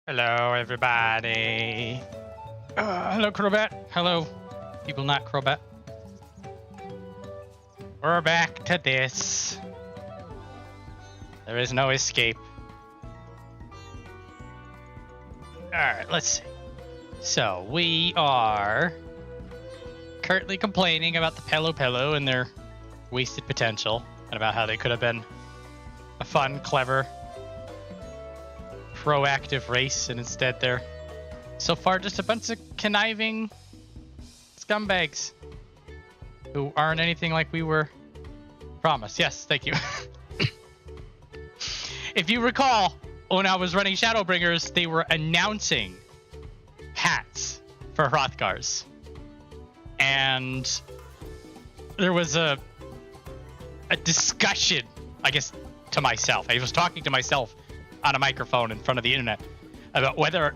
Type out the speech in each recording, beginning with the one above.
Hello, everybody. Hello, Crobat. Hello, people not Crobat. We're back to this. There is no escape. Alright, let's see. So, we are currently complaining about the Pelu Pelu and their wasted potential, and about how they could have been a fun, clever, proactive race, and instead they're so far just a bunch of conniving scumbags who aren't anything like we were promised. Yes, thank you. If you recall, when I was running Shadowbringers, they were announcing hats for Hrothgars. And there was a discussion, I guess, to myself. I was talking to myself on a microphone in front of the internet about whether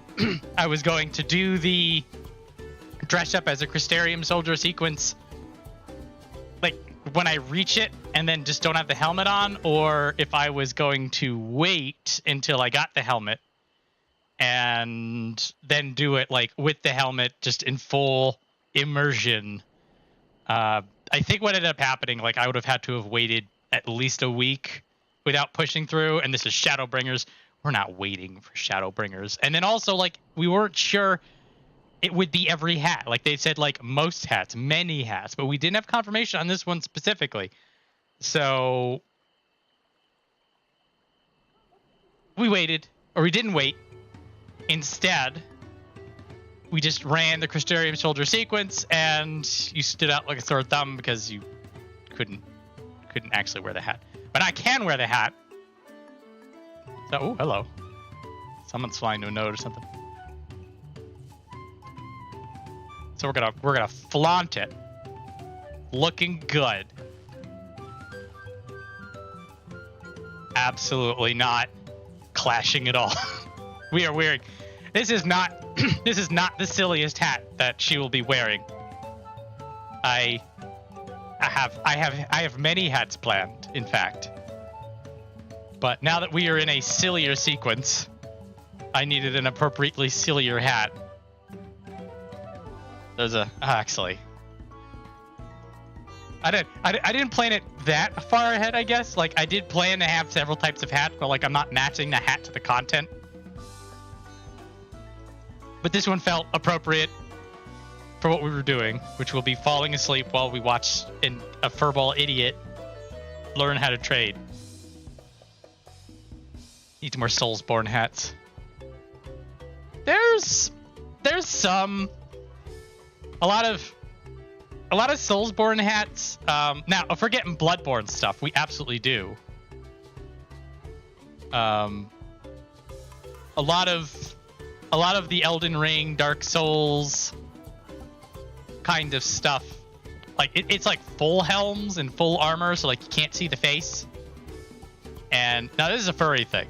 I was going to do the dress up as a Crystarium soldier sequence like when I reach it and then just don't have the helmet on, or if I was going to wait until I got the helmet and then do it like with the helmet just in full immersion. I think what ended up happening, like I would have had to have waited at least a week without pushing through, and this is Shadowbringers. We're not waiting for Shadowbringers. And then also, like, we weren't sure it would be every hat. Like, they said, like, most hats, many hats, but we didn't have confirmation on this one specifically. So we waited, or we didn't wait. Instead, we just ran the Crystarium soldier sequence, and you stood out like a sore thumb because you couldn't actually wear the hat. But I can wear the hat. So, oh, hello. Someone's flying to a node or something. So we're gonna flaunt it, looking good. Absolutely not clashing at all. We are wearing. This is not the silliest hat that she will be wearing. I have many hats planned, in fact. But now that we are in a sillier sequence, I needed an appropriately sillier hat. There's a actually. I didn't plan it that far ahead, I guess. Like I did plan to have several types of hats, but like I'm not matching the hat to the content. But this one felt appropriate for what we were doing, which will be falling asleep while we watch a furball idiot learn how to trade. Need more Soulsborne hats. There's some a lot of Soulsborne hats. Now forgetting Bloodborne stuff, we absolutely do. A lot of the Elden Ring, Dark Souls kind of stuff. Like it's like full helms and full armor, so like you can't see the face. And now this is a furry thing.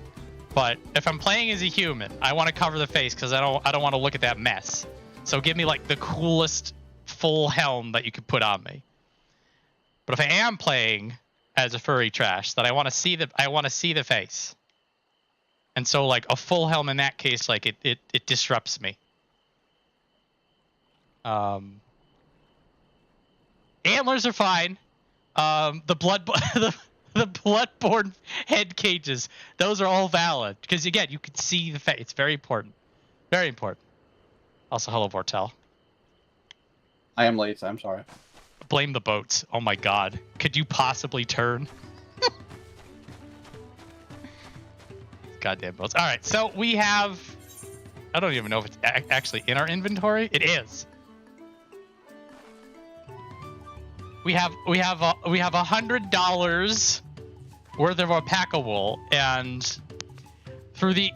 But if I'm playing as a human, I want to cover the face because I don't want to look at that mess. So give me like the coolest full helm that you could put on me. But if I am playing as a furry trash, then I want to see the face. And so like a full helm in that case, like it disrupts me. Antlers are fine. The Bloodborne head cages, those are all valid. Because, again, you can see the face. It's very important. Very important. Also, hello, Vortel. I am late, I'm sorry. Blame the boats. Oh, my God. Could you possibly turn? Goddamn boats. All right, so we have... I don't even know if it's actually in our inventory. It is. We have $100 worth of alpaca wool, and through the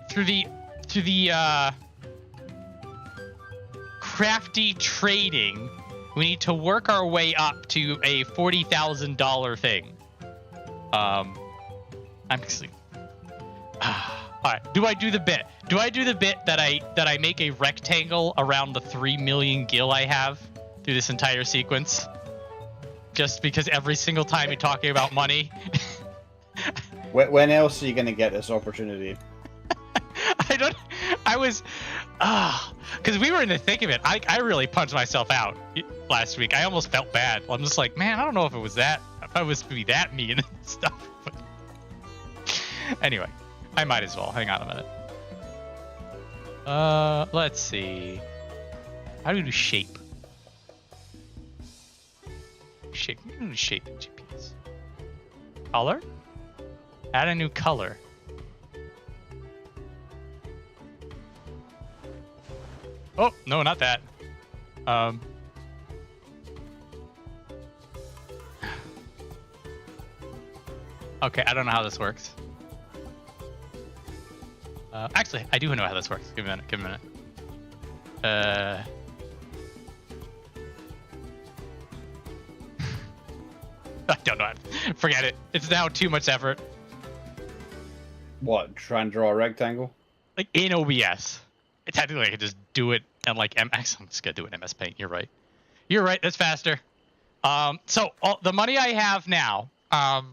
crafty trading, we need to work our way up to a $40,000 thing. I'm actually. All right. Do I do the bit? Do I do the bit that I make a rectangle around the 3 million gil I have through this entire sequence? Just because every single time you're talking about money. When else are you going to get this opportunity? I I was, because we were in the thick of it. I really punched myself out last week. I almost felt bad. I'm just like, man, I don't know if it was that, if I was to be that mean and stuff. But anyway, I might as well. Hang on a minute. Let's see. How do we do shape? Shape. We can do shape in GPS. Color? Add a new color. Oh, no, not that. Okay, I don't know how this works. Actually, I do know how this works. Give me a minute. Give me a minute. I don't know. Forget it. It's now too much effort. What? Try and draw a rectangle? Like in OBS. Technically, I could just do it and like MX. I'm just gonna do it in MS Paint. You're right. You're right. That's faster. So the money I have now. When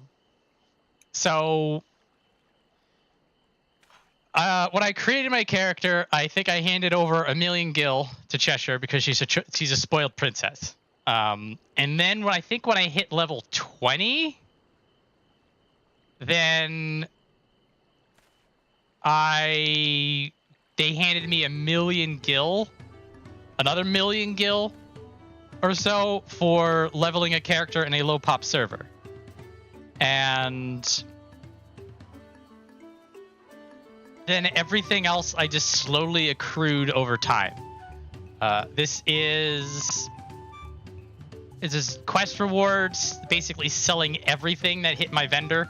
I created my character, I think I handed over 1,000,000 gil to Cheshire because she's a spoiled princess. And then when I hit level 20, then they handed me 1,000,000 gil, another 1,000,000 gil or so for leveling a character in a low pop server. And then everything else I just slowly accrued over time. This is quest rewards, basically selling everything that hit my vendor.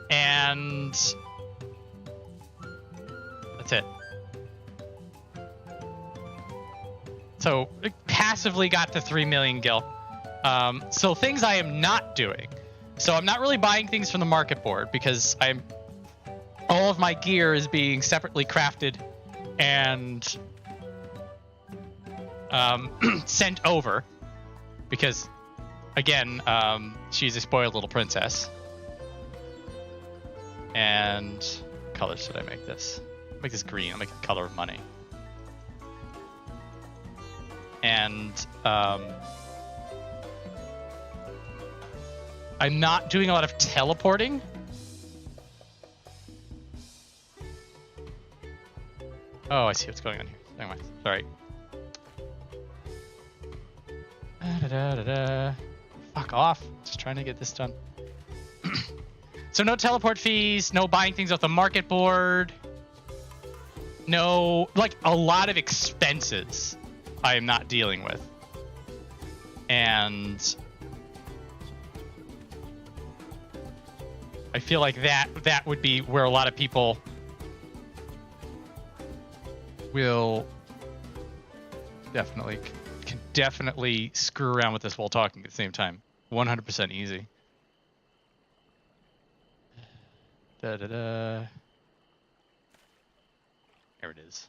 And that's it. So it passively got to 3,000,000 gil. So things I am not doing. So I'm not really buying things from the market board because all of my gear is being separately crafted and sent over because, again, she's a spoiled little princess. And what color should I make this? I'll make this green. I'll make the color of money. And I'm not doing a lot of teleporting. Oh, I see what's going on here. Anyway, sorry. Fuck off. Just trying to get this done. So no teleport fees, no buying things off the market board. No, like a lot of expenses I am not dealing with. And I feel like that would be where a lot of people will can definitely screw around with this while talking at the same time. 100% easy. There it is.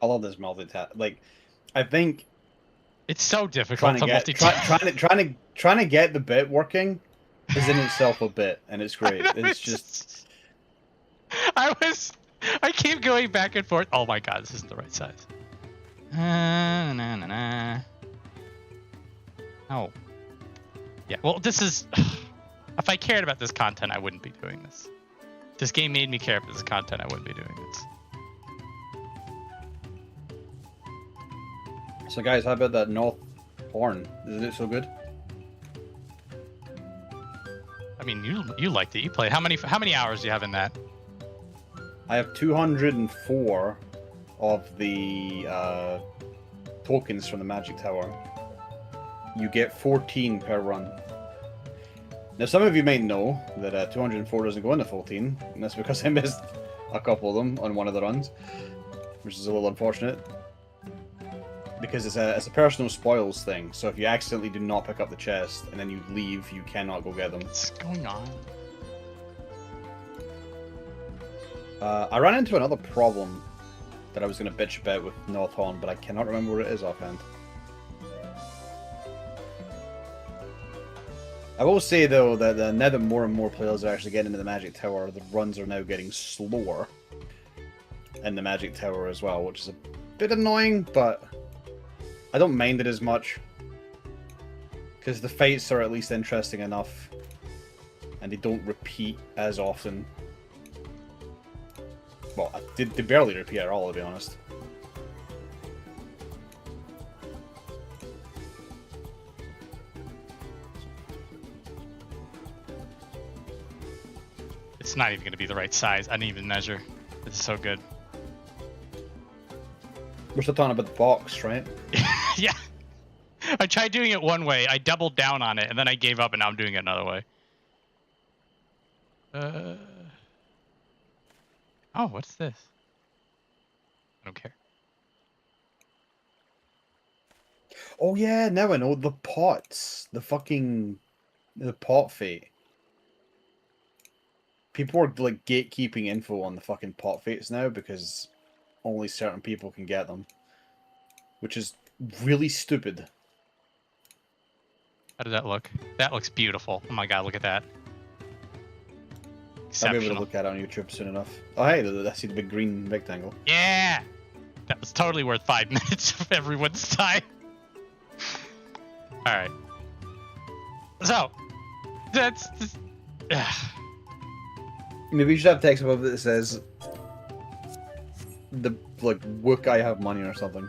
I love this multitask. Like, I think it's so difficult to multitask. Trying to get the bit working is in itself a bit, and it's great. It's just. I keep going back and forth. Oh my god, this isn't the right size. Oh. Yeah, well, this is. If I cared about this content, I wouldn't be doing this. If this game made me care about this content, I wouldn't be doing this. So guys, how about that North Horn? Is it so good? I mean, you liked it. You played. How many hours do you have in that? I have 204 of the tokens from the Magic Tower. You get 14 per run. Now, some of you may know that 204 doesn't go into 14, and that's because I missed a couple of them on one of the runs, which is a little unfortunate. Because it's a personal spoils thing, so if you accidentally do not pick up the chest and then you leave, you cannot go get them. What's going on? I ran into another problem that I was going to bitch about with North Horn, but I cannot remember what it is offhand. I will say though that now that more and more players are actually getting into the Magic Tower, the runs are now getting slower in the Magic Tower as well, which is a bit annoying, but I don't mind it as much because the fights are at least interesting enough and they don't repeat as often. Well, they barely repeat at all, to be honest. It's not even going to be the right size. Uneven measure. It's so good. We're still talking about the box, right? Yeah. I tried doing it one way. I doubled down on it, and then I gave up, and now I'm doing it another way. Oh, what's this? I don't care. Oh yeah, now I know. The pots. The pot fate. People are like gatekeeping info on the fucking pot fates now because only certain people can get them. Which is really stupid. How did that look? That looks beautiful. Oh my god, look at that. I'll be able to look at it on YouTube soon enough. Oh hey, I see the big green rectangle. Yeah! That was totally worth 5 minutes of everyone's time. Alright. So, that's just... Maybe you should have text above that says "Look, I have money" or something.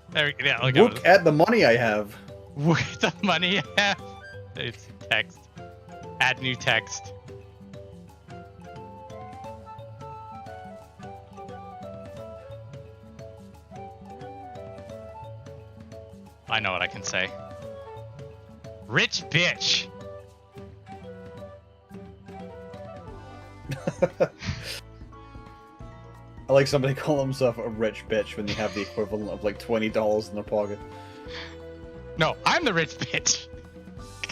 There, yeah, look Look at the money I have. With the money I have. It's text. Add new text. I know what I can say. Rich bitch. I like somebody calling himself a rich bitch when they have the equivalent of like $20 in their pocket. No, I'm the rich bitch.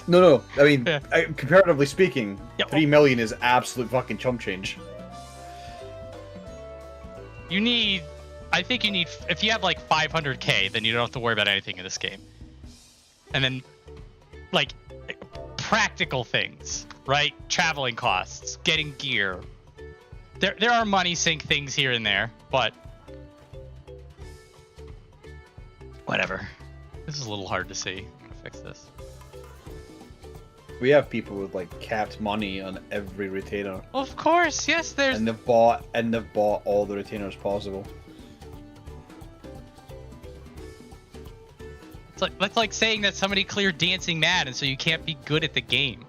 No. I mean, Yeah. comparatively speaking, Yeah, 3 million is absolute fucking chump change. You need... I think you need... If you have like 500k, then you don't have to worry about anything in this game. And then, like, practical things, right? Traveling costs, getting gear. There are money sink things here and there, but... Whatever. This is a little hard to see. I'm gonna fix this. We have people with like capped money on every retainer. Of course, yes, there's... And they've bought all the retainers possible. That's like saying that somebody cleared Dancing Mad and so you can't be good at the game.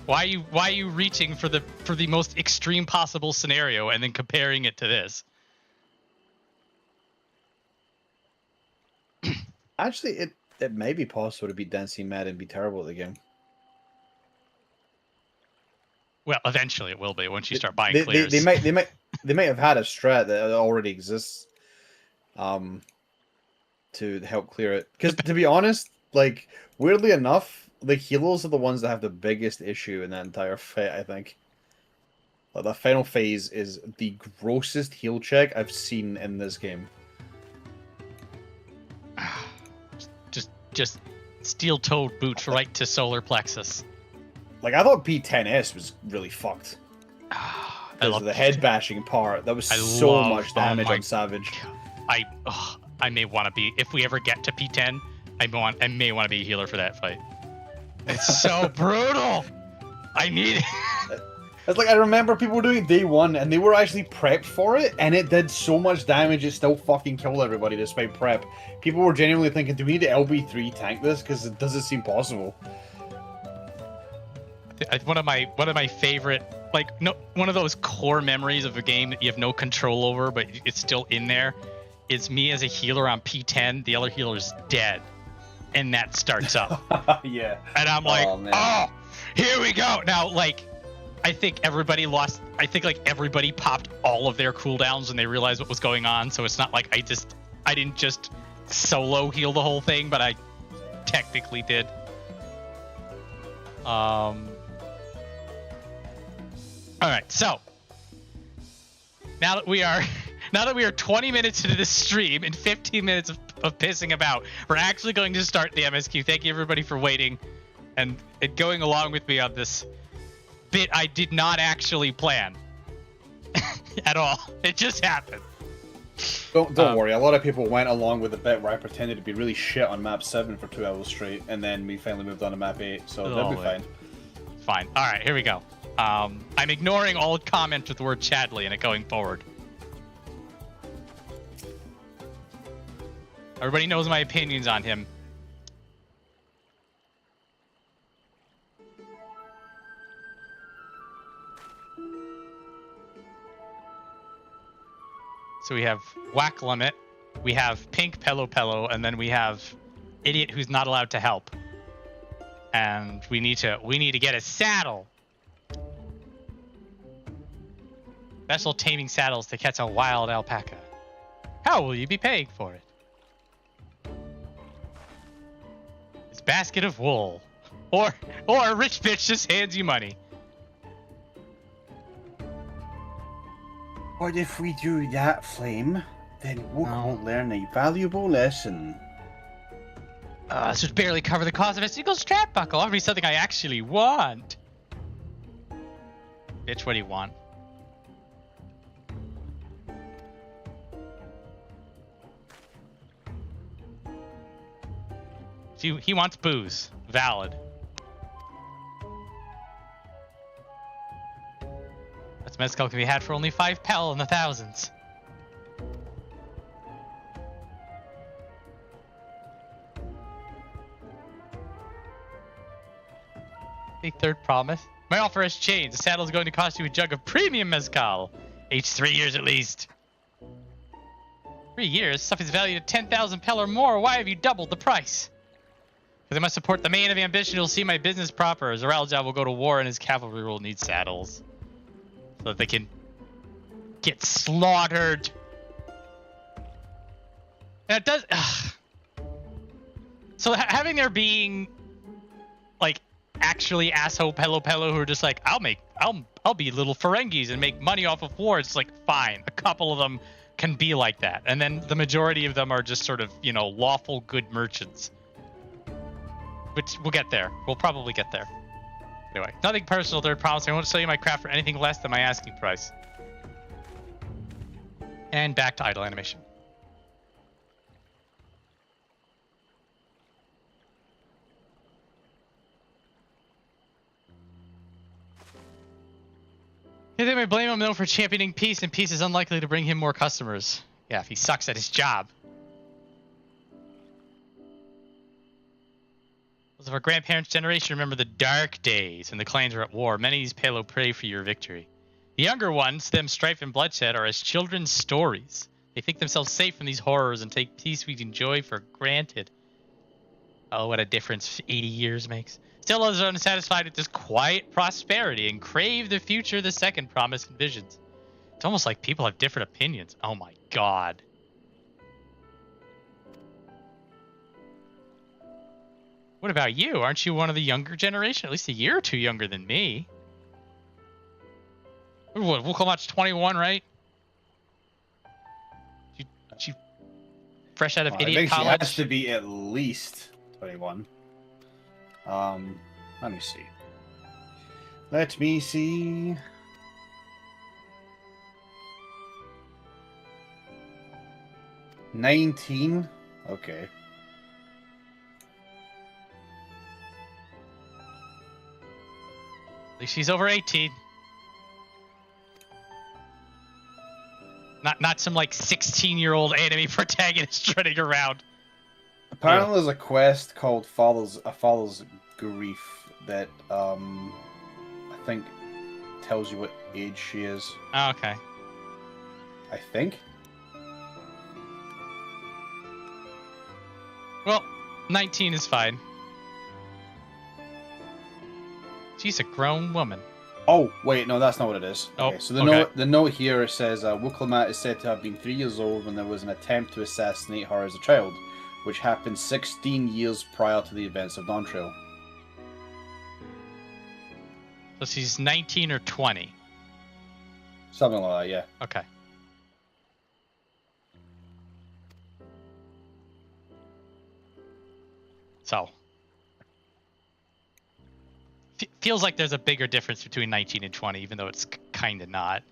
Why are you reaching for the most extreme possible scenario and then comparing it to this? Actually, it may be possible to be Dancing Mad and be terrible at the game. Well, eventually it will be once you start buying clears. They might have had a strat that already exists, to help clear it. Because to be honest, like weirdly enough, the healers are the ones that have the biggest issue in that entire fight. I think. Like, the final phase is the grossest heal check I've seen in this game. Just steel-toed boots right to solar plexus. Like, I thought P10S was really fucked. I Because love of the head bashing part. That was so much damage on Savage. I may want to be, if we ever get to P10, I may want to be a healer for that fight. It's so brutal. I need it. It's like, I remember people were doing day one and they were actually prepped for it, and it did so much damage it still fucking killed everybody despite prep. People were genuinely thinking, do we need to LB3 tank this? Because it doesn't seem possible. One of my favorite, one of those core memories of a game that you have no control over, but it's still in there, is me as a healer on P10. The other healer's dead, and that starts up. Yeah. And I'm like, oh, here we go. Now, I think everybody popped all of their cooldowns and they realized what was going on. So it's not like I didn't just solo heal the whole thing, but I technically did. All right, so now that we are 20 minutes into this stream and 15 minutes of pissing about, we're actually going to start the MSQ. Thank you everybody for waiting. and going along with me on this bit I did not actually plan at all. It just happened. Don't worry. A lot of people went along with the bit where I pretended to be really shit on map 7 for 2 hours straight, and then we finally moved on to map 8. So that'll be fine. Fine. All right, here we go. I'm ignoring all comments with the word Chadley in it going forward. Everybody knows my opinions on him. So we have Whack Limit, we have Pink Pelu Pelu, and then we have Idiot who's not allowed to help. And we need to get a saddle. Special taming saddles to catch a wild alpaca. How will you be paying for it? It's basket of wool. Or a rich bitch just hands you money. What if we do that, Flame? Then Wook won't learn a valuable lesson. This would barely cover the cost of a single strap buckle. Offer me something I actually want. Bitch, what do you want? He wants booze. Valid. That's mezcal can be had for only 5 pel in the thousands. The third promise. My offer has changed. The saddle is going to cost you a jug of premium mezcal. Aged 3 years at least. 3 years? Stuff is valued at 10,000 pel or more. Why have you doubled the price? Because I must support the man of ambition who will see my business proper. Zoraal Ja will go to war and his cavalry will need saddles. So that they can get slaughtered. And it does... So having there being... like... actually asshole Pelu Pelu who are just like, I'll be little Ferengis and make money off of war. It's like, fine. A couple of them can be like that. And then the majority of them are just sort of, you know, lawful good merchants. Which we'll get there. We'll probably get there. Anyway, nothing personal, third promise. I won't sell you my craft for anything less than my asking price. And back to idle animation. They may blame him though for championing peace, and peace is unlikely to bring him more customers. Yeah, if he sucks at his job. Those of our grandparents' generation remember the dark days when the clans were at war. Many of these Pelu pray for your victory. The younger ones, them strife and bloodshed, are as children's stories. They think themselves safe from these horrors and take peace we enjoy for granted. Oh, what a difference 80 years makes. Still others are unsatisfied with this quiet prosperity and crave the future the second promise envisions. It's almost like people have different opinions. Oh my god. What about you? Aren't you one of the younger generation? At least a year or two younger than me. What, we'll come out to 21, right? You fresh out of idiot I think college? she has to be at least 21. Let me see. Let me see. $19. Okay. At least she's over 18. Not some like 16-year-old anime protagonist running around. Apparently, there's a quest called A Father's Grief that I think tells you what age she is. Oh, okay. I think. Well, 19 is fine. She's a grown woman. Oh, wait, no, that's not what it is. Oh, okay, so the note here says Wuklimat is said to have been 3 years old when there was an attempt to assassinate her as a child, which happened 16 years prior to the events of Dawntrail. So she's 19 or 20. Something like that, yeah. Okay. So. feels like there's a bigger difference between 19 and 20, even though it's kind of not.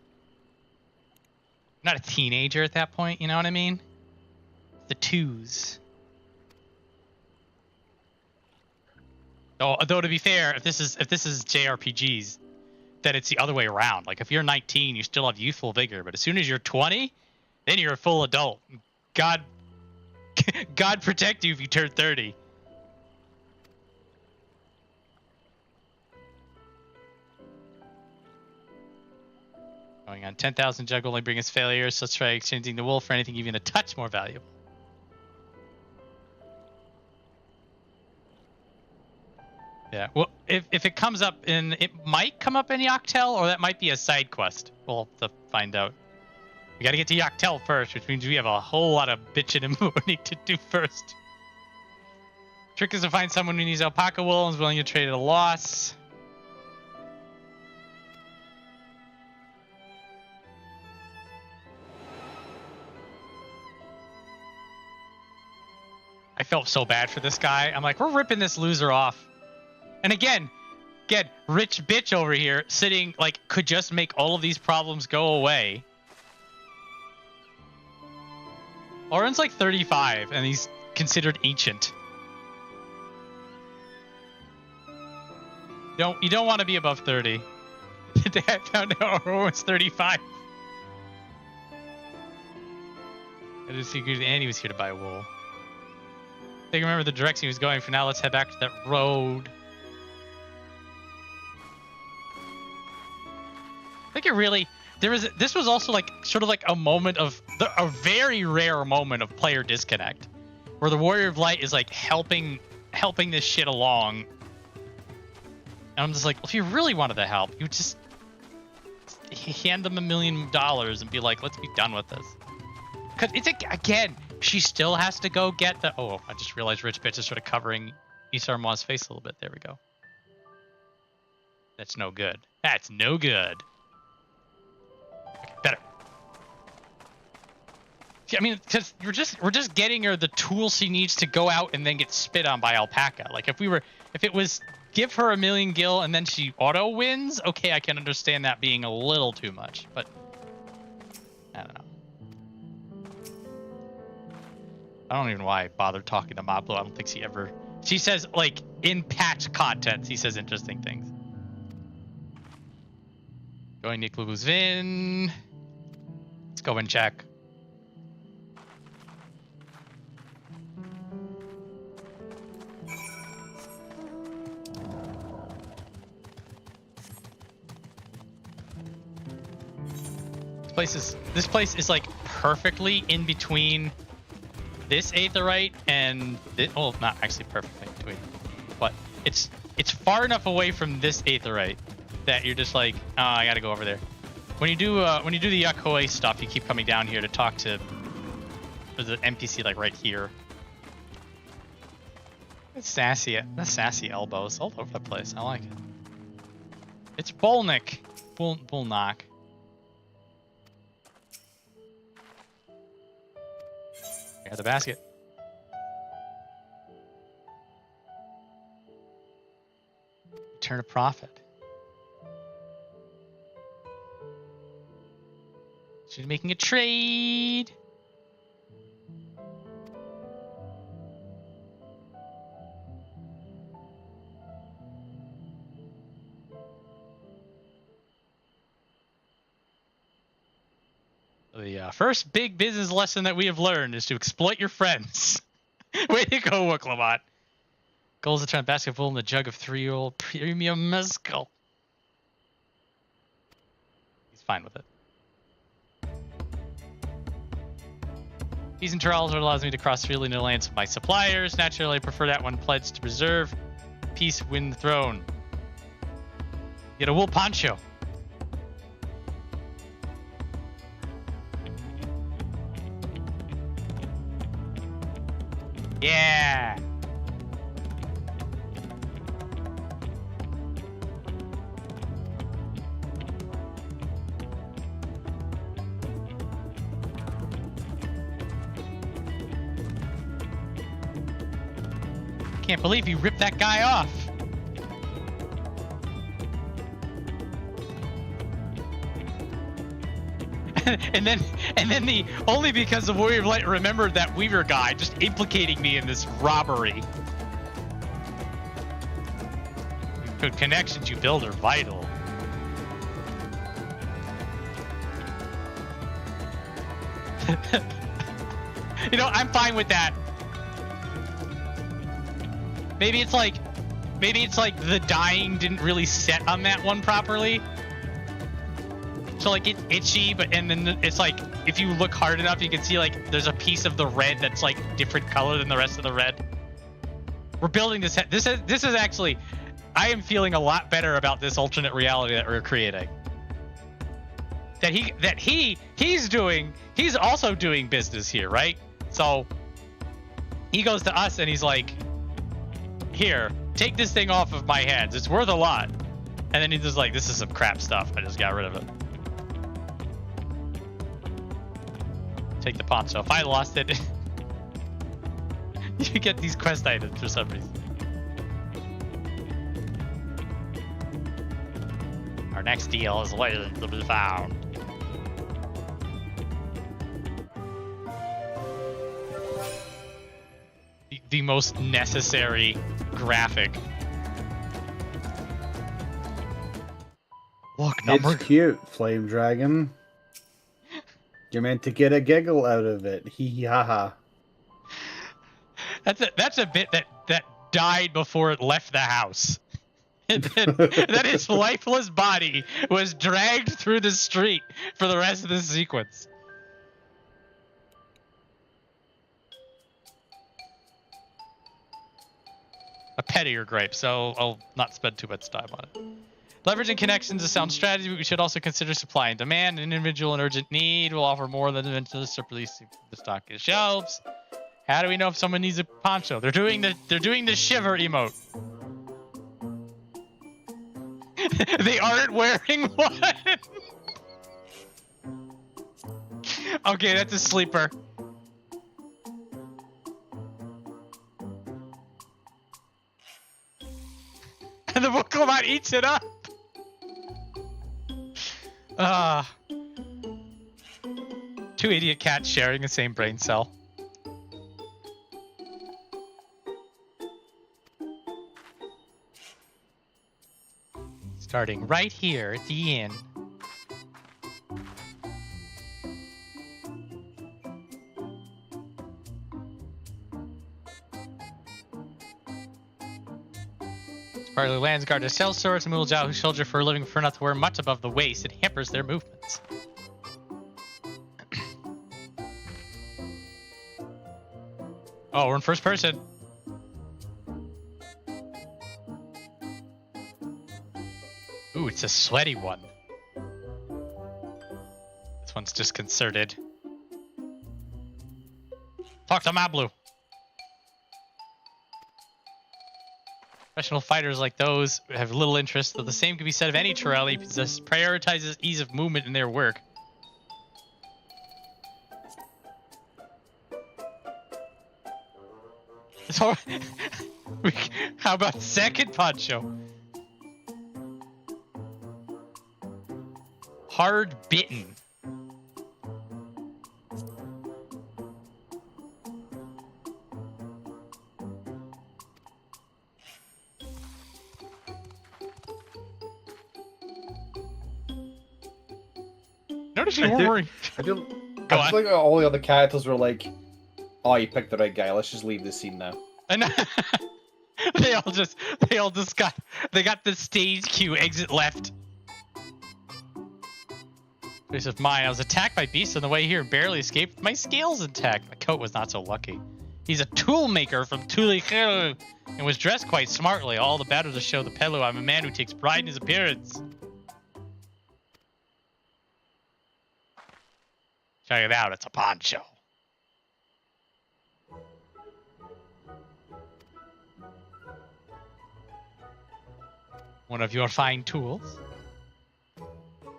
I'm not a teenager at that point, you know what I mean? The twos. Though to be fair, if this is JRPGs, then it's the other way around. Like if you're 19, you still have youthful vigor, but as soon as you're 20, then you're a full adult. God protect you if you turn 30. Going on 10,000 jug will only bring us failures, so let's try exchanging the wool for anything even a touch more valuable. Yeah, well, if it comes up it might come up in Yoctel, or that might be a side quest. We'll have to find out. We gotta get to Yoctel first, which means we have a whole lot of bitching and mooning to do first. Trick is to find someone who needs alpaca wool and is willing to trade at a loss. I felt so bad for this guy. I'm like, we're ripping this loser off. And again, rich bitch over here sitting, like, could just make all of these problems go away. Oren's like 35, and he's considered ancient. You don't want to be above 30. I found out Oren's 35. I just figured Andy was here to buy wool. I think I remember the direction he was going. For now, let's head back to that road. I think it really... This was also like sort of like a moment of... a very rare moment of player disconnect. Where the Warrior of Light is like helping this shit along. And I'm just like, well, if you really wanted to help, you just hand them $1 million and be like, let's be done with this. Because it's, again, she still has to go get the... Oh, I just realized Rich Bitch is sort of covering Isarma's face a little bit. There we go. That's no good. That's no good. Okay, better. I mean, because we're just getting her the tools she needs to go out and then get spit on by Alpaca. Like if it was give her 1 million gil and then she auto wins, okay, I can understand that being a little too much, but I don't know. I don't even know why I bothered talking to Mablo. I don't think she says, like, in patch content, he says interesting things. Going Nick Lubu's Vin. Let's go and check. This place is like perfectly in between this aetherite and this, well, not actually perfectly in between, but it's far enough away from this aetherite that you're just like, oh, I gotta go over there. When you do the Yakoe stuff, you keep coming down here to talk to there's an NPC like right here. It's sassy elbows all over the place. I like it. It's Bolnik. Bullnock. Got the basket. Return a profit. She's making a trade. The first big business lesson that we have learned is to exploit your friends. Way to go, Wooklamat. Goal is to turn basketball in the jug of 3-year-old premium mezcal. He's fine with it. Peace and Charles allows me to cross freely into lands with my suppliers. Naturally, I prefer that one pledged to preserve. Peace, win the throne. Get a wool poncho. Yeah. Can't believe you ripped that guy off. and then the only because the Warrior of Light remembered that Weaver guy, just implicating me in this robbery. Good connections you build are vital. You know, I'm fine with that. Maybe it's like the dying didn't really set on that one properly. So like it's itchy, and then it's like if you look hard enough, you can see like there's a piece of the red that's like different color than the rest of the red. We're building this. This is actually, I am feeling a lot better about this alternate reality that we're creating. He's also doing business here, right? So he goes to us and he's like, here, take this thing off of my hands. It's worth a lot. And then he's just like, this is some crap stuff. I just got rid of it. Take the poncho. If I lost it, you get these quest items for some reason. Our next deal is waiting to be found. The most necessary graphic. Look, number. It's cute, Flame Dragon. You're meant to get a giggle out of it. Hee hee ha ha. That's a bit that died before it left the house. That its lifeless body was dragged through the street for the rest of the sequence. A pettier gripe, so I'll not spend too much time on it. Leveraging connections is a sound strategy, but we should also consider supply and demand. An individual and urgent need will offer more than eventually releasing the stock is shelves. How do we know if someone needs a poncho? They're doing the shiver emote. They aren't wearing one. Okay, that's a sleeper. And the Wookiee eats it up. Two idiot cats sharing the same brain cell. Starting right here at the inn. Partly lands guard to sell swords and Zoraal Ja who soldier for a living prefer not to wear much above the waist. It hampers their movements. Oh, we're in first person. Ooh, it's a sweaty one. This one's disconcerted. Talk to Mablu. Professional fighters like those have little interest, though the same can be said of any Trail. He prioritizes ease of movement in their work. So, how about second poncho? Hard bitten. Notice you weren't worried. I feel like all the other characters were like, "Oh, you picked the right guy. Let's just leave this scene now." And they all just got the stage cue. Exit left. Peace of mind. I was attacked by beasts on the way here and barely escaped with my scales intact. My coat was not so lucky. He's a tool maker from Tulikil and was dressed quite smartly. All the better to show the Pelu I'm a man who takes pride in his appearance. Check it out, it's a poncho. One of your fine tools.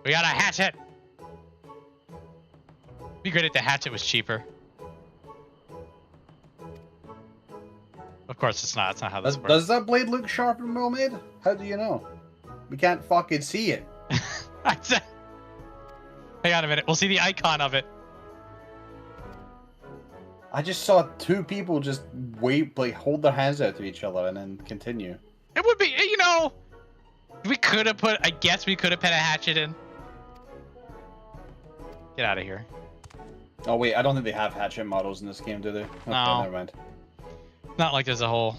We got a hatchet. Be great if the hatchet was cheaper. Of course it's not. That's not how this works. Does that blade look sharp and well made? How do you know? We can't fucking see it. Hang on a minute. We'll see the icon of it. I just saw two people just wait, like hold their hands out to each other and then continue. It would be, you know, we could have put. I guess we could have put a hatchet in. Get out of here. Oh wait, I don't think they have hatchet models in this game, do they? Okay, No. never mind. Not like there's a whole.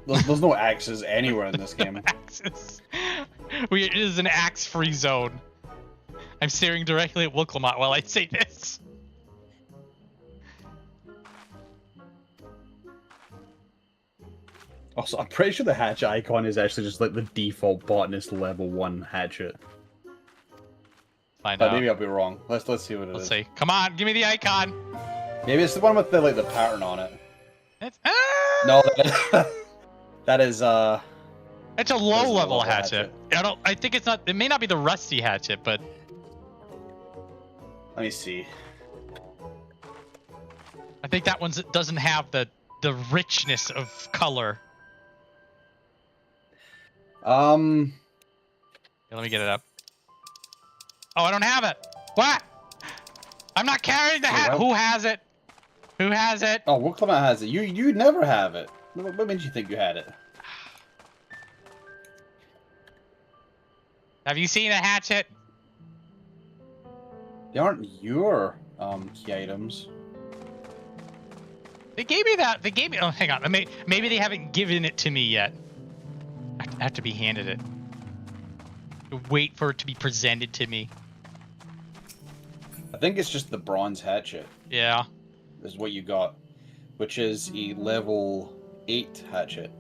There's no axes anywhere in this game. Axes. It is an axe-free zone. I'm staring directly at Wilklamot while I say this. Also, I'm pretty sure the hatchet icon is actually just like the default botanist level 1 hatchet. Find But out. maybe I'll be wrong. Let's see what it Let's is. see. Come on, give me the icon. Maybe it's the one with the like the pattern on it. It's, No, that is it's a That's a low-level low-level hatchet. I think it's not. It may not be the rusty hatchet, but let me see. I think that one doesn't have the richness of color. Um, Here, let me get it up. Oh, I don't have it. What? I'm not carrying the hat. Who has it? Who has it? Oh, what Clement has it? You never have it. What made you think you had it? Have you seen a hatchet? They aren't your key items. They gave me that. They gave me. Oh, hang on. Maybe they haven't given it to me yet. I have to be handed it. Wait for it to be presented to me. I think it's just the bronze hatchet. Yeah. Is what you got, which is a level 8 hatchet.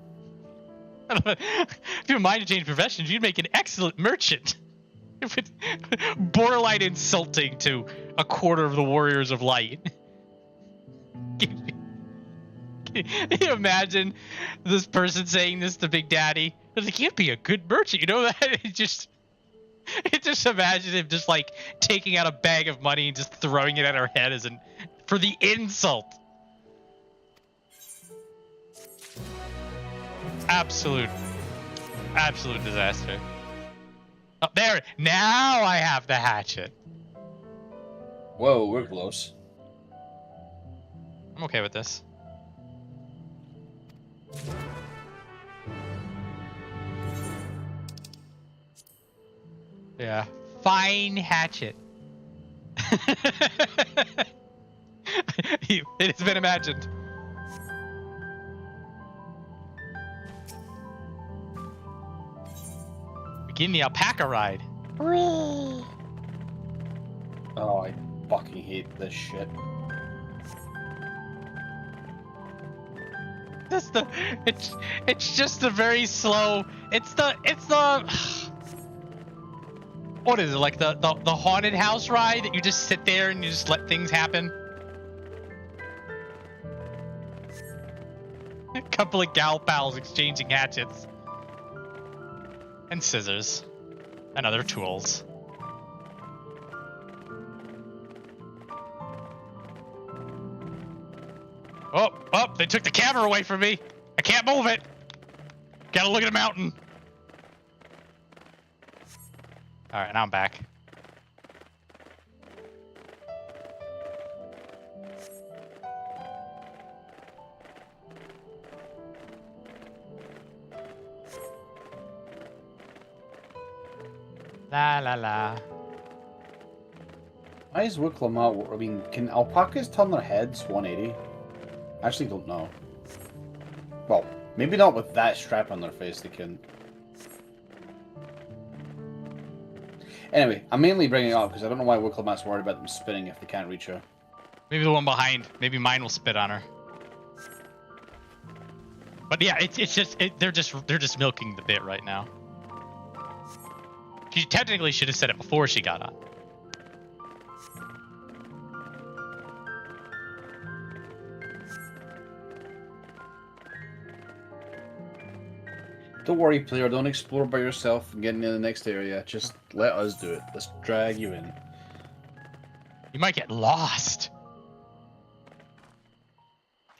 If you mind to change professions, you'd make an excellent merchant. Borderline insulting to a quarter of the warriors of light. Can you imagine this person saying this to Big Daddy? They're like, you'd be a good merchant, you know that? It just imagine him just like taking out a bag of money and just throwing it at her head as for the insult. Absolute disaster. Oh, there. Now I have the hatchet. Whoa, we're close. I'm okay with this. Yeah. Fine hatchet. It has been imagined. Begin the alpaca ride. Oh, I fucking hate this shit. It's just a very slow. It's the what is it, like the haunted house ride that you just sit there and you just let things happen? A couple of gal pals exchanging hatchets and scissors and other tools. Oh, they took the camera away from me. I can't move it. Gotta look at a mountain. All right, now I'm back. La la la. Why is Wicklum? I mean, can alpacas turn their heads 180? I actually don't know. Well, maybe not with that strap on their face, they can. Anyway, I'm mainly bringing it up because I don't know why Wicklemat's worried about them spinning if they can't reach her. Maybe the one behind. Maybe mine will spit on her. But yeah, they're just milking the bit right now. She technically should have said it before she got on. Don't worry, player. Don't explore by yourself and get into the next area. Just let us do it. Let's drag you in. You might get lost.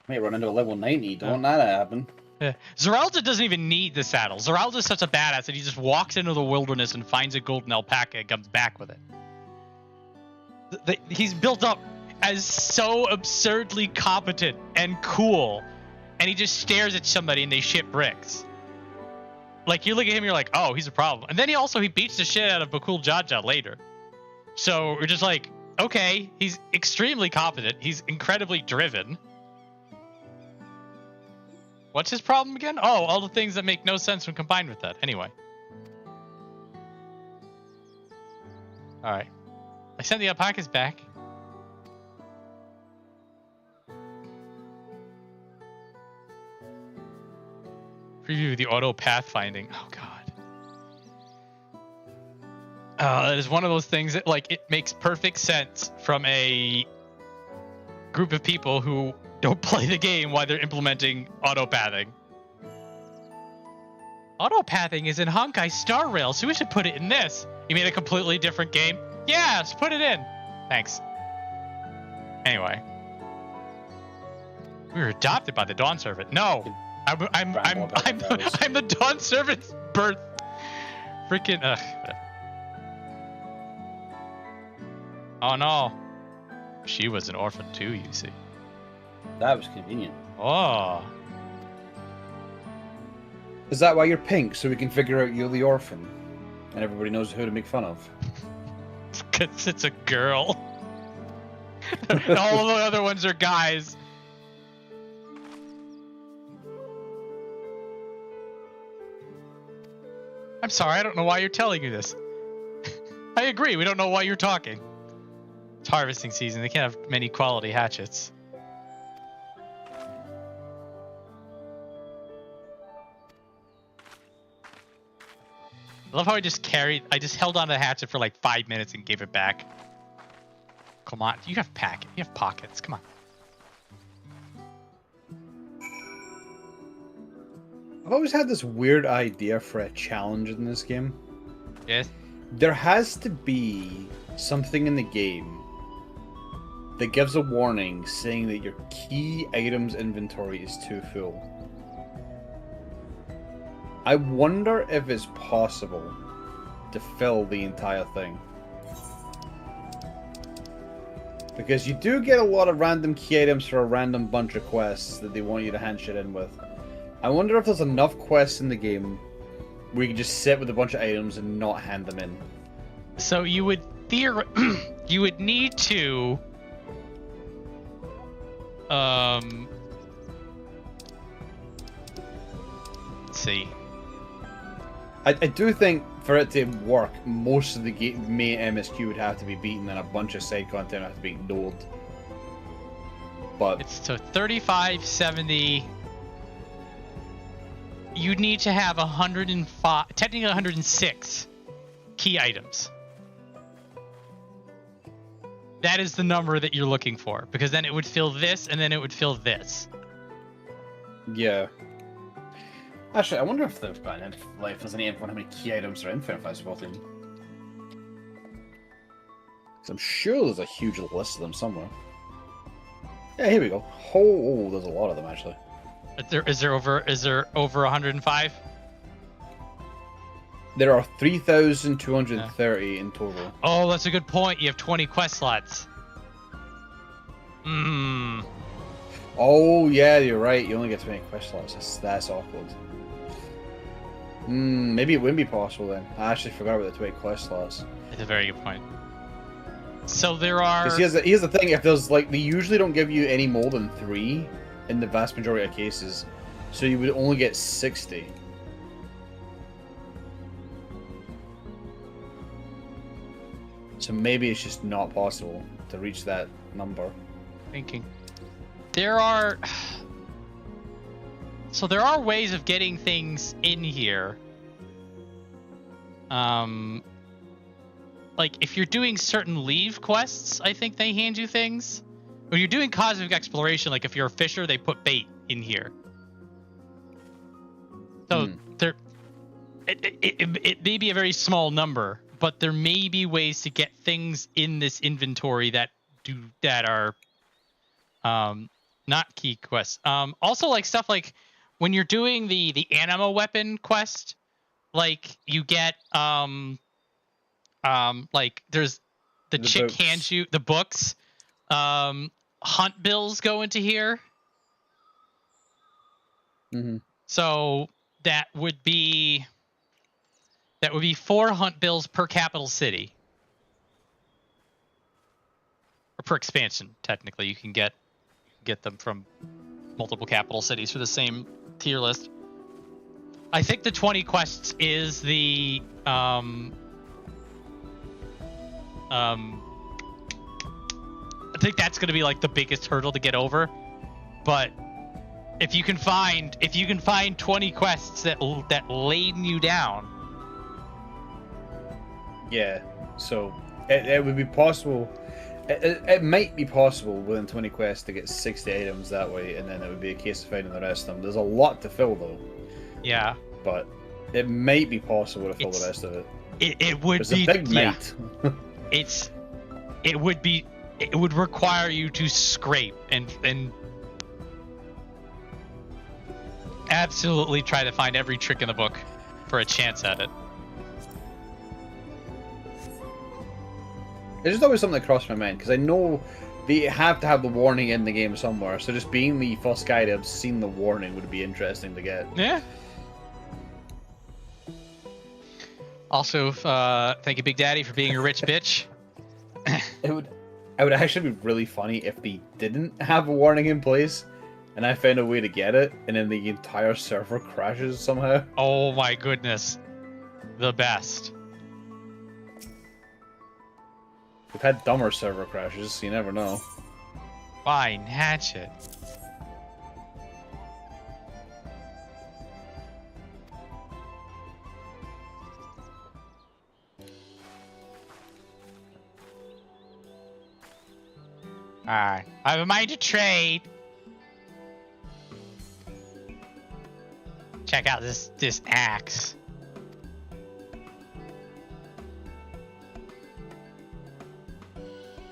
Might run into a level 90. Don't want that to happen. Yeah. Zoraal Ja doesn't even need the saddle. Zoraal Ja's such a badass that he just walks into the wilderness and finds a golden alpaca and comes back with it. he's built up as so absurdly competent and cool, and he just stares at somebody and they shit bricks. Like, you look at him, you're like, oh, he's a problem. And then he beats the shit out of Zoraal Ja later. So we're just like, okay, he's extremely competent. He's incredibly driven. What's his problem again? Oh, all the things that make no sense when combined with that. Anyway. Alright. I sent the alpacas back. Preview the auto pathfinding. Oh, God. That is one of those things that, like, it makes perfect sense from a group of people who don't play the game while they're implementing autopathing. Autopathing is in Honkai Star Rail, so we should put it in this. You made a completely different game? Yeah, let's put it in. Thanks. Anyway. We were adopted by the Dawn Servant. No. I'm the Dawn Servant's birth. Freaking Oh no. She was an orphan too, you see. That was convenient. Oh. Is that why you're pink? So we can figure out you're the orphan, and everybody knows who to make fun of. Because it's a girl. All of the other ones are guys. I'm sorry, I don't know why you're telling me this. I agree, we don't know why you're talking. It's harvesting season, they can't have many quality hatchets. I love how I just held on to the hatchet for like 5 minutes and gave it back. Come on, you have pockets, come on. I've always had this weird idea for a challenge in this game. Yes? There has to be something in the game that gives a warning saying that your key items inventory is too full. I wonder if it's possible to fill the entire thing. Because you do get a lot of random key items for a random bunch of quests that they want you to hand shit in with. I wonder if there's enough quests in the game where you can just sit with a bunch of items and not hand them in. So you would you would need to let's see. I do think for it to work, most of the main MSQ would have to be beaten and a bunch of side content would have to be ignored. But it's so 35, 70. You'd need to have 105, technically 106 key items. That is the number that you're looking for, because then it would fill this, and then it would fill this. Yeah. Actually, I wonder if there's any info on how many key items are in FFXIV. Because I'm sure there's a huge list of them somewhere. Yeah, here we go. Oh, there's a lot of them actually. Is there over 105? There are 3,230 in total. Oh, that's a good point. You have 20 quest slots. Oh yeah, you're right. You only get 20 quest slots. That's awkward. Maybe it wouldn't be possible then. I actually forgot about the 20 quest slots. That's a very good point. So there are. Because here's the thing: if there's they usually don't give you any more than 3 in the vast majority of cases, so you would only get 60. So maybe it's just not possible to reach that number. Thinking. There are ways of getting things in here. Like if you're doing certain leave quests, I think they hand you things. Or you're doing cosmic exploration, like if you're a fisher, they put bait in here. So it may be a very small number, but there may be ways to get things in this inventory that are not key quests. Also, like stuff like when you're doing the anima weapon quest, like you get like there's the chick books. hands you the books. Hunt bills go into here. Mm-hmm. So that would be 4 hunt bills per capital city. Or per expansion, technically. You can get them from multiple capital cities for the same tier list. I think the 20 quests is the I think that's going to be like the biggest hurdle to get over. But if you can find 20 quests that laden you down. Yeah. So it would be possible. It might be possible within 20 quests to get 60 items that way, and then it would be a case of finding the rest of them. There's a lot to fill though. Yeah. But it might be possible to fill the rest of it. It would It's be a big might. It would require you to scrape and absolutely try to find every trick in the book for a chance at it. There's just always something that crossed my mind, because I know they have to have the warning in the game somewhere, so just being the first guy to have seen the warning would be interesting to get. Yeah. Also, thank you, Big Daddy, for being a rich bitch. It would actually be really funny if they didn't have a warning in place, and I found a way to get it, and then the entire server crashes somehow. Oh my goodness. The best. We've had dumber server crashes, you never know. Fine, hatchet. Alright, I have a mind to trade. Check out this axe.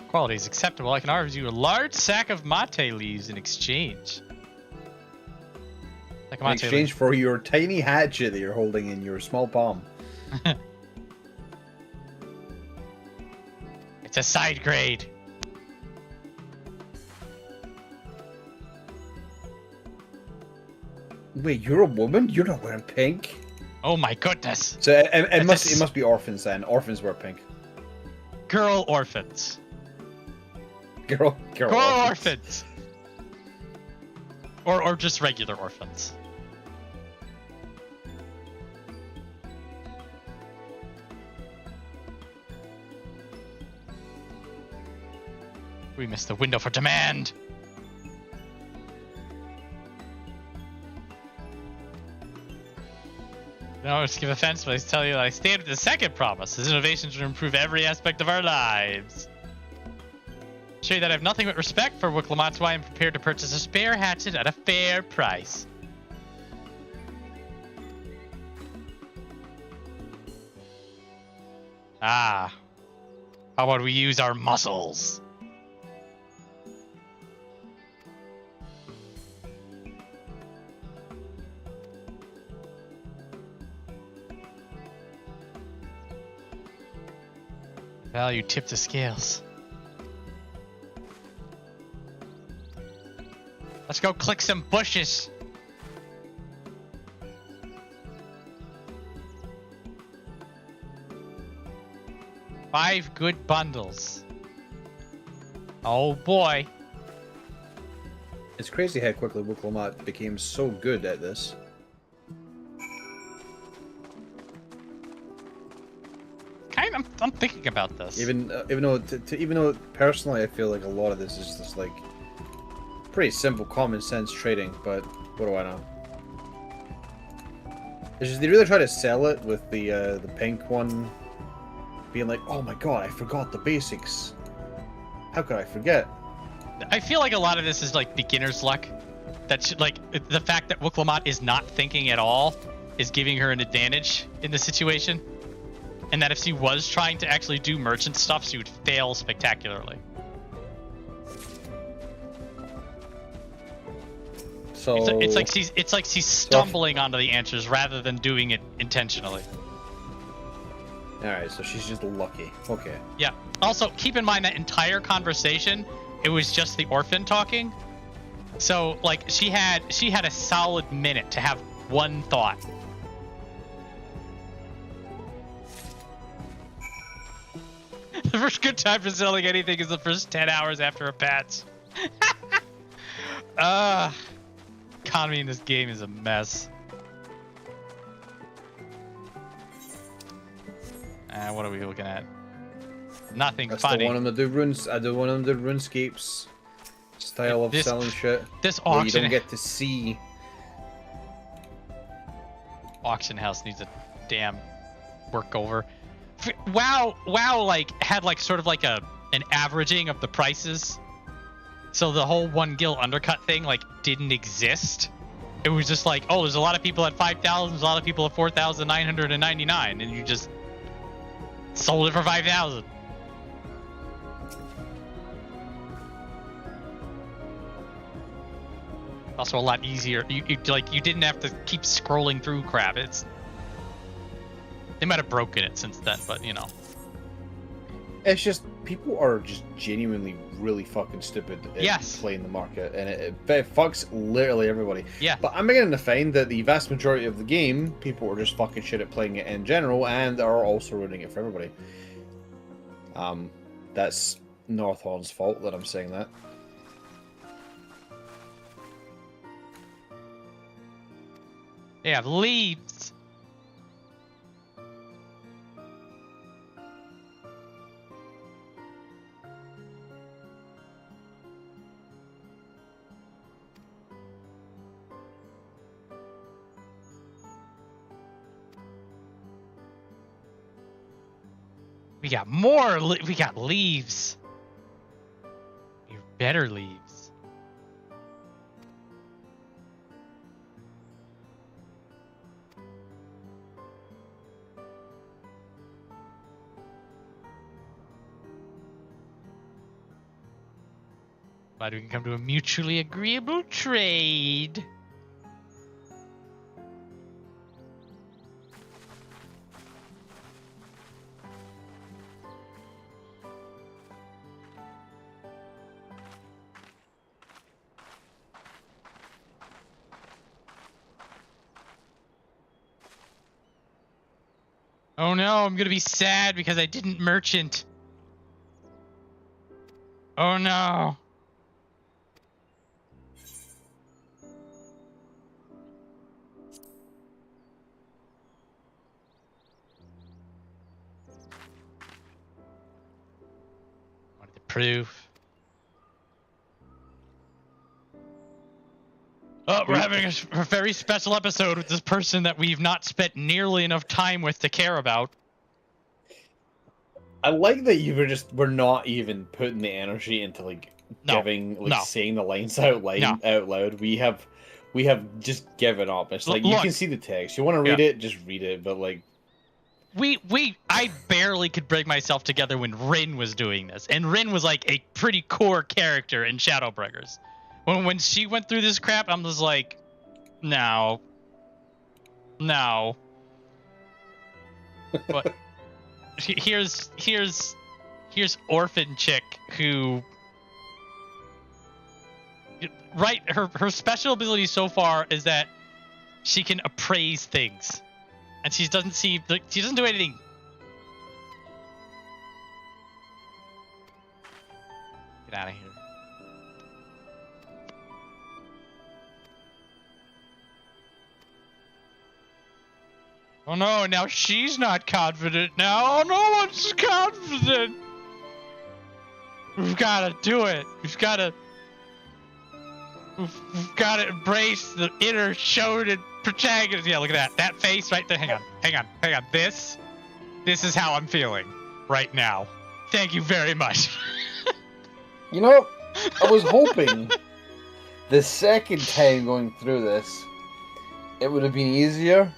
Quality is acceptable. I can offer you a large sack of mate leaves in exchange. Like In exchange for your tiny hatchet that you're holding in your small palm. It's a side grade. Wait, you're a woman? You're not wearing pink? Oh my goodness. So it must be orphans then. Orphans wear pink. Girl orphans. Girl orphans. Or just regular orphans. We missed the window for demand. No, just give offense, but I tell you that I stand with the second promise. This innovation should improve every aspect of our lives. Show you that I have nothing but respect for Wicklow. That's why I'm prepared to purchase a spare hatchet at a fair price. Ah. How about we use our muscles? Value tip the scales. Let's go click some bushes. Five good bundles. Oh boy. It's crazy how quickly Wicklow became so good at this. I'm thinking about this. Even though personally I feel like a lot of this is just like pretty simple common sense trading, but what do I know? It's just they really try to sell it with the pink one being like, oh my god, I forgot the basics. How could I forget? I feel like a lot of this is like beginner's luck. That's like the fact that Wicklow is not thinking at all is giving her an advantage in the situation. And that if she was trying to actually do merchant stuff, she would fail spectacularly. So it's like she's stumbling onto the answers rather than doing it intentionally. Alright, so she's just lucky. Okay. Yeah. Also, keep in mind that entire conversation, it was just the orphan talking. So, like, she had a solid minute to have one thought. The first good time for selling anything is the first 10 hours after a patch. Economy in this game is a mess. What are we looking at? Nothing That's funny. I don't want them to do runes. I don't want them to do RuneScape's style of selling shit. This where auction, you don't get to see. Auction house needs a damn workover. WoW, like had like sort of like an averaging of the prices, so the whole one gil undercut thing like didn't exist. It was just like, oh, there's a lot of people at 5,000, there's a lot of people at 4,999, and you just sold it for 5,000. Also a lot easier. You didn't have to keep scrolling through crap. They might have broken it since then, but you know. It's just people are just genuinely really fucking stupid at Yes. playing the market, and it fucks literally everybody. Yeah. But I'm beginning to find that the vast majority of the game, people are just fucking shit at playing it in general, and are also ruining it for everybody. That's Northhorn's fault that I'm saying that. They have leads. We got more. We got leaves. You're better leaves. Glad we can come to a mutually agreeable trade. Oh no, I'm gonna be sad because I didn't merchant. Oh no. Wanted the proof. Oh, we're having a very special episode with this person that we've not spent nearly enough time with to care about. I like that we're not even putting the energy into saying the lines out loud. We have just given up. It's like, you can see the text. You want to read it, just read it. But like, I barely could bring myself together when Rin was doing this, and Rin was like a pretty core character in Shadowbringers. When she went through this crap, I'm just like, no. But here's orphan chick who, right? Her special ability so far is that she can appraise things, and she doesn't do anything. Get out of here. Oh no, now she's not confident now. No one's confident. We've got to do it. We've got to embrace the inner shonen protagonist. Yeah, look at that. That face right there. Hang on. This is how I'm feeling right now. Thank you very much. You know, I was hoping the second time going through this, it would have been easier.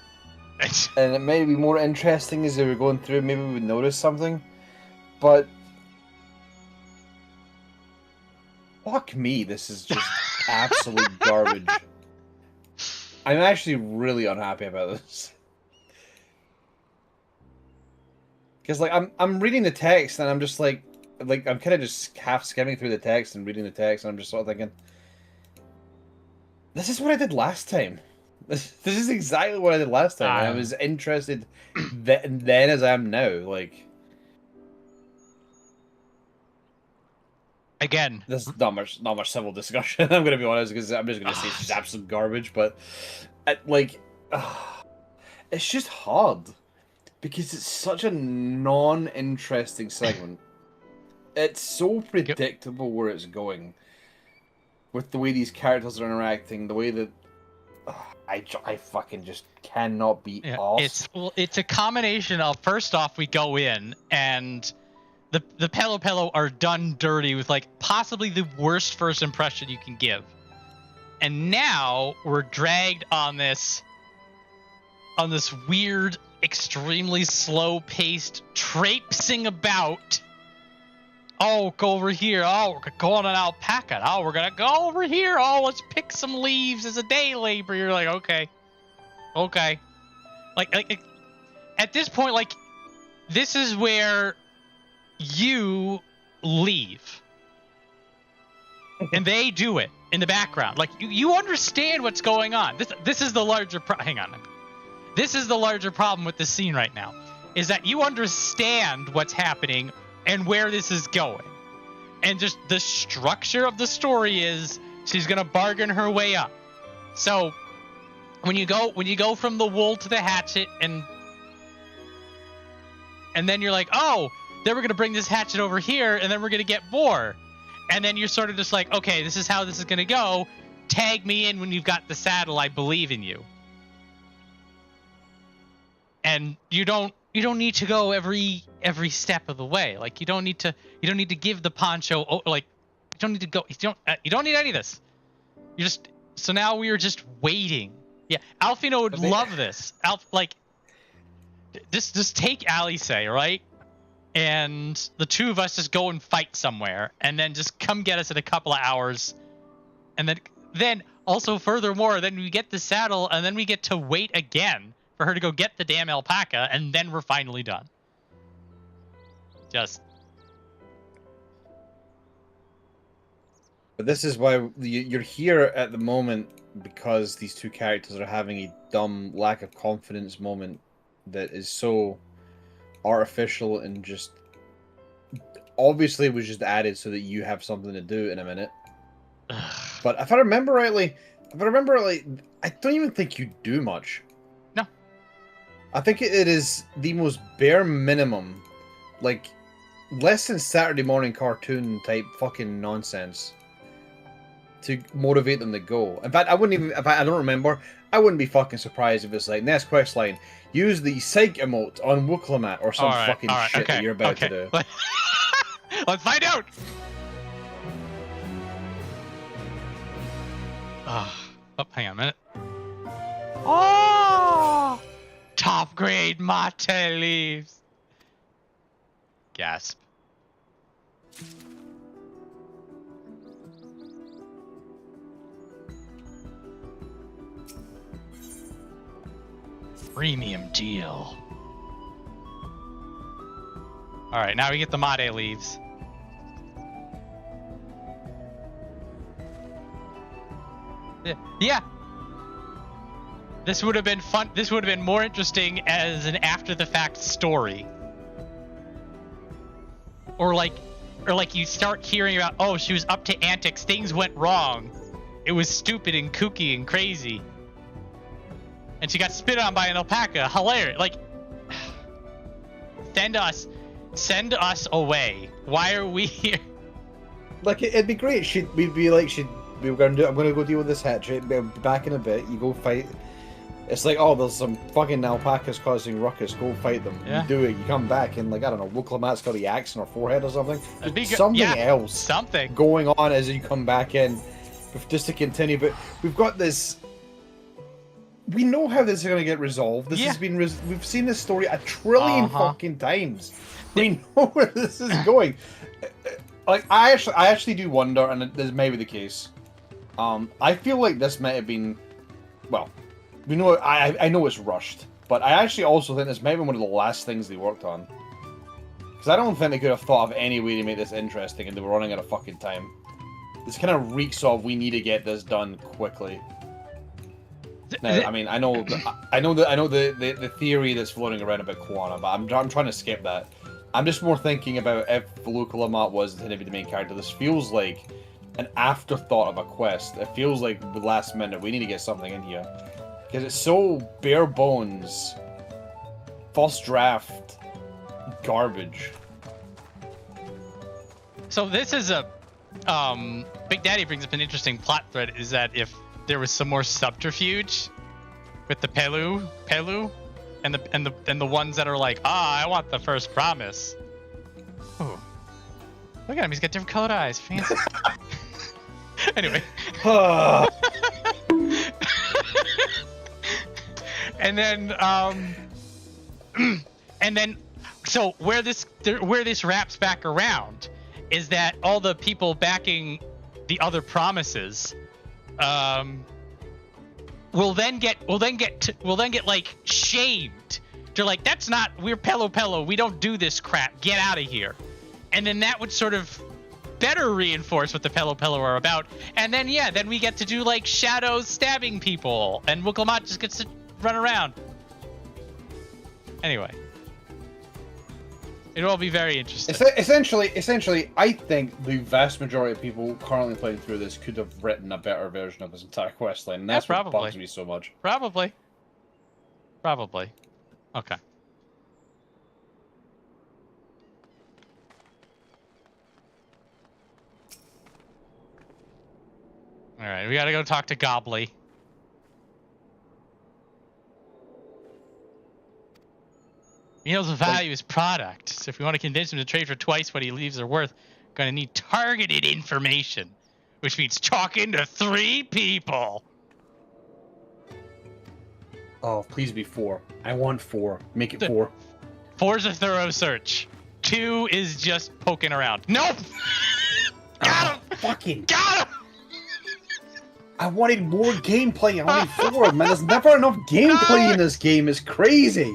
And it might be more interesting as we were going through. Maybe we would notice something. But fuck me, this is just absolute garbage. I'm actually really unhappy about this. Because like I'm reading the text and I'm just like I'm kind of just half skimming through the text and reading the text and I'm just sort of thinking, this is what I did last time. This is exactly what I did last time. And I was interested then as I am now. Like, again, this is not much civil discussion. I'm gonna be honest because I'm just gonna say it's absolute garbage. But it's just hard because it's such a non-interesting segment. It's so predictable where it's going, with the way these characters are interacting, the way that I fucking just cannot be off. It's a combination of, first off, we go in and the Pelu Pelu are done dirty with like possibly the worst first impression you can give, and now we're dragged on this weird, extremely slow-paced traipsing about. Oh, go over here. Oh, we're going on alpaca. Oh, we're gonna go over here. Oh, let's pick some leaves as a day labor. You're like, okay. Like at this point, like, this is where you leave, and they do it in the background. Like you understand what's going on. This is the larger hang on. This is the larger problem with this scene right now, is that you understand what's happening and where this is going. And just the structure of the story is she's going to bargain her way up. So when you go from the wool to the hatchet and then you're like, "Oh, then we're going to bring this hatchet over here and then we're going to get more." And then you're sort of just like, "Okay, this is how this is going to go. Tag me in when you've got the saddle. I believe in you." And you don't need to go every step of the way. Like you don't need to give the poncho, like you don't need to go. You don't need any of this. So now we are just waiting. Yeah, Alfino would love this. Just take Alice, right? And the two of us just go and fight somewhere, and then just come get us in a couple of hours, and then also furthermore, then we get the saddle, and then we get to wait again for her to go get the damn alpaca, and then we're finally done. But this is why you're here at the moment, because these two characters are having a dumb lack of confidence moment that is so artificial and just obviously was just added so that you have something to do in a minute. But if I remember rightly, I don't even think you do much. No. I think it is the most bare minimum, like less than Saturday morning cartoon type fucking nonsense to motivate them to go. In fact, I wouldn't even, if I don't remember, I wouldn't be fucking surprised if it's like, next quest line, use the psych emote on Wooklamat or some fucking shit that you're about to do. Let's find out! Oh, hang on a minute. Oh! Top grade mate leaves. Gasp. Premium deal. Alright, now we get the mate leaves. Yeah. This would have been fun. This would have been more interesting as an after-the-fact story. Or like you start hearing about, oh, she was up to antics, things went wrong. It was stupid and kooky and crazy. And she got spit on by an alpaca. Hilarious. Like, send us away. Why are we here? Like, it'd be great. We'd be like, we were gonna do. I'm gonna go deal with this hatchet. Be back in a bit. You go fight. It's like, oh, there's some fucking alpacas causing ruckus. Go fight them. Yeah. You do it. You come back and, like, I don't know, Wooklamat's got the axe in her forehead or something. Something else. Something going on as you come back in, just to continue. But we've got this. We know how this is going to get resolved. This has been. We've seen this story a trillion fucking times. We know where this is going. Like, I actually do wonder, and this may be the case. I feel like this might have been, well, we know I know it's rushed, but I actually also think this might have been one of the last things they worked on. Because I don't think they could have thought of any way to make this interesting, and they were running out of fucking time. This kind of reeks of we need to get this done quickly. Now, I mean, I know the theory that's floating around about Koana, but I'm trying to skip that. I'm just more thinking about if Viola was intended to be the main character. This feels like an afterthought of a quest. It feels like the last minute we need to get something in here because it's so bare bones, first draft garbage. So this is a Big Daddy brings up an interesting plot thread. Is that if there was some more subterfuge with the Pelu, and the ones that are like, I want the first promise. Ooh, look at him, he's got different colored eyes, fancy. Anyway. and then, so where this wraps back around is that all the people backing the other promises, will then get like shamed. They're like, we're Pelu Pelu, we don't do this crap, get out of here. And then that would sort of better reinforce what the Pelu Pelu are about. And then then we get to do like shadows stabbing people, and Wuklamat just gets to run around. Anyway, it'll all be very interesting. Essentially, I think the vast majority of people currently playing through this could have written a better version of this entire questline, and that's what bugs me so much. Probably. Okay. All right, we gotta go talk to Gobbly. He knows the value of his product. So if we want to convince him to trade for twice what he leaves are worth, gonna need targeted information, which means talking to 3 people. Oh, please be 4. I want 4. Make it 4. 4's a thorough search. 2 is just poking around. Nope. Got him. Fucking got him. I wanted more gameplay. I wanted 4, man. There's never enough gameplay in this game. It's crazy.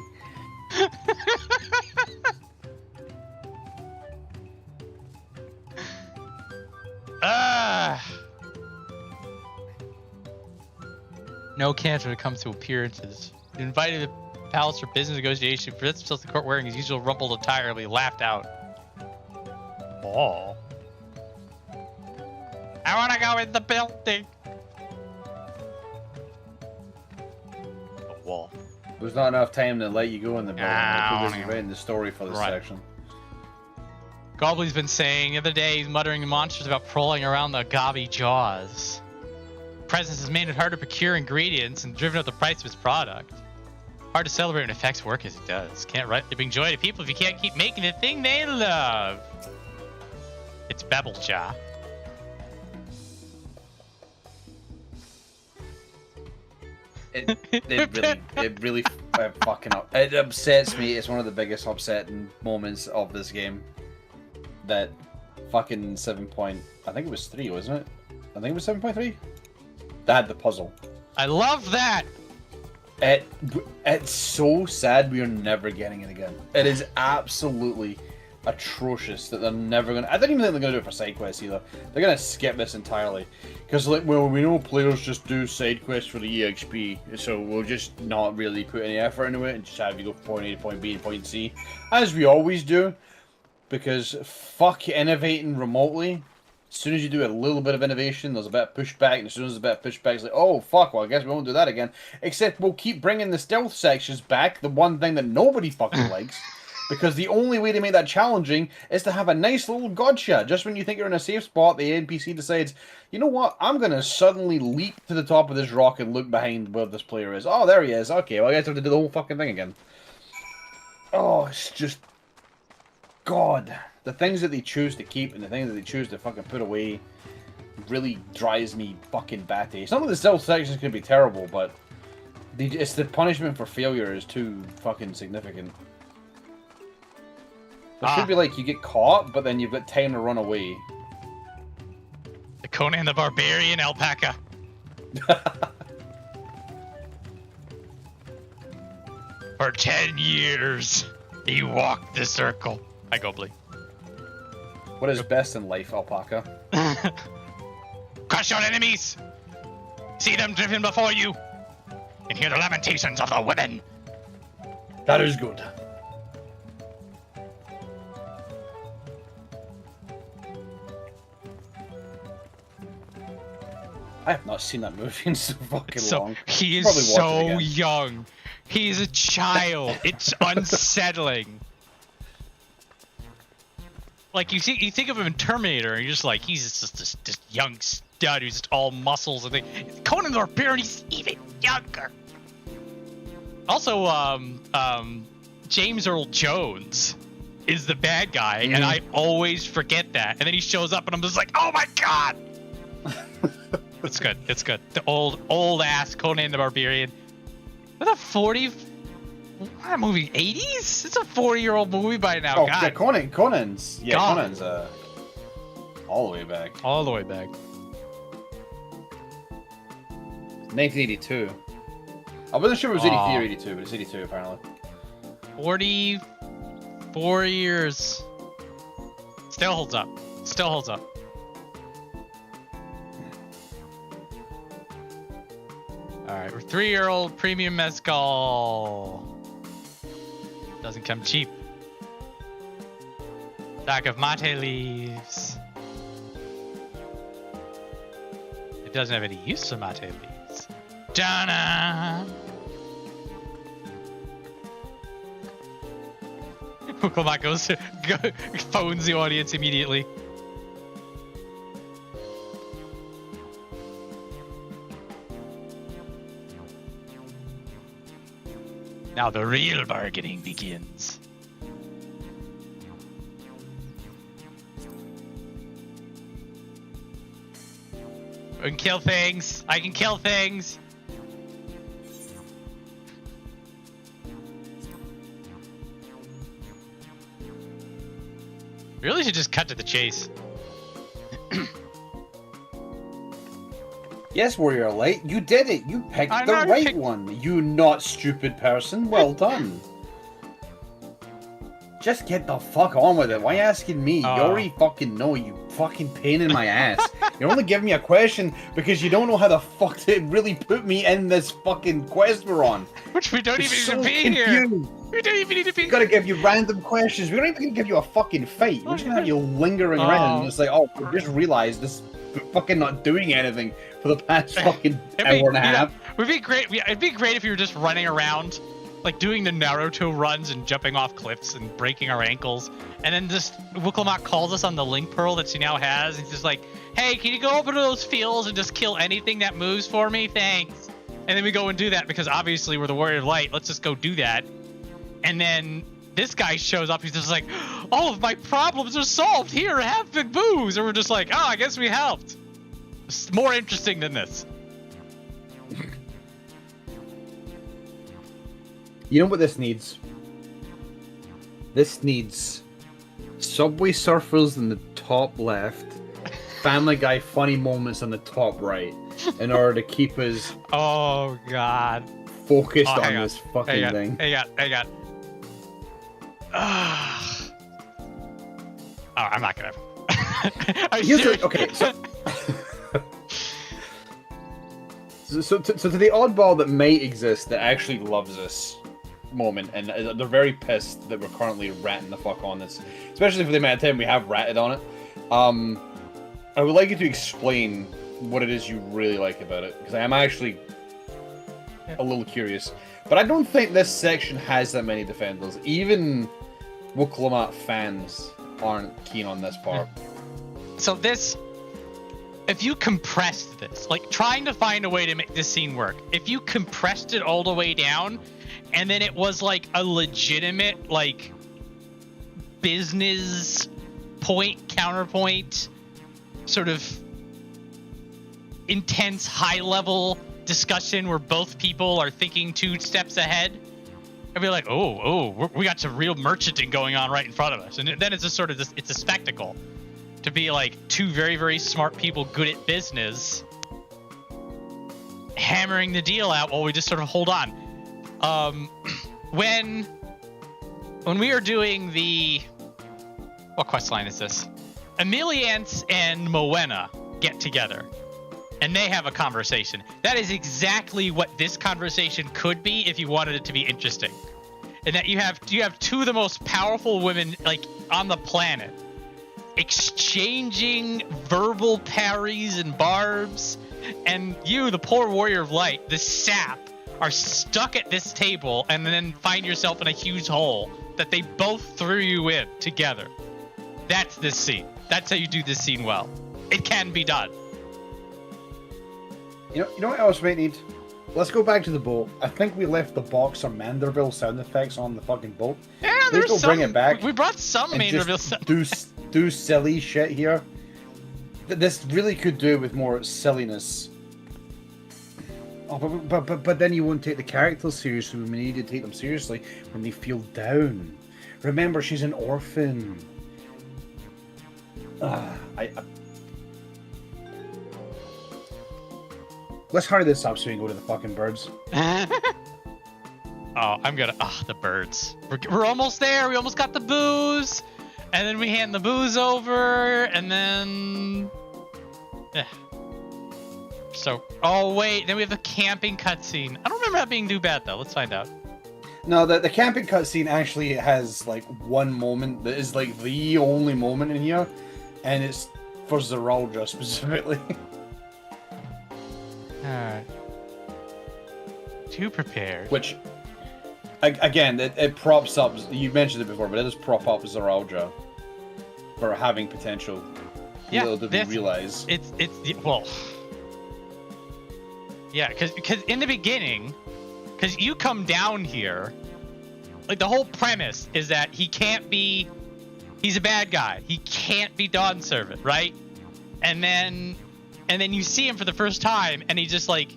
No candidate when it comes to appearances. Invited to the palace for business negotiation, presents himself to the court wearing his usual rumpled attire, but he laughed out. Oh. I want to go in the building. A wall. There's not enough time to let you go in the building. Ah, I'm writing the story for this section. Gobbly's been saying the other day, he's muttering to monsters about prowling around the gobby jaws. Presence has made it hard to procure ingredients and driven up the price of his product. Hard to celebrate when effects work as it does. Can't rightly bring joy to people if you can't keep making the thing they love. It's Zoraal Ja. It really fucking up. It upsets me. It's one of the biggest upsetting moments of this game. That fucking 7 point, I think it was 3, wasn't it? I think it was 7.3. That had the puzzle. I love that. It's so sad we are never getting it again. It is absolutely atrocious that they're never gonna. I don't even think they're gonna do it for side quests either. They're gonna skip this entirely because, like, well, we know players just do side quests for the EXP, so we'll just not really put any effort into it and just have you go from point A to point B to point C, as we always do. Because fuck innovating remotely. As soon as you do a little bit of innovation, there's a bit of pushback, and as soon as there's a bit of pushback, it's like, oh fuck, well I guess we won't do that again. Except we'll keep bringing the stealth sections back, the one thing that nobody fucking likes. Because the only way to make that challenging is to have a nice little gotcha. Just when you think you're in a safe spot, the NPC decides, you know what, I'm going to suddenly leap to the top of this rock and look behind where this player is. Oh, there he is. Okay, well I guess I have to do the whole fucking thing again. Oh, it's just... God. The things that they choose to keep and the things that they choose to fucking put away really drives me fucking batty. Some of the stealth sections could be terrible, but it's the punishment for failure is too fucking significant. It should be like you get caught, but then you've got time to run away. The Conan the Barbarian alpaca. For 10 years, he walked the circle. Hi, Gobley. What is best in life, Alpaca? Crush your enemies! See them driven before you! And hear the lamentations of the women! That is good. I have not seen that movie in so fucking long. He Probably is watch it so again. young. He's a child. It's unsettling. Like you think of him in Terminator, and you're just like, he's just this young stud who's just all muscles and things. Conan the Barbarian, he's even younger. Also, James Earl Jones is the bad guy, and I always forget that. And then he shows up, and I'm just like, oh my god! It's good. It's good. The old ass Conan the Barbarian. With a 40. What movie? 80s? It's a 40-year-old movie by now. Oh, God. yeah, Conan's. Yeah, God. Conan's all the way back. All the way back. 1982. I wasn't sure it was 83 or 82, but it's 82 apparently. 44 years. Still holds up. Still holds up. Alright, we're 3-year-old premium mezcal. Doesn't come cheap. Sack of mate leaves. It doesn't have any use for mate leaves. Donna! Ukulma phones the audience immediately. Now the real bargaining begins. I can kill things. I can kill things. Really should just cut to the chase. Yes, Warrior Light, you did it. You picked I the know, I right picked- one. You not stupid person. Well done. Just get the fuck on with it. Why asking me? You already fucking know, you fucking pain in my ass. You're only giving me a question because you don't know how the fuck to really put me in this fucking quest we're on. Which we don't It's even so need to be here. confused. We don't even need to be. We gotta give you random questions. We don't even give you a fucking fight. We're just gonna have you lingering around and just like, oh, we just realized this fucking not doing anything for the past fucking hour and a half. It'd be great. It'd be great if you were just running around, like doing the Naruto runs and jumping off cliffs and breaking our ankles, and then just Wooklamock calls us on the link pearl that she now has. And he's just like, "Hey, can you go over to those fields and just kill anything that moves for me? Thanks." And then we go and do that because obviously we're the Warrior of Light. Let's just go do that. And then this guy shows up. He's just like, "All of my problems are solved. Here, have big booze." And we're just like, "Oh, I guess we helped." It's more interesting than this. You know what this needs? This needs Subway Surfers in the top left, Family Guy funny moments on the top right, in order to keep us Oh God. focused on hang on. this fucking thing. Hang on. Oh, I'm not gonna. Here's the- okay, so to the oddball that may exist that actually loves this moment, and they're very pissed that we're currently ratting the fuck on this, especially for the amount of time we have ratted on it. I would like you to explain what it is you really like about it, because I am actually a little curious. But I don't think this section has that many defenders. Even Wooklamat fans aren't keen on this part. So this, if you compressed this, like trying to find a way to make this scene work, if you compressed it all the way down, and then it was like a legitimate, like, business point, counterpoint, sort of intense, high-level discussion where both people are thinking 2 steps ahead, I'd be like, we got some real merchanting going on right in front of us. And then it's just sort of this, it's a spectacle to be like 2 very, very smart people good at business hammering the deal out while we just sort of hold on. When we are doing the What quest line is this? Emiliance and Moena get together, and they have a conversation. That is exactly what this conversation could be if you wanted it to be interesting. And that you have two of the most powerful women like on the planet, exchanging verbal parries and barbs, and you, the poor warrior of light, the sap, are stuck at this table and then find yourself in a huge hole that they both threw you in together. That's this scene. That's how you do this scene well. It can be done. You know what else we might need? Let's go back to the boat. I think we left the box or Manderville sound effects on the fucking boat. Yeah, Let's go bring it back. We brought some Manderville sound. do silly shit here. This really could do with more silliness. Oh, but then you won't take the characters seriously when we need to take them seriously when they feel down. Remember, she's an orphan. Let's hurry this up so we can go to the fucking birds. The birds. We're almost there. We almost got the booze. And then we hand the booze over, and then... So, oh wait, then we have the camping cutscene. I don't remember that being too bad though. Let's find out. No, the camping cutscene actually has like one moment that is like the only moment in here, and it's for Zoraal Ja specifically. Alright. Too prepared. Which, again, it props up. You mentioned it before, but it does prop up Zoraal Ja for having potential. Yeah, little did we realize. Well. Yeah, because in the beginning, because you come down here, like the whole premise is that he's a bad guy. He can't be Dawn Servant, right? And then you see him for the first time, and he's just like,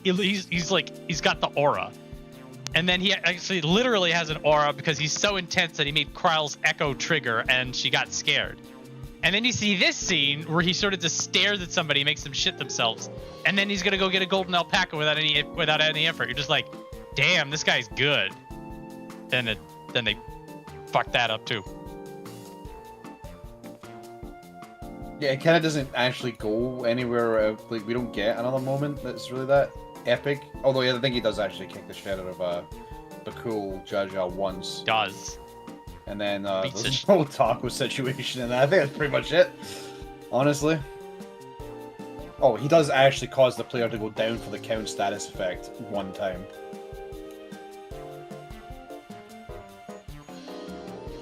he's got the aura. And then he actually literally has an aura because he's so intense that he made Kryle's echo trigger, and she got scared. And then you see this scene where he sort of just stares at somebody, makes them shit themselves, and then he's gonna go get a golden alpaca without any effort. You're just like, damn, this guy's good. Then they fucked that up too. Yeah, it kind of doesn't actually go anywhere. Like, we don't get another moment that's really that epic. Although, yeah, I think he does actually kick the shit out of the cool Jaja once. Does. And then there's a whole taco situation, and I think that's pretty much it. Honestly. Oh, he does actually cause the player to go down for the count status effect one time.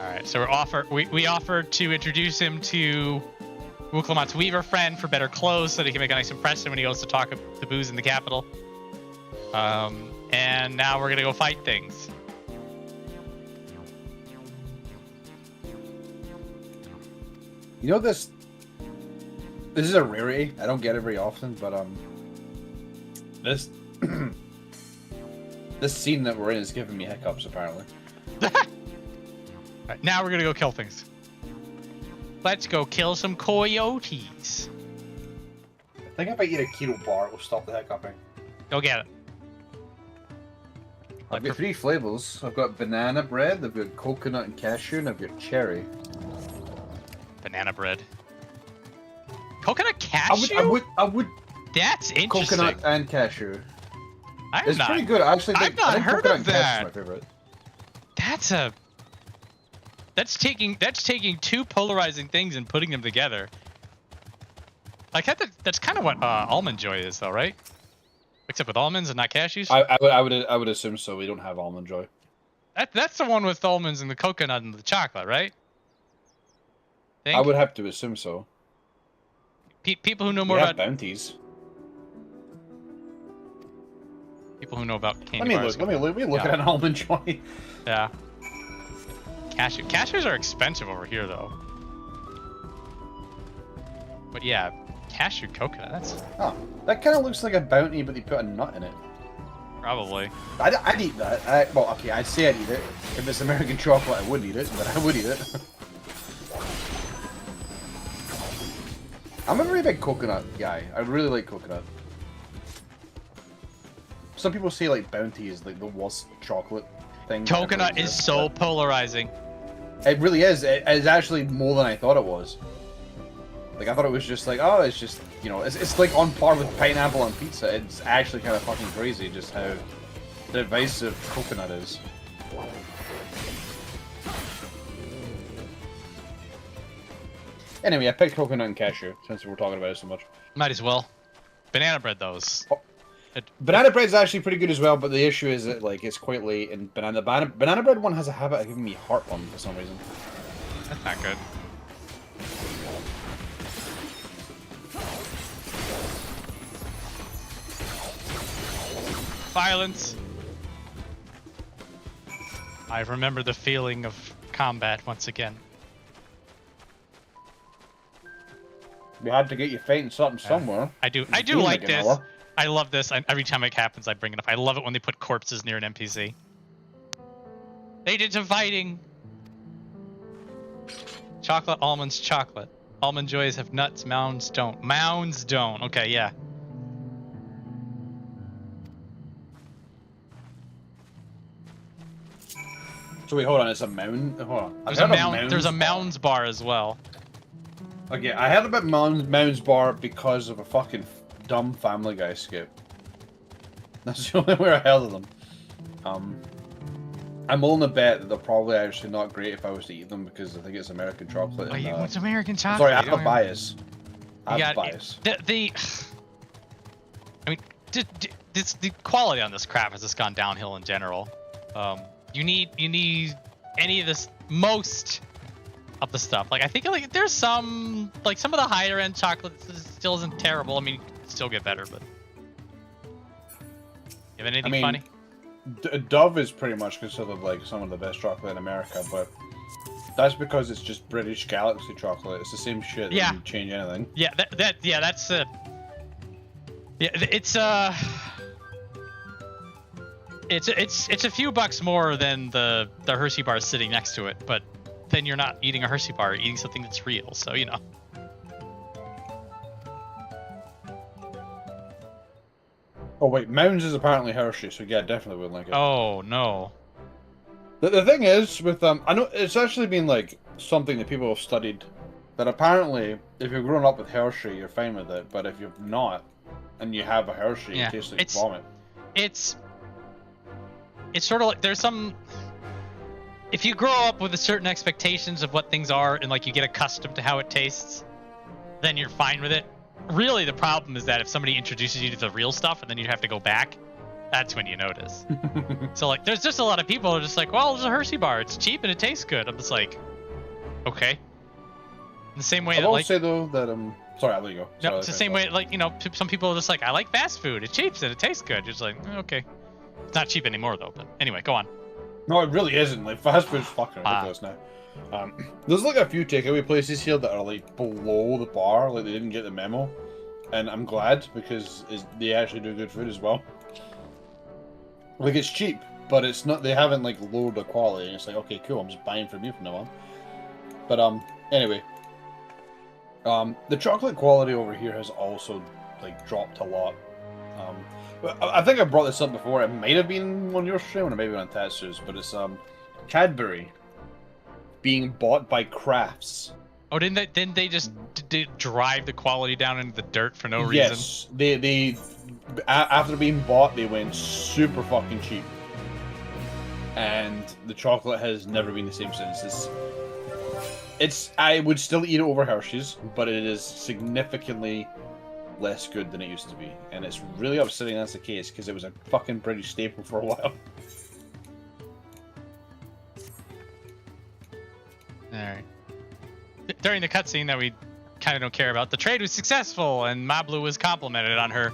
Alright, so we offered to introduce him to Wuklamot's Weaver friend for better clothes so that he can make a nice impression when he goes to talk to booze in the capital. And now we're gonna go fight things. You know, this is a rarity. I don't get it very often, but this this scene that we're in is giving me hiccups apparently. Alright, now we're gonna go kill things. Let's go kill some coyotes. I think if I eat a keto bar, it will stop the hiccuping. Go get it. I've got 3 flavors. I've got banana bread, I've got coconut and cashew, and I've got cherry. Banana bread. Coconut cashew? I would. That's interesting. Coconut and cashew. It's not, pretty good. I actually think, I've not heard coconut of and cashew that. is my favorite. That's taking two polarizing things and putting them together. Like that's kind of what almond joy is, though, right? Except with almonds and not cashews. I would assume so. We don't have almond joy. That's the one with almonds and the coconut and the chocolate, right? I would have to assume so. People who know more we about have bounties. People who know about candy bars. Let me look at an almond joy. Yeah. Cashews are expensive over here, though. But yeah, cashew coconut. That's. Oh, that kind of looks like a bounty, but they put a nut in it. Probably. I'd eat that. I'd say I'd eat it. If it's American chocolate, I wouldn't eat it, but I would eat it. I'm a very big coconut guy. I really like coconut. Some people say like bounty is like the worst chocolate thing. Coconut is so polarizing. It really is. It's actually more than I thought it was. Like, I thought it was just like, oh, it's just, you know, it's like on par with pineapple on pizza. It's actually kind of fucking crazy just how divisive coconut is. Anyway, I picked coconut and cashew since we're talking about it so much. Might as well. Banana bread, those. Oh. Banana bread is actually pretty good as well, but the issue is that like it's quite late, and banana bread one has a habit of giving me heartburn for some reason. That's not good. Violence. I remember the feeling of combat once again. We had to get you fighting something somewhere. I do like this. I love this. Every time it happens, I bring it up. I love it when they put corpses near an NPC. They did some fighting. Chocolate, almonds, chocolate. Almond joys have nuts, mounds don't. Mounds don't. Okay, yeah. So wait, hold on. It's a mound. Hold on. There's a mounds bar as well. Okay, I heard about mounds bar because of a fucking dumb Family Guy skit. That's the only way I heard of them. I'm willing to bet that they're probably actually not great if I was to eat them because I think it's American chocolate. Wait, what's American chocolate? Sorry, I have a bias. I have a bias. I mean, the quality on this crap has just gone downhill in general. You need any of this, most of the stuff. Like I think like there's some of the higher end chocolate still isn't terrible. I mean, you can still get better, but you have anything funny? Dove is pretty much considered like some of the best chocolate in America, but that's because it's just British Galaxy chocolate. It's the same shit. Yeah. Doesn't change anything. Yeah, that's it's a few bucks more than the Hershey bar sitting next to it, but then you're not eating a Hershey bar, you're eating something that's real, so you know. Oh wait, Mounds is apparently Hershey, so yeah, definitely wouldn't like it. Oh no. The thing is with I know it's actually been like something that people have studied, that apparently if you've grown up with Hershey, you're fine with it, but if you've not, and you have a Hershey, it tastes like vomit. It's sort of like there's some. If you grow up with a certain expectations of what things are and like you get accustomed to how it tastes, then you're fine with it. Really, the problem is that if somebody introduces you to the real stuff and then you have to go back, that's when you notice. So like, there's just a lot of people who are just like, well, there's a Hershey bar. It's cheap and it tastes good. I'm just like, okay. In the same way I will say though that sorry, I'll let you go. No, it's the same way like, you know, some people are just like, I like fast food. It's cheap and it tastes good. You're just like, okay. It's not cheap anymore though. But anyway, go on. No, it really isn't. Like fast food's fucking ridiculous now. There's like a few takeaway places here that are like below the bar, like they didn't get the memo, and I'm glad because they actually do good food as well. Like it's cheap, but it's not. They haven't like lowered the quality. And it's like, okay, cool. I'm just buying from you from now on. But anyway, the chocolate quality over here has also like dropped a lot. I think I brought this up before. It might have been on your stream, or maybe on Tatsu's, but it's Cadbury being bought by Crafts. Oh, didn't they just drive the quality down into the dirt for no reason? Yes, they after being bought, they went super fucking cheap, and the chocolate has never been the same since. I would still eat it over Hershey's, but it is significantly less good than it used to be, and it's really upsetting that's the case because it was a fucking British staple for a while. Alright. During the cutscene that we kind of don't care about, the trade was successful, and Mablu was complimented on her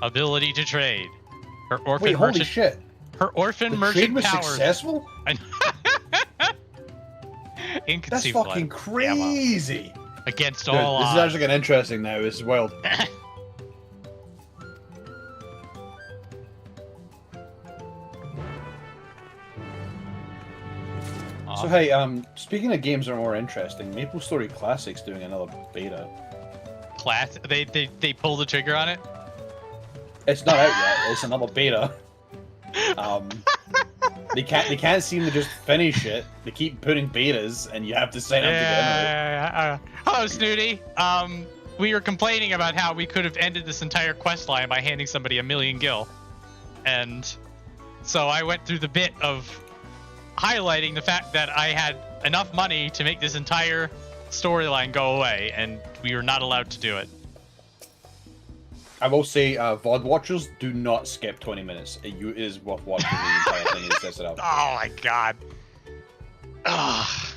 ability to trade. Her orphan Wait, holy shit! Her orphan merchant trade was powers. Successful? Inconceivable. That's fucking crazy! Against all odds. This is actually getting interesting now. This is wild. So hey, speaking of games that are more interesting, MapleStory Classic's doing another beta. They pulled the trigger on it? It's not out yet. It's another beta. They can't seem to just finish it. They keep putting betas, and you have to sign up to get it. Hello, Snooty. We were complaining about how we could have ended this entire quest line by handing somebody 1,000,000 gil. And so I went through the bit of highlighting the fact that I had enough money to make this entire storyline go away, and we were not allowed to do it. I will say, VOD watchers, do not skip 20 minutes. It is worth watching the entire thing to set it up. Oh my god. Ugh.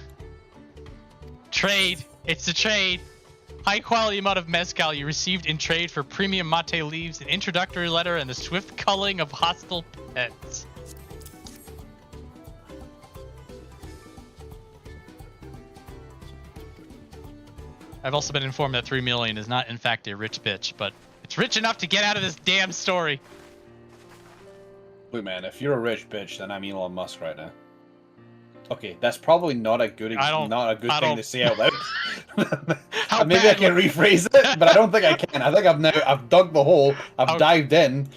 Trade. It's a trade. High quality amount of mezcal you received in trade for premium mate leaves, an introductory letter, and the swift culling of hostile pets. I've also been informed that 3 million is not in fact a rich bitch, but it's rich enough to get out of this damn story. Look, man, if you're a rich bitch, then I'm Elon Musk right now. Okay, that's probably not a good thing to say out loud. Maybe I can rephrase it, but I don't think I can. I think I've dug the hole. I've dived in.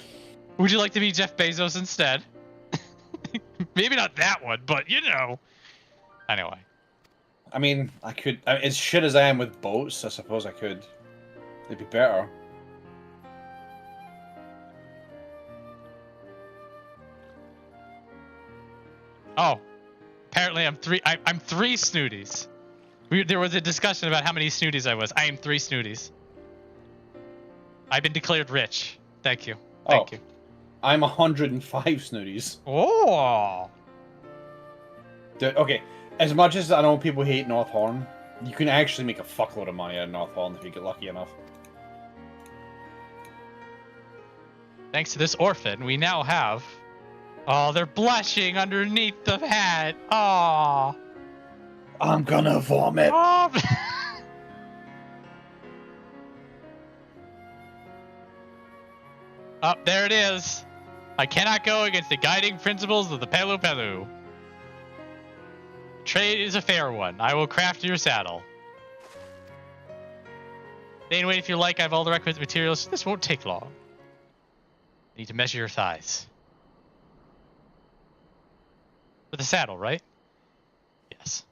Would you like to be Jeff Bezos instead? Maybe not that one, but you know. Anyway. I mean, I could. As shit as I am with boats, I suppose I could. It'd be better. Oh, apparently I'm three snooties. There was a discussion about how many snooties I was. I am 3 snooties. I've been declared rich. Thank you. Thank you. I'm 105 snooties. Oh. Dude, okay. As much as I know people hate North Horn, you can actually make a fuckload of money out of North Horn if you get lucky enough. Thanks to this orphan, we now have... Oh, they're blushing underneath the hat. Oh. I'm gonna vomit. Oh. Oh, there it is. I cannot go against the guiding principles of the Pelu Pelu. Trade is a fair one. I will craft your saddle. Anyway, if you like, I have all the requisite materials. This won't take long. I need to measure your thighs. For the saddle, right? Yes.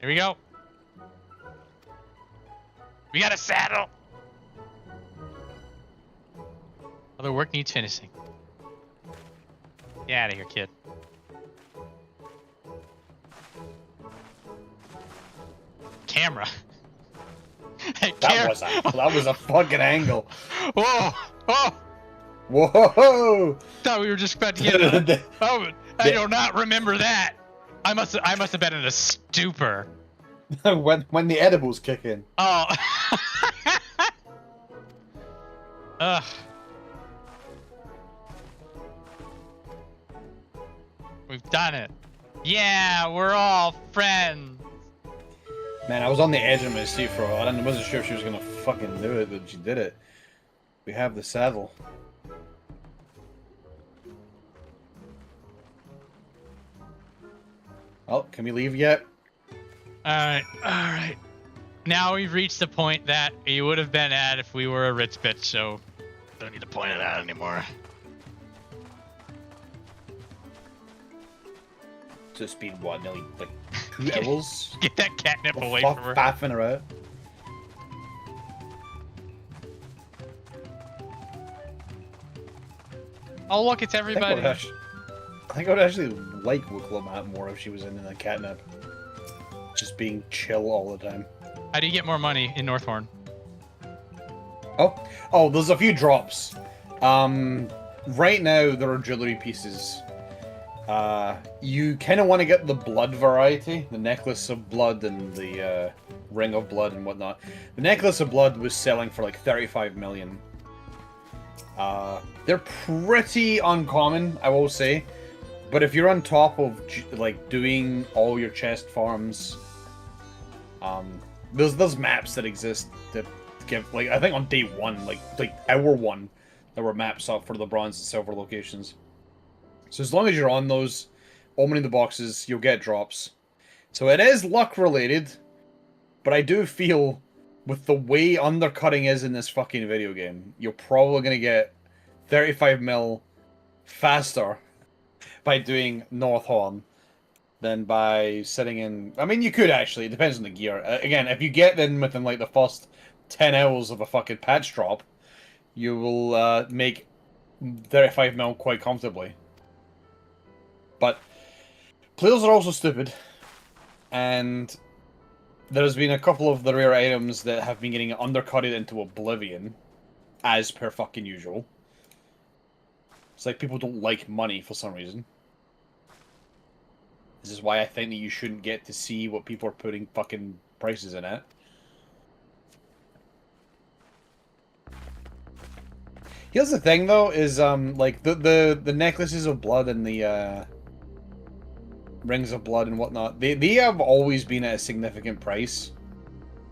Here we go. We got a saddle. Other work needs finishing. Get out of here, kid. Camera. That was a fucking angle. Whoa! Oh! Whoa! Thought we were just about to get it. Oh, I do not remember that. I must have been in a stupor. when the edibles kick in. Oh. Ugh. We've done it. Yeah, we're all friends. Man, I was on the edge of my seat for a while. I wasn't sure if she was gonna fucking do it, but she did it. We have the saddle. Oh, can we leave yet? Alright. Now we've reached the point that we would have been at if we were a rich bitch, so don't need to point it out anymore. So it's been what, nearly like 2 hours? Get that catnip away from her. Faffing her out. Oh look, it's everybody. I think I would actually like Wicklamat more if she was in the catnip. Just being chill all the time. How do you get more money in Northhorn? Oh, there's a few drops. Right now there are jewelry pieces. You kind of want to get the blood variety, the necklace of blood and the ring of blood and whatnot. The necklace of blood was selling for like 35 million. They're pretty uncommon, I will say. But if you're on top of like doing all your chest farms, there's maps that exist that give, like, I think on day 1, like hour 1, there were maps up for the bronze and silver locations. So as long as you're on those, opening the boxes, you'll get drops. So it is luck related, But I do feel, with the way undercutting is in this fucking video game, you're probably going to get 35 mil faster by doing North Horn than by sitting in... I mean, you could actually. It depends on the gear. Again, if you get in within, like, the first 10 hours of a fucking patch drop, you will make 35 mil quite comfortably. But players are also stupid, and there's been a couple of the rare items that have been getting undercutted into oblivion, as per fucking usual. It's like people don't like money for some reason. This is why I think that you shouldn't get to see what people are putting fucking prices in it. Here's the thing, though, is like the necklaces of blood and the rings of blood and whatnot. They have always been at a significant price.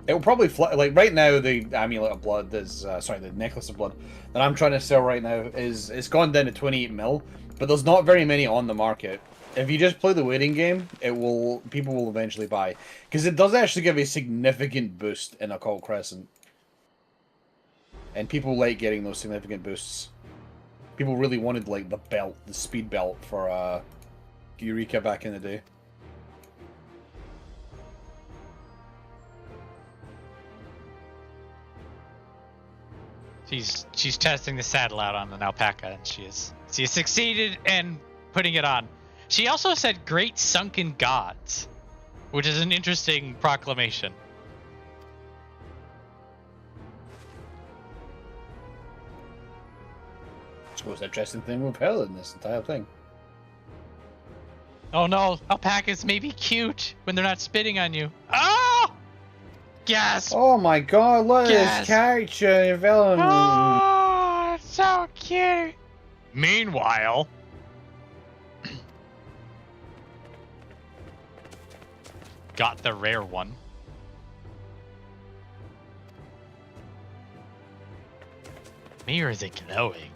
It will probably like right now the amulet of blood is sorry, the necklace of blood that I'm trying to sell right now is it's gone down to 28 mil, but there's not very many on the market. If you just play the waiting game, people will eventually buy, because it does actually give a significant boost in Occult Crescent, and people like getting those significant boosts. People really wanted like the belt, the speed belt for Eureka back in the day. She's testing the saddle out on an alpaca, and she has succeeded in putting it on. She also said "Great Sunken Gods," which is an interesting proclamation. It's the most interesting thing we've heard in this entire thing. Oh no, alpacas may be cute when they're not spitting on you. Oh! Gasp! Oh my god, look at Yes. this character development. Oh, it's so cute. Meanwhile, got the rare one. Mirrors are glowing.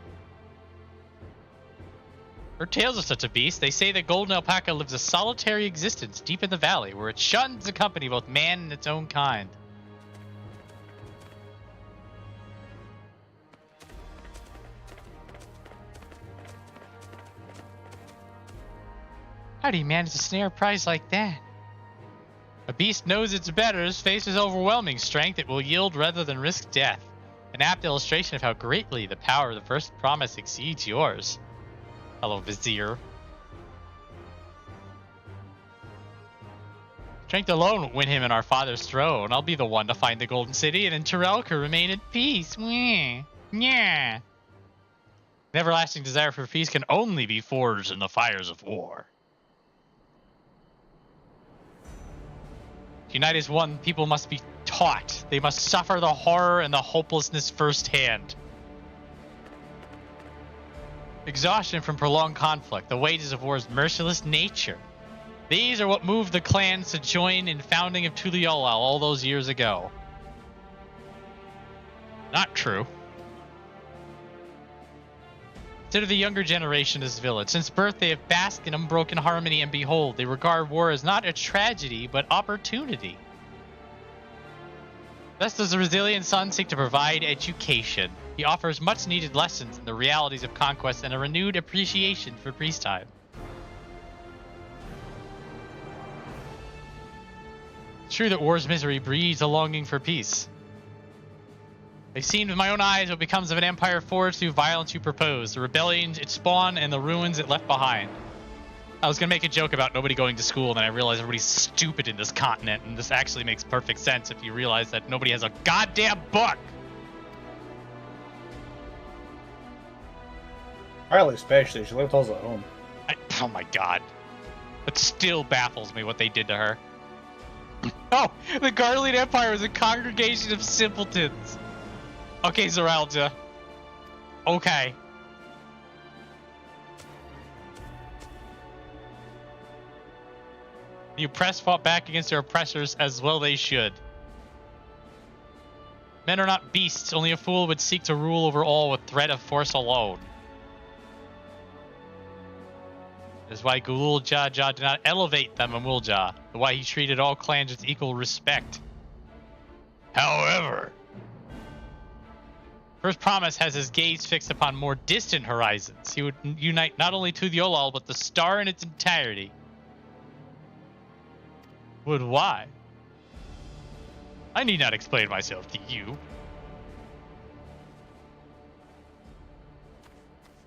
Her tales of such a beast. They say the golden alpaca lives a solitary existence deep in the valley, where it shuns to accompany both man and its own kind. How do you manage to snare a prize like that? A beast knows its betters, faces overwhelming strength it will yield rather than risk death. An apt illustration of how greatly the power of the first promise exceeds yours. Hello, Vizier. Strength alone won't win him in our father's throne. I'll be the one to find the golden city, and in Terrell can remain at peace. Yeah. An everlasting desire for peace can only be forged in the fires of war. To unite as one, people must be taught. They must suffer the horror and the hopelessness firsthand. Exhaustion from prolonged conflict, the wages of war's merciless nature. These are what moved the clans to join in founding of Tuliyola all those years ago. Not true. Consider the younger generation of this village. Since birth, they have basked in unbroken harmony, and behold, they regard war as not a tragedy, but opportunity. Thus does the resilient son seek to provide education. He offers much-needed lessons in the realities of conquest and a renewed appreciation for peacetime. It's true that war's misery breeds a longing for peace. I've seen with my own eyes what becomes of an empire forged through violence you propose, the rebellions it spawned, and the ruins it left behind. I was going to make a joke about nobody going to school, and then I realized everybody's stupid in this continent, and this actually makes perfect sense if you realize that nobody has a goddamn book! Riley especially, she left us at home. Oh my god. It still baffles me what they did to her. Oh, the Garlean Empire is a congregation of simpletons. Okay, Zoraal Ja. Okay. The oppressed fought back against their oppressors, as well they should. Men are not beasts, only a fool would seek to rule over all with threat of force alone. That is why Zoraal Ja did not elevate the Mamulja, and why he treated all clans with equal respect. However, First Promise has his gaze fixed upon more distant horizons. He would unite not only to the Olal, but the star in its entirety. Would why? I need not explain myself to you.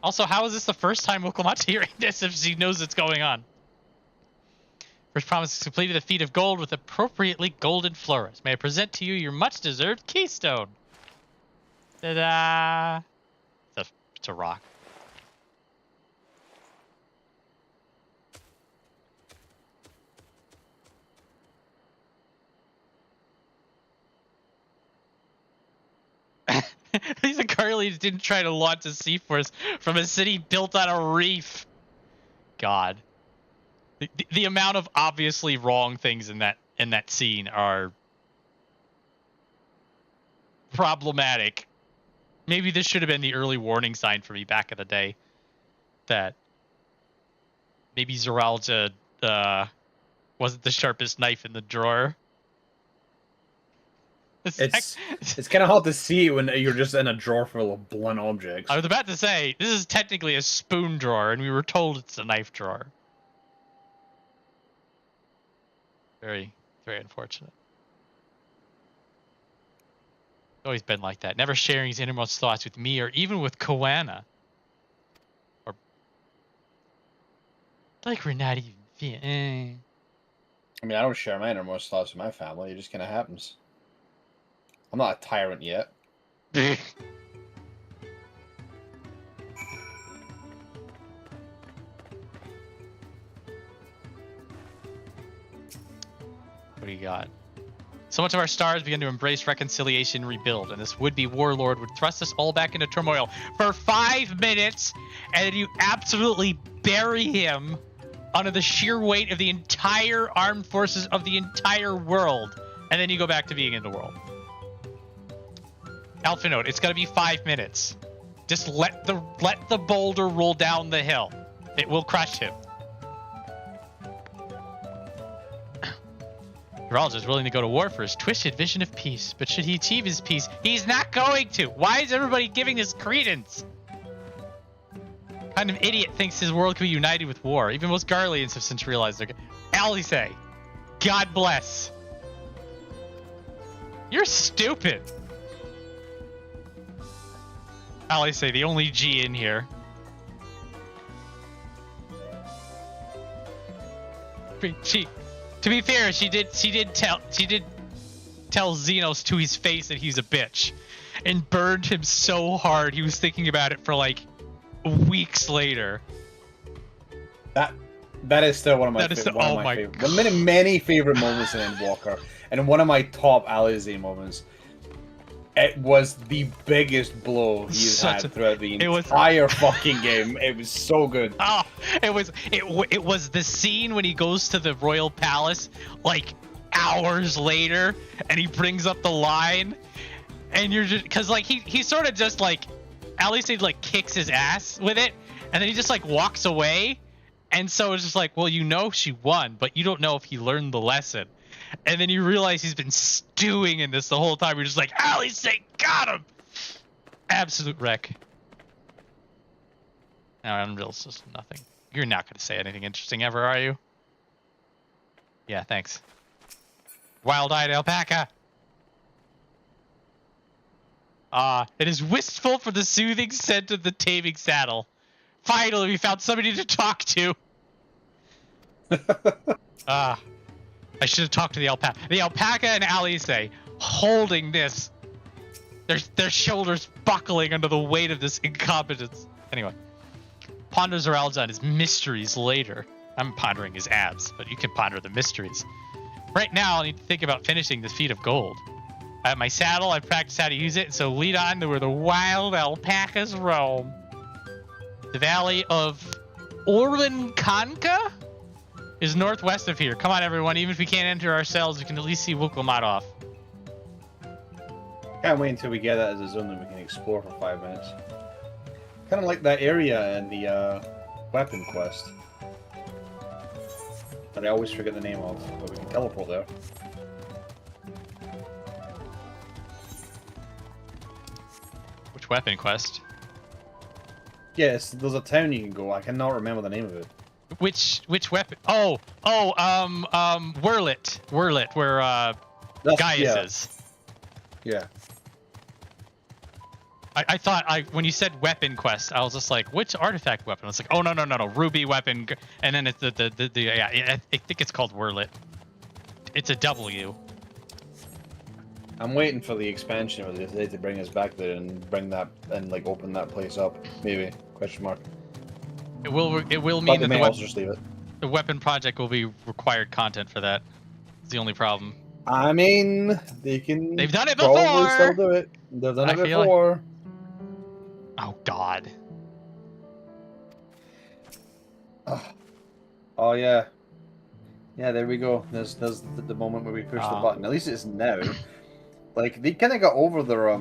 Also, how is this the first time Wilcomat's hearing this if she knows what's going on? First Promise has completed a feat of gold with appropriately golden flourish. May I present to you your much-deserved keystone? Ta-da! It's a rock. These Carlies didn't try to launch a sea force from a city built on a reef. God. The amount of obviously wrong things in that scene are problematic. Maybe this should have been the early warning sign for me back in the day that maybe Zoraal Ja wasn't the sharpest knife in the drawer. It's kind of hard to see when you're just in a drawer full of blunt objects. I was about to say, this is technically a spoon drawer, and we were told it's a knife drawer. Very, very unfortunate. It's always been like that. Never sharing his innermost thoughts with me or even with Koana. Or like we're not even... I mean, I don't share my innermost thoughts with my family. It just kind of happens. I'm not a tyrant yet. What do you got? So much of our stars begin to embrace reconciliation and rebuild, and this would-be warlord would thrust us all back into turmoil for 5 minutes, and then you absolutely bury him under the sheer weight of the entire armed forces of the entire world, and then you go back to being in the world. Alpha note, it's gonna be 5 minutes. Just let the boulder roll down the hill. It will crush him. Zoraal is willing to go to war for his twisted vision of peace, but should he achieve his peace, he's not going to. Why is everybody giving this credence? What kind of idiot thinks his world can be united with war? Even most Garleans have since realized they're... Alice, God bless. You're stupid. Alice, the only G in here. To be fair, she did tell Xenos to his face that he's a bitch, and burned him so hard he was thinking about it for like weeks later. That is still one of my favorite. Many favorite moments in Endwalker, and one of my top Alize moments. It was the biggest blow he's had throughout the entire fucking game. It was so good. Oh, it was the scene when he goes to the royal palace like hours later, and he brings up the line, and you're just because like he sort of just like at least he like kicks his ass with it, and then he just like walks away, and so it's just like, well, you know she won, but you don't know if he learned the lesson. And then you realize he's been stewing in this the whole time. You're just like, Alice, got him! Absolute wreck. No, Unreal's just nothing. You're not going to say anything interesting ever, are you? Yeah, thanks. Wild-eyed alpaca! It is wistful for the soothing scent of the taming saddle. Finally, we found somebody to talk to! I should have talked to the alpaca. The alpaca and Alice holding this. Their shoulders buckling under the weight of this incompetence. Anyway. Ponder Zoraal Ja and his mysteries later. I'm pondering his abs, but you can ponder the mysteries. Right now, I need to think about finishing this feat of gold. I have my saddle. I've practiced how to use it, so lead on to where the wild alpacas roam. The valley of Orlinkanka is northwest of here. Come on, everyone. Even if we can't enter ourselves, we can at least see Wilcomat off. Can't wait until we get that as a zone that we can explore for 5 minutes. Kind of like that area in the weapon quest that I always forget the name of, but we can teleport there. which weapon quest? Yes, there's a town you can go. I cannot remember the name of it. Which weapon? Whirlit, where Gaius is. Yeah. I thought when you said weapon quest, I was just like, which artifact weapon? I was like, oh no, ruby weapon, and then it's I think it's called Whirlit. It's a W. I'm waiting for the expansion of this day to bring us back there and bring that and like open that place up. Maybe ? It will mean But they that may also just leave it. the weapon project will be required content for that. It's the only problem. I mean, they've done it probably before! still do it. They've done it I feel before. Oh God. Oh yeah. Yeah, there we go. There's the moment where we push the button. At least it's now. Like they kind of got over their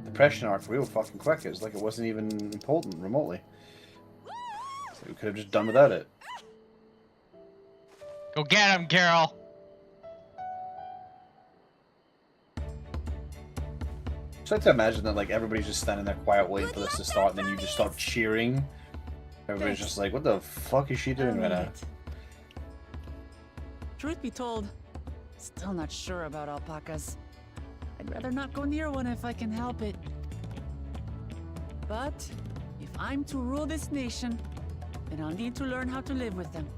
depression arc real fucking quick. It's like it wasn't even important remotely. So we could have just done without it. Go get him, Carol. Just like to imagine that like everybody's just standing there quiet waiting for this to start, and then you just start cheering. Everybody's just like, "What the fuck is she doing right now?" Truth be told, still not sure about alpacas. I'd rather not go near one if I can help it. But if I'm to rule this nation, then I'll need to learn how to live with them.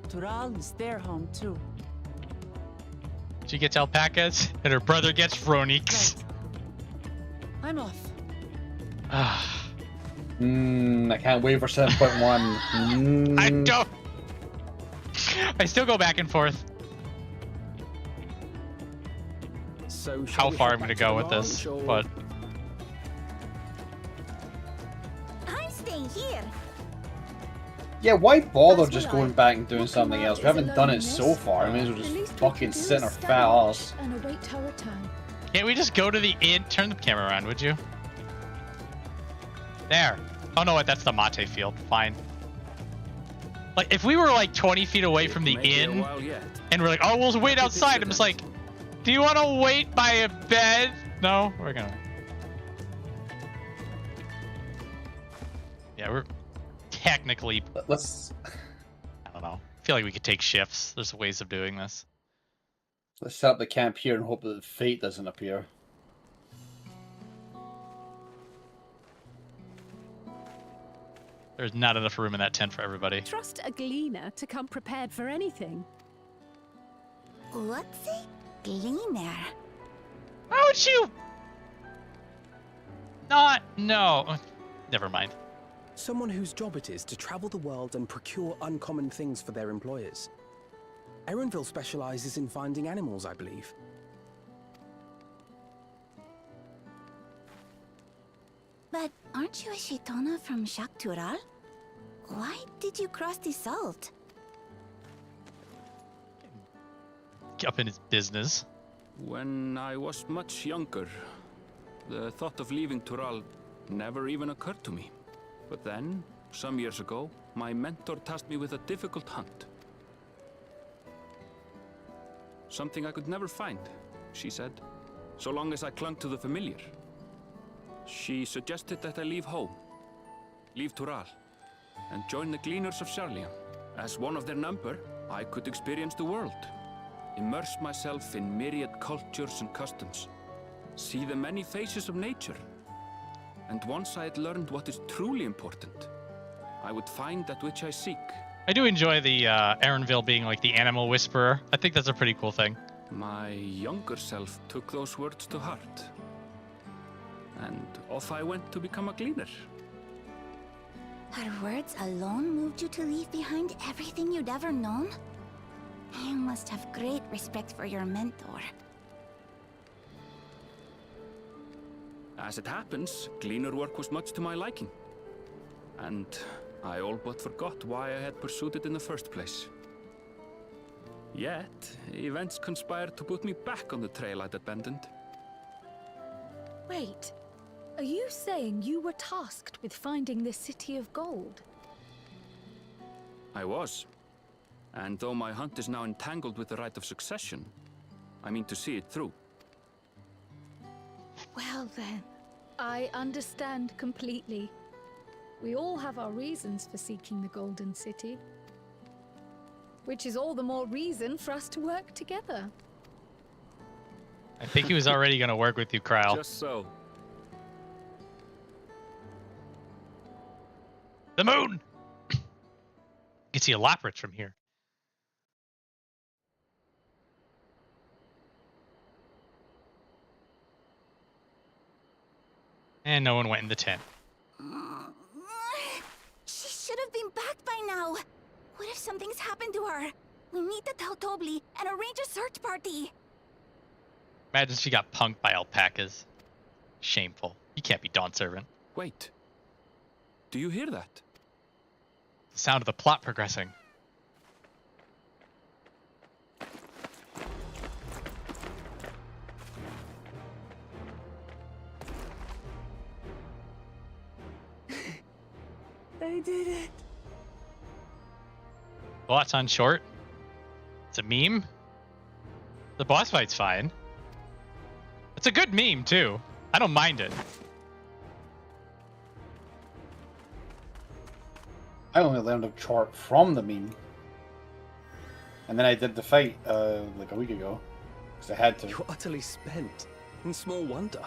Tural is their home too. She gets alpacas, and her brother gets Ronix. Right. I'm off. I can't wait for 7.1. I don't. I still go back and forth. So How far I'm gonna go with this, but I'm staying here. Yeah, why bother That's just what going back and doing something else? We haven't done it so far. I may as well just fucking sit in our fat ass. And await her return. can't we just go to the inn? Turn the camera around, would you? There. Oh no, that's the mate field. Fine. Like, if we were like 20 feet away from the inn, and we're like, oh, we'll wait outside. I'm just like, do you want to wait by a bed? No, we're gonna. Yeah, we're technically. Let's I don't know. I feel like we could take shifts. There's ways of doing this. set up the camp here and hope that fate doesn't appear. There's not enough room in that tent for everybody. Trust a gleaner to come prepared for anything. What's a gleaner? How would you not know? Never mind. Someone whose job it is to travel the world and procure uncommon things for their employers. Erenville specializes in finding animals, I believe. But aren't you a Shaitana from Tural? Why did you cross the salt? Up in his business. When I was much younger, the thought of leaving Tural never even occurred to me. But then, some years ago, my mentor tasked me with a difficult hunt. Something I could never find, she said, so long as I clung to the familiar. She suggested that I leave home, leave Tural, and join the Gleaners of Charlian. As one of their number, I could experience the world, immerse myself in myriad cultures and customs, see the many faces of nature. And once I had learned what is truly important, I would find that which I seek. I do enjoy the Erenville being like the animal whisperer. I think that's a pretty cool thing. My younger self took those words to heart. And off I went to become a gleaner. Her words alone moved you to leave behind everything you'd ever known? You must have great respect for your mentor. As it happens, gleaner work was much to my liking. And I all but forgot why I had pursued it in the first place. Yet, events conspired to put me back on the trail I'd abandoned. Wait, are you saying you were tasked with finding the City of Gold? I was. And though my hunt is now entangled with the right of succession, I mean to see it through. Well then, I understand completely. We all have our reasons for seeking the Golden City. Which is all the more reason for us to work together. I think he was already going to work with you, Kryle. Just so. The moon! You can see Elaporates from here. And no one went in the tent. She should have been back by now. What if something's happened to her? We need to tell Tobli and arrange a search party. Imagine she got punked by alpacas. Shameful. You can't be Dawn Servant. Wait. Do you hear that? The sound of the plot progressing. They did it. Thoughts on short? It's a meme. The boss fight's fine. It's a good meme, too. I don't mind it. I only learned of chart from the meme. And then I did the fight like a week ago. Because I had to. You're utterly spent. And small wonder.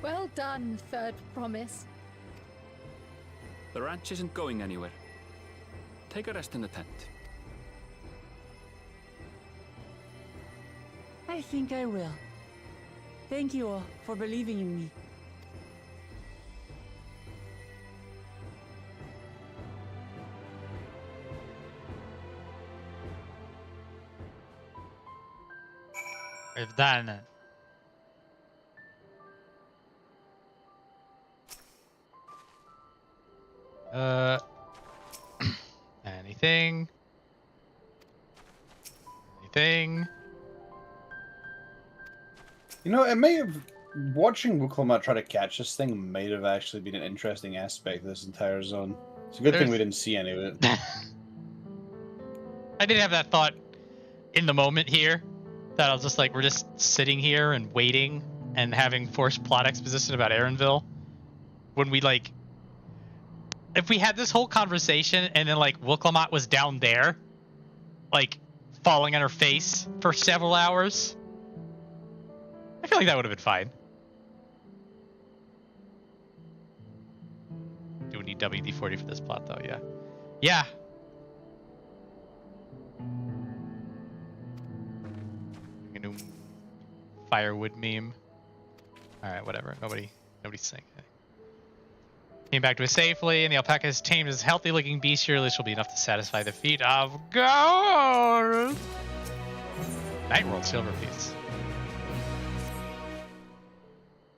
Well done, Third Promise. The ranch isn't going anywhere. Take a rest in the tent. I think I will. Thank you all for believing in me. We've done it. Anything? Anything? You know, it may have. Watching Wuklamar try to catch this thing might have actually been an interesting aspect of this entire zone. It's a good thing we didn't see any of it. I did have that thought in the moment here. That I was just like, we're just sitting here and waiting and having forced plot exposition about Erenville. When we like, if we had this whole conversation and then like Wuklamar was down there, like falling on her face for several hours, I feel like that would have been fine. Do we need WD-40 for this plot though? Yeah. Yeah. Firewood meme. Alright, whatever. Nobody's saying anything. Came back to us safely, and the alpaca is tamed as a healthy looking beast. Surely this will be enough to satisfy the feet of gold. Night World silver piece.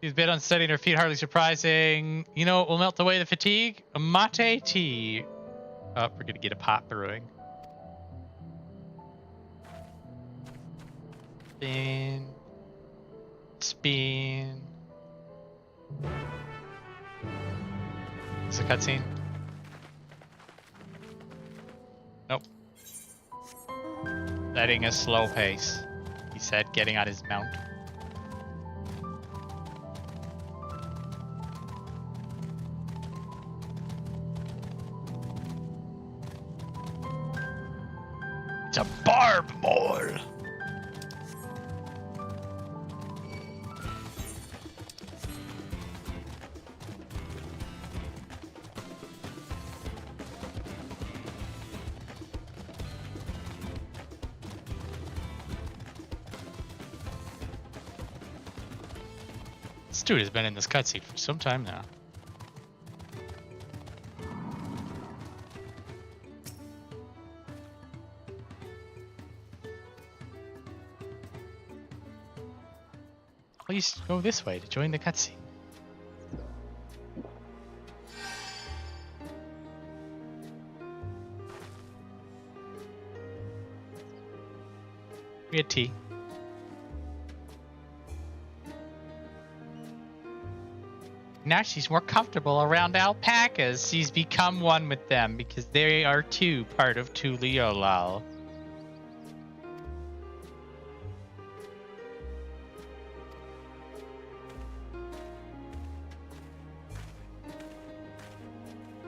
She's a bit unsteady in her feet, hardly surprising. You know what will melt away the fatigue? A mate tea. Oh, we're gonna get a pot brewing. Spin. Spin. Is it a cutscene? Nope. Setting a slow pace. He said, getting on his mount. It's a barb mole. This dude has been in this cutscene for some time now. Please go this way to join the cutscene. We had tea. Now she's more comfortable around alpacas. She's become one with them because they are too part of Tuliolal.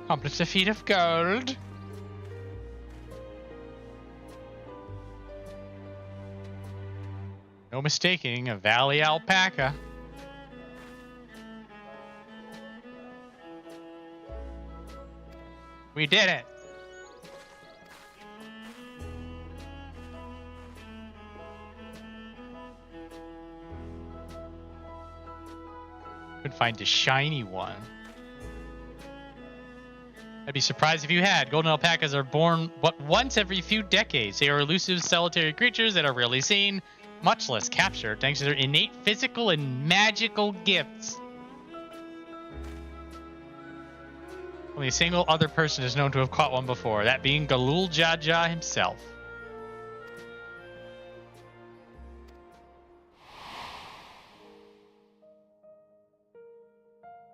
Accomplish a feat of gold. No mistaking a valley alpaca. We did it. Could find a shiny one. I'd be surprised if you had. Golden alpacas are born once every few decades. They are elusive, solitary creatures that are rarely seen, much less captured, thanks to their innate physical and magical gifts. Only a single other person is known to have caught one before, that being Zoraal Ja himself.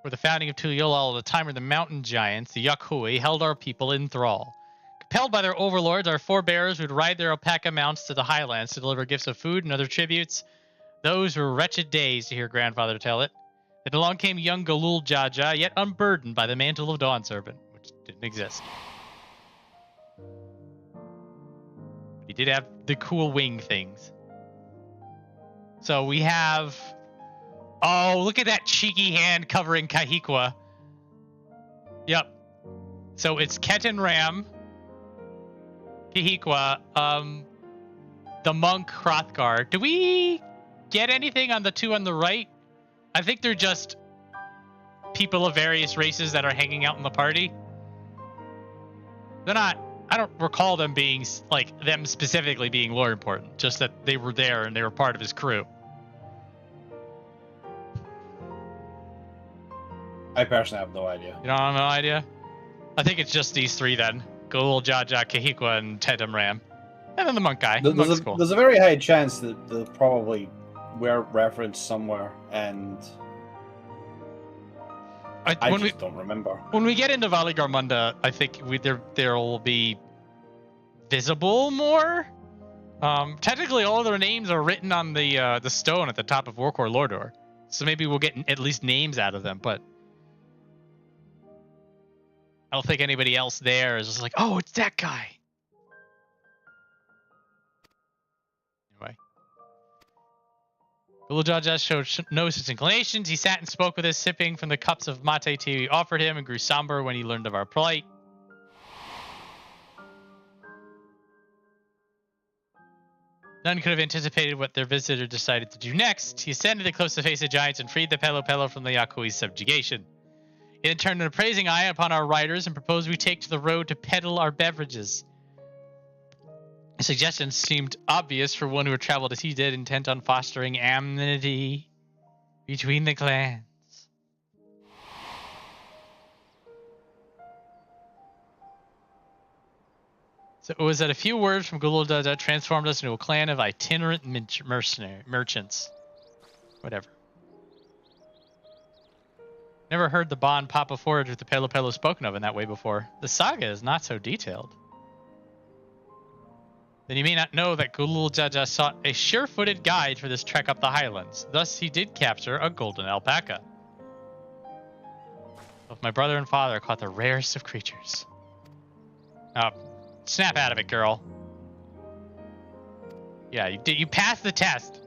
For the founding of Tuliyollal at the time of the mountain giants, the Yakuy held our people in thrall. Compelled by their overlords, our forebears would ride their alpaca mounts to the highlands to deliver gifts of food and other tributes. Those were wretched days, to hear grandfather tell it. Then along came young Zoraal Ja, yet unburdened by the mantle of Dawn Servant, which didn't exist. He did have the cool wing things. So we have... Oh, look at that cheeky hand covering Kahikwa. Yep. So it's Ketan Ram, Kahikwa, the monk Hrothgar. Do we get anything on the two on the right? I think they're just people of various races that are hanging out in the party. They're not... I don't recall them being, like, them specifically being lore important. Just that they were there and they were part of his crew. I personally have no idea. You don't have no idea? I think it's just these three then. Zoraal Ja, Kahikwa, and Ketan Ram. And then the monk guy. There's a very high chance that they'll probably were referenced somewhere, and I just don't remember. When we get into Valley Garmunda, I think there will be visible more. Technically, all of their names are written on the stone at the top of Warcore Lordor, so maybe we'll get at least names out of them. But I don't think anybody else there is just like, oh, it's that guy. Anyway. Zoraal Ja showed no such inclinations. He sat and spoke with us, sipping from the cups of mate tea we offered him, and grew somber when he learned of our plight. None could have anticipated what their visitor decided to do next. He ascended the close to face the giants and freed the Pelu Pelu from the Yakuy's subjugation. He then turned an appraising eye upon our riders and proposed we take to the road to peddle our beverages. The suggestion seemed obvious for one who had traveled as he did, intent on fostering amity between the clans. So it was that a few words from Zoraal Ja transformed us into a clan of itinerant merchants. Whatever. Never heard the bond Papa forged with the Pelu Pelu spoken of in that way before. The saga is not so detailed. Then you may not know that Zoraal Ja sought a sure-footed guide for this trek up the highlands. Thus, he did capture a golden alpaca. Both my brother and father caught the rarest of creatures. Snap out of it, girl. Yeah, you passed the test.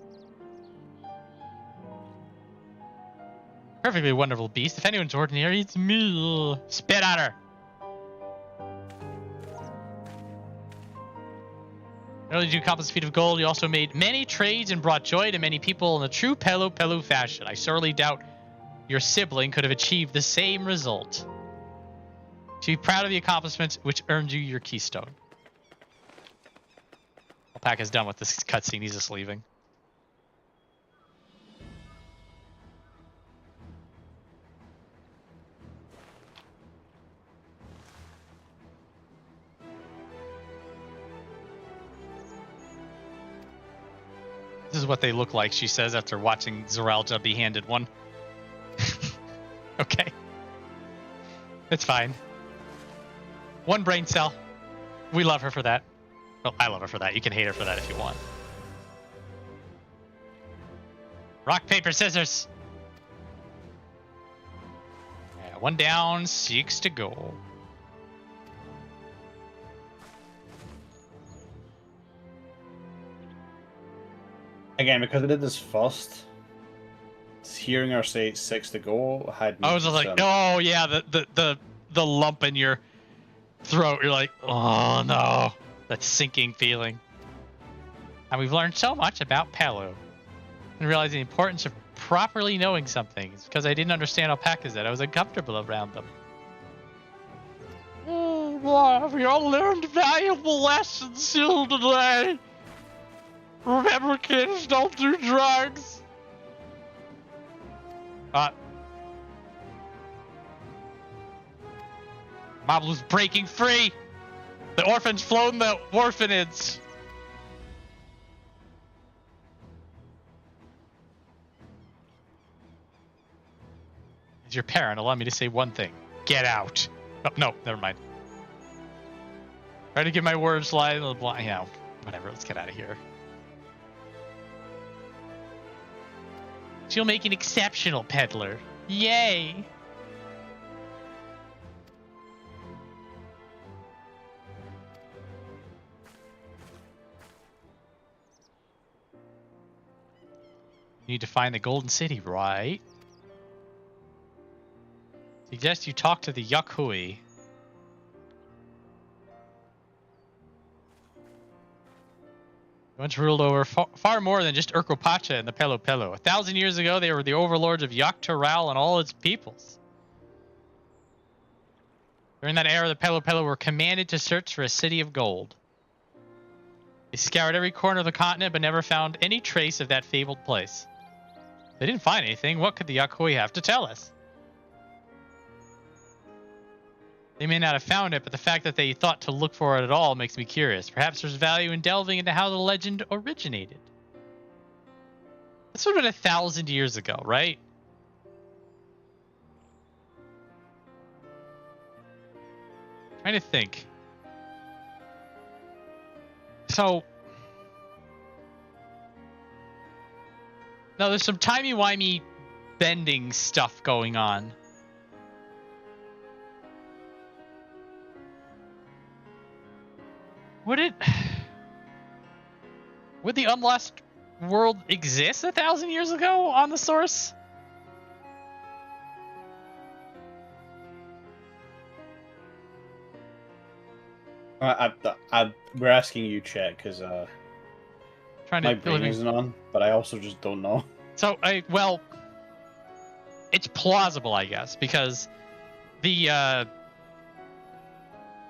Perfectly wonderful beast. If anyone's ordinary, it's me. Spit on her. Not only did you accomplish the feat of gold, you also made many trades and brought joy to many people in the true Pelu Pelu fashion. I sorely doubt your sibling could have achieved the same result. To be proud of the accomplishments which earned you your keystone. Alpaca's done with this cutscene. He's just leaving. This is what they look like, she says, after watching Zoraal Ja be handed one. Okay. It's fine. One brain cell. We love her for that. Well, I love her for that. You can hate her for that if you want. Rock, paper, scissors. Yeah, one down, 6 to go. Again, because I did this first, hearing her say 6 to go had me I was just like, concerned. oh yeah, the lump in your throat. You're like, oh no, that sinking feeling. And we've learned so much about Pelu, and realizing the importance of properly knowing some things. Because I didn't understand alpacas that I was uncomfortable around them. Oh boy, we all learned valuable lessons here today. Remember, kids, don't do drugs. Mablu's breaking free. The orphan's flown the orphanage. As your parent, allow me to say one thing. Get out. Oh, no, never mind. Try to get my words lie. Yeah, whatever. Let's get out of here. She'll make an exceptional peddler. Yay! You need to find the Golden City, right? Suggest you talk to the Yakhui. Once ruled over far more than just Urkopacha and the Pelu Pelu. 1,000 years ago, they were the overlords of Dawntrail and all its peoples. During that era, the Pelu Pelu were commanded to search for a city of gold. They scoured every corner of the continent, but never found any trace of that fabled place. They didn't find anything. What could the Yakhui have to tell us? They may not have found it, but the fact that they thought to look for it at all makes me curious. Perhaps there's value in delving into how the legend originated. This would have been 1,000 years ago, right? Trying to think. So... now there's some timey-wimey bending stuff going on. Would the Unlost world exist 1,000 years ago on the source? We're asking you, Chet, because my brain isn't on, but I also just don't know. So, well, it's plausible, I guess, because the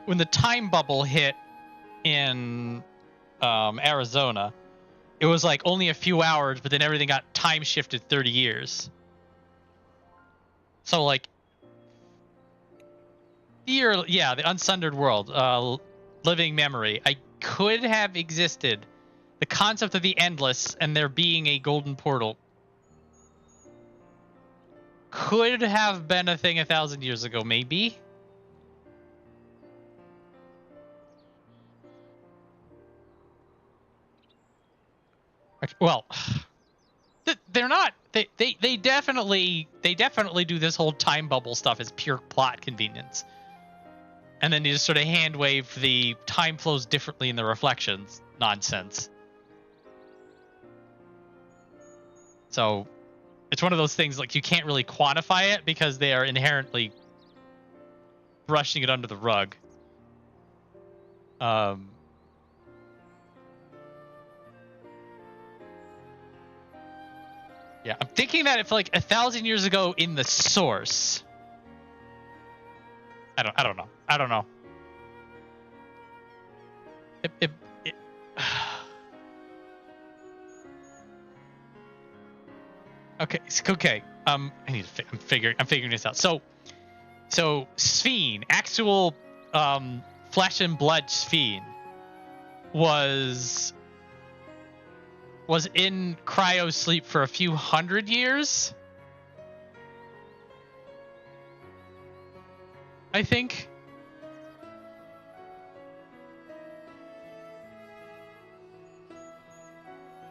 when the time bubble hit in Arizona, it was like only a few hours, but then everything got time shifted 30 years. So like, the unsundered world, living memory. I could have existed. The concept of the endless and there being a golden portal could have been a thing 1,000 years ago, maybe. Well, they're not. They definitely do this whole time bubble stuff as pure plot convenience, and then you just sort of hand wave the time flows differently in the reflections nonsense. So, it's one of those things like you can't really quantify it because they are inherently brushing it under the rug. Yeah, I'm thinking that if like 1,000 years ago in the source, I don't know. Okay. I'm figuring this out. So Sphene, actual flesh and blood Sphene, was in cryo sleep for a few hundred years, I think.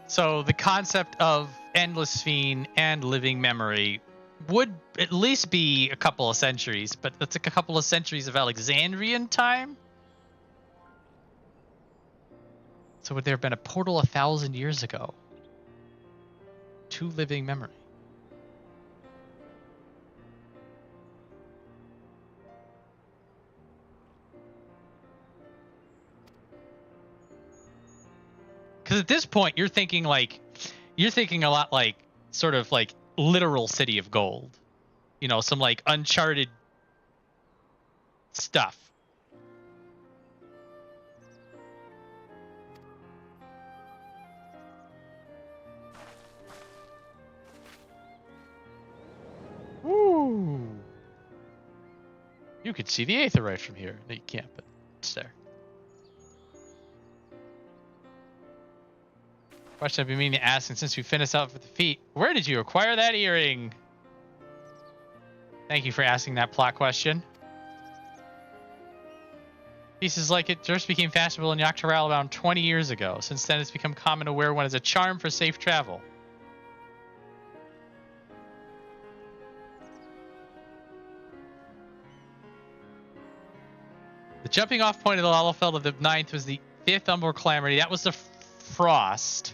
So the concept of endless Sphene and living memory would at least be a couple of centuries, but that's like a couple of centuries of Alexandrian time. So would there have been a portal 1,000 years ago? to living memory. Because at this point, you're thinking a lot like sort of like literal City of Gold, you know, some like Uncharted stuff. Woo! You could see the Aether right from here. No, you can't, but it's there. Question I've been meaning to ask, and since we finished up with the feet, where did you acquire that earring? Thank you for asking that plot question. Pieces like it first became fashionable in Dawntrail around 20 years ago. Since then, it's become common to wear one as a charm for safe travel. The jumping off point of the Lalafell of the 9th was the 5th Umbral Calamity. That was the Frost.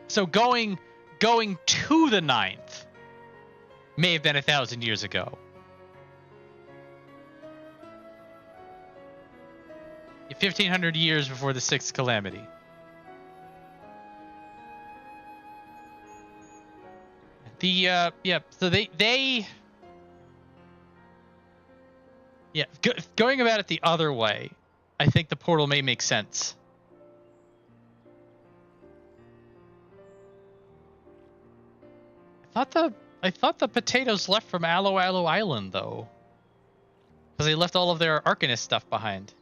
So going to the 9th may have been 1,000 years ago. 1,500 years before the 6th calamity. So going about it the other way, I think the portal may make sense. I thought the potatoes left from Aloe Island though, because they left all of their Arcanist stuff behind.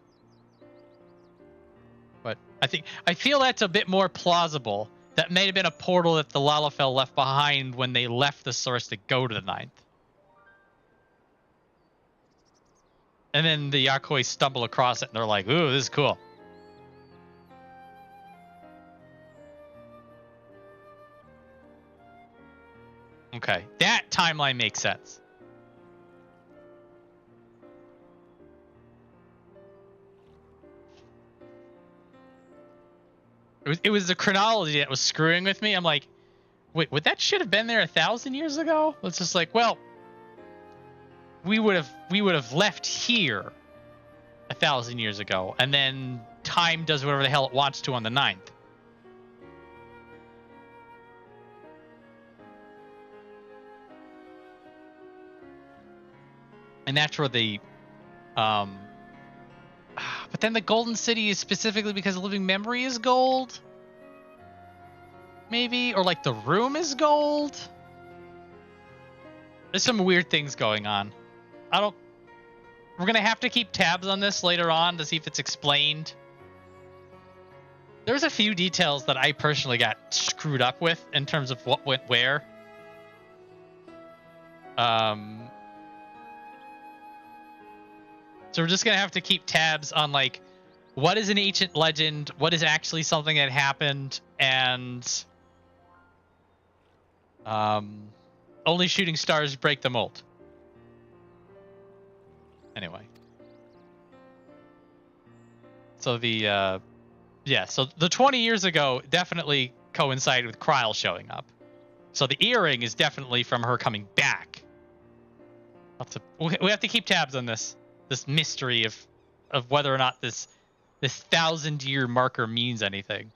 But I feel that's a bit more plausible. That may have been a portal that the Lalafell left behind when they left the source to go to the 9th. And then the Yakoi stumble across it and they're like, ooh, this is cool. Okay, that timeline makes sense. It was the chronology that was screwing with me. I'm like, wait, would that shit have been there 1,000 years ago? It's just like, well, we would have left here 1,000 years ago, and then time does whatever the hell it wants to on the 9th. And that's where the but then the Golden City is specifically because the living memory is gold? Maybe? Or like the room is gold? There's some weird things going on. We're going to have to keep tabs on this later on to see if it's explained. There's a few details that I personally got screwed up with in terms of what went where. So we're just going to have to keep tabs on, like, what is an ancient legend, what is actually something that happened, and only shooting stars break the mold. Anyway. So the 20 years ago definitely coincided with Kryl showing up. So the earring is definitely from her coming back. We have to keep tabs on this mystery of whether or not this 1,000-year marker means anything.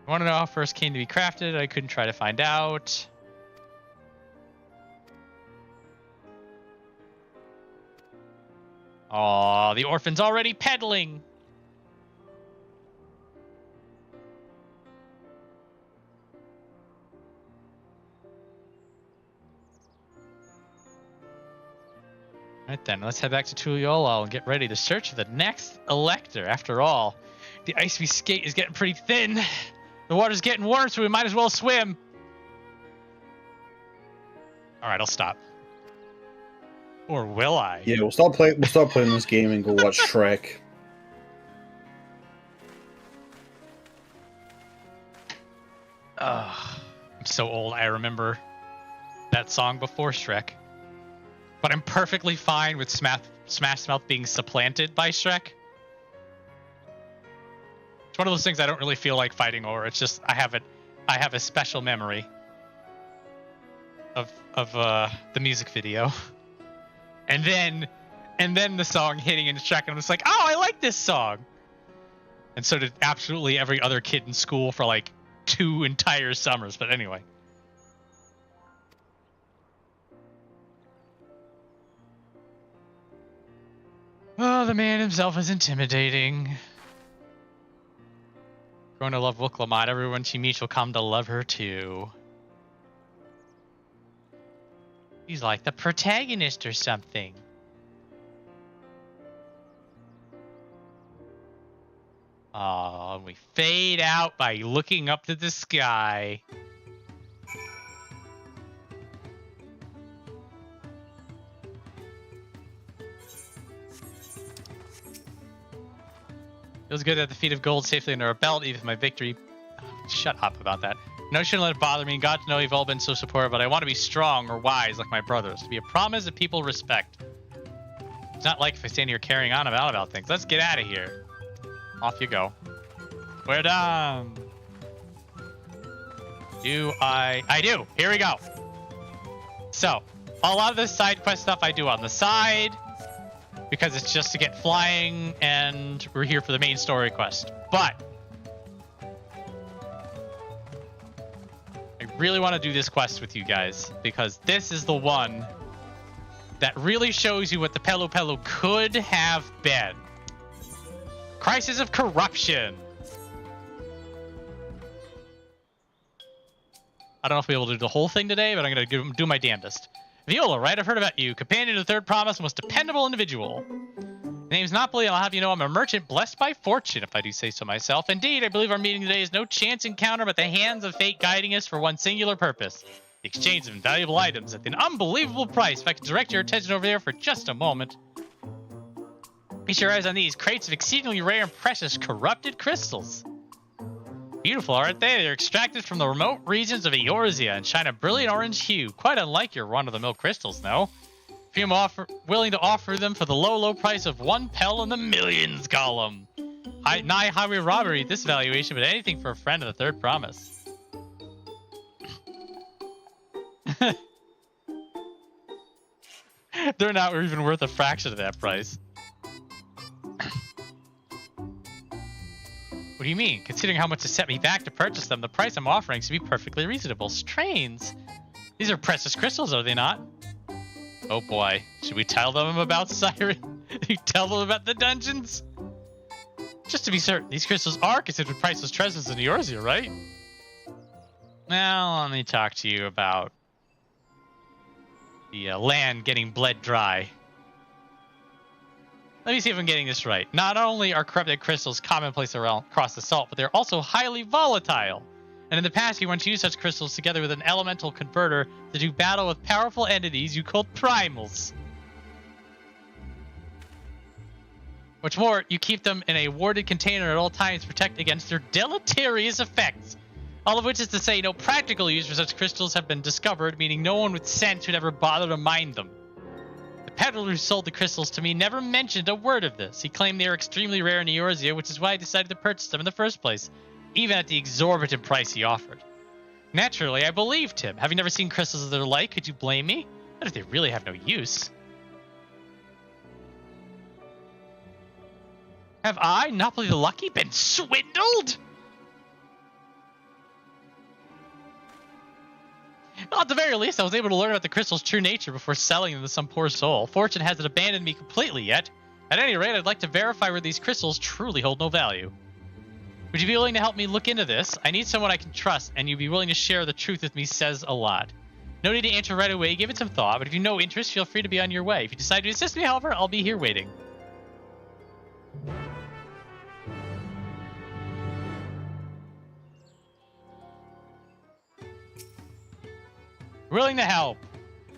I want to know how first came to be crafted. I couldn't try to find out. Aw, the orphan's already peddling. Right then, let's head back to Viola and get ready to search for the next elector. After all, the ice we skate is getting pretty thin. The water's getting warm, so we might as well swim. All right, I'll stop. Or will I? Yeah, we'll stop playing this game and go watch Shrek. I'm so old. I remember that song before Shrek. But I'm perfectly fine with Smash Mouth being supplanted by Shrek. It's one of those things I don't really feel like fighting over. It's just I have a special memory of the music video. And then the song hitting into Shrek, and I'm just like, oh, I like this song. And so did absolutely every other kid in school for like 2 entire summers. But anyway. Oh, the man himself is intimidating. Growing to love Wooklamot, everyone she meets will come to love her too. He's like the protagonist or something. Oh, and we fade out by looking up to the sky. Feels good to have the feet of gold safely under our belt, even with my victory. Oh, shut up about that. No, shouldn't let it bother me. Got to know you've all been so supportive, but I want to be strong or wise like my brothers. To be a promise that people respect. It's not like if I stand here carrying on about things. Let's get out of here. Off you go. We're done. I do. Here we go. So, a lot of this side quest stuff I do on the side, because it's just to get flying, and we're here for the main story quest. But I really want to do this quest with you guys, because this is the one that really shows you what the Pelu Pelu could have been. Crisis of Corruption. I don't know if we'll be able to do the whole thing today, but I'm going to do my damnedest. Viola, right? I've heard about you. Companion to the third promise, most dependable individual. Name's Napoli, and I'll have you know I'm a merchant blessed by fortune, if I do say so myself. Indeed, I believe our meeting today is no chance encounter, but the hands of fate guiding us for one singular purpose. The exchange of invaluable items at an unbelievable price. If I could direct your attention over there for just a moment. Feast your eyes on these crates of exceedingly rare and precious corrupted crystals. Beautiful, aren't they? They're extracted from the remote regions of Eorzea and shine a brilliant orange hue. Quite unlike your run-of-the-mill crystals, no? If you're willing to offer them for the low, low price of 1 pel in the millions column. Nigh highway robbery at this valuation, but anything for a friend of the third promise. They're not even worth a fraction of that price. What do you mean? Considering how much it set me back to purchase them, the price I'm offering should be perfectly reasonable. Strains. These are precious crystals, are they not? Oh boy. Should we tell them about Siren? You tell them about the dungeons? Just to be certain, these crystals are considered priceless treasures in Eorzea, right? Now, let me talk to you about the land getting bled dry. Let me see if I'm getting this right. Not only are corrupted crystals commonplace across the salt, but they're also highly volatile. And in the past, you once used such crystals together with an elemental converter to do battle with powerful entities you called primals. What's more, you keep them in a warded container at all times to protect against their deleterious effects. All of which is to say, no practical use for such crystals have been discovered, meaning no one with sense would ever bother to mine them. The peddler who sold the crystals to me never mentioned a word of this. He claimed they were extremely rare in Eorzea, which is why I decided to purchase them in the first place, even at the exorbitant price he offered. Naturally, I believed him. Having never seen crystals of their like, could you blame me? Not if they really have no use. Have I, Napoli the Lucky, been swindled? Well, at the very least, I was able to learn about the crystal's true nature before selling them to some poor soul. Fortune hasn't abandoned me completely yet. At any rate, I'd like to verify whether these crystals truly hold no value. Would you be willing to help me look into this? I need someone I can trust, and you'd be willing to share the truth with me says a lot. No need to answer right away, give it some thought, but if you have no interest, feel free to be on your way. If you decide to assist me, however, I'll be here waiting. Willing to help.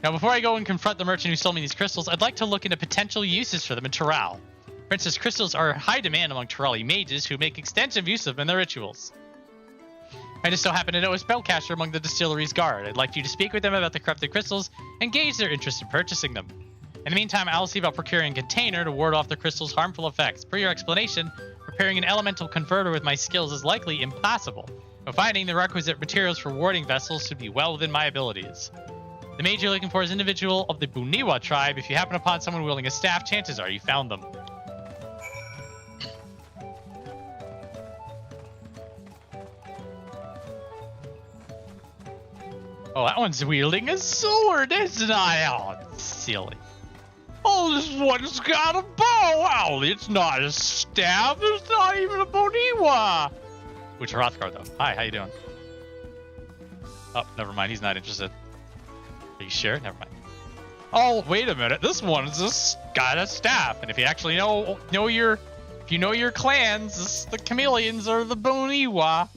Now, before I go and confront the merchant who sold me these crystals, I'd like to look into potential uses for them in Tural. For instance, crystals are in high demand among Turali mages who make extensive use of them in their rituals. I just so happen to know a spellcaster among the distillery's guard. I'd like you to speak with them about the corrupted crystals and gauge their interest in purchasing them. In the meantime, I'll see about procuring a container to ward off the crystal's harmful effects. Per your explanation, preparing an elemental converter with my skills is likely impossible, but finding the requisite materials for warding vessels should be well within my abilities. The mage you're looking for is an individual of the Buniwa tribe. If you happen upon someone wielding a staff, chances are you found them. Oh, that one's wielding a sword. It's not. Oh, silly. Oh, this one's got a bow. Oh, it's not a staff. It's not even a Boniwa. Which Hrothgar, though. Hi, how you doing? Oh, never mind. He's not interested. Are you sure? Never mind. Oh, wait a minute. This one's just got a staff. And if you actually know your clans, the chameleons are the Boniwa.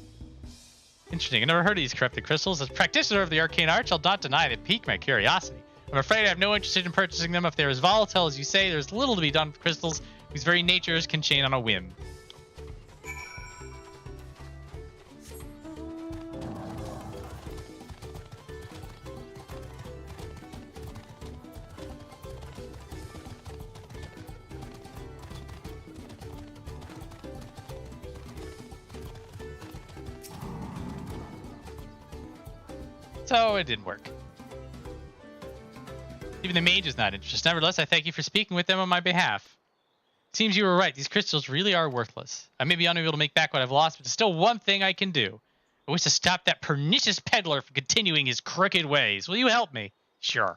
Interesting. I never heard of these corrupted crystals. As practitioner of the arcane arts, I'll not deny they pique my curiosity. I'm afraid I have no interest in purchasing them. If they're as volatile as you say, there's little to be done with crystals whose very natures can change on a whim. So it didn't work. Even the mage is not interested. Nevertheless, I thank you for speaking with them on my behalf. It seems you were right. These crystals really are worthless. I may be unable to make back what I've lost, but there's still one thing I can do. I wish to stop that pernicious peddler from continuing his crooked ways. Will you help me? Sure.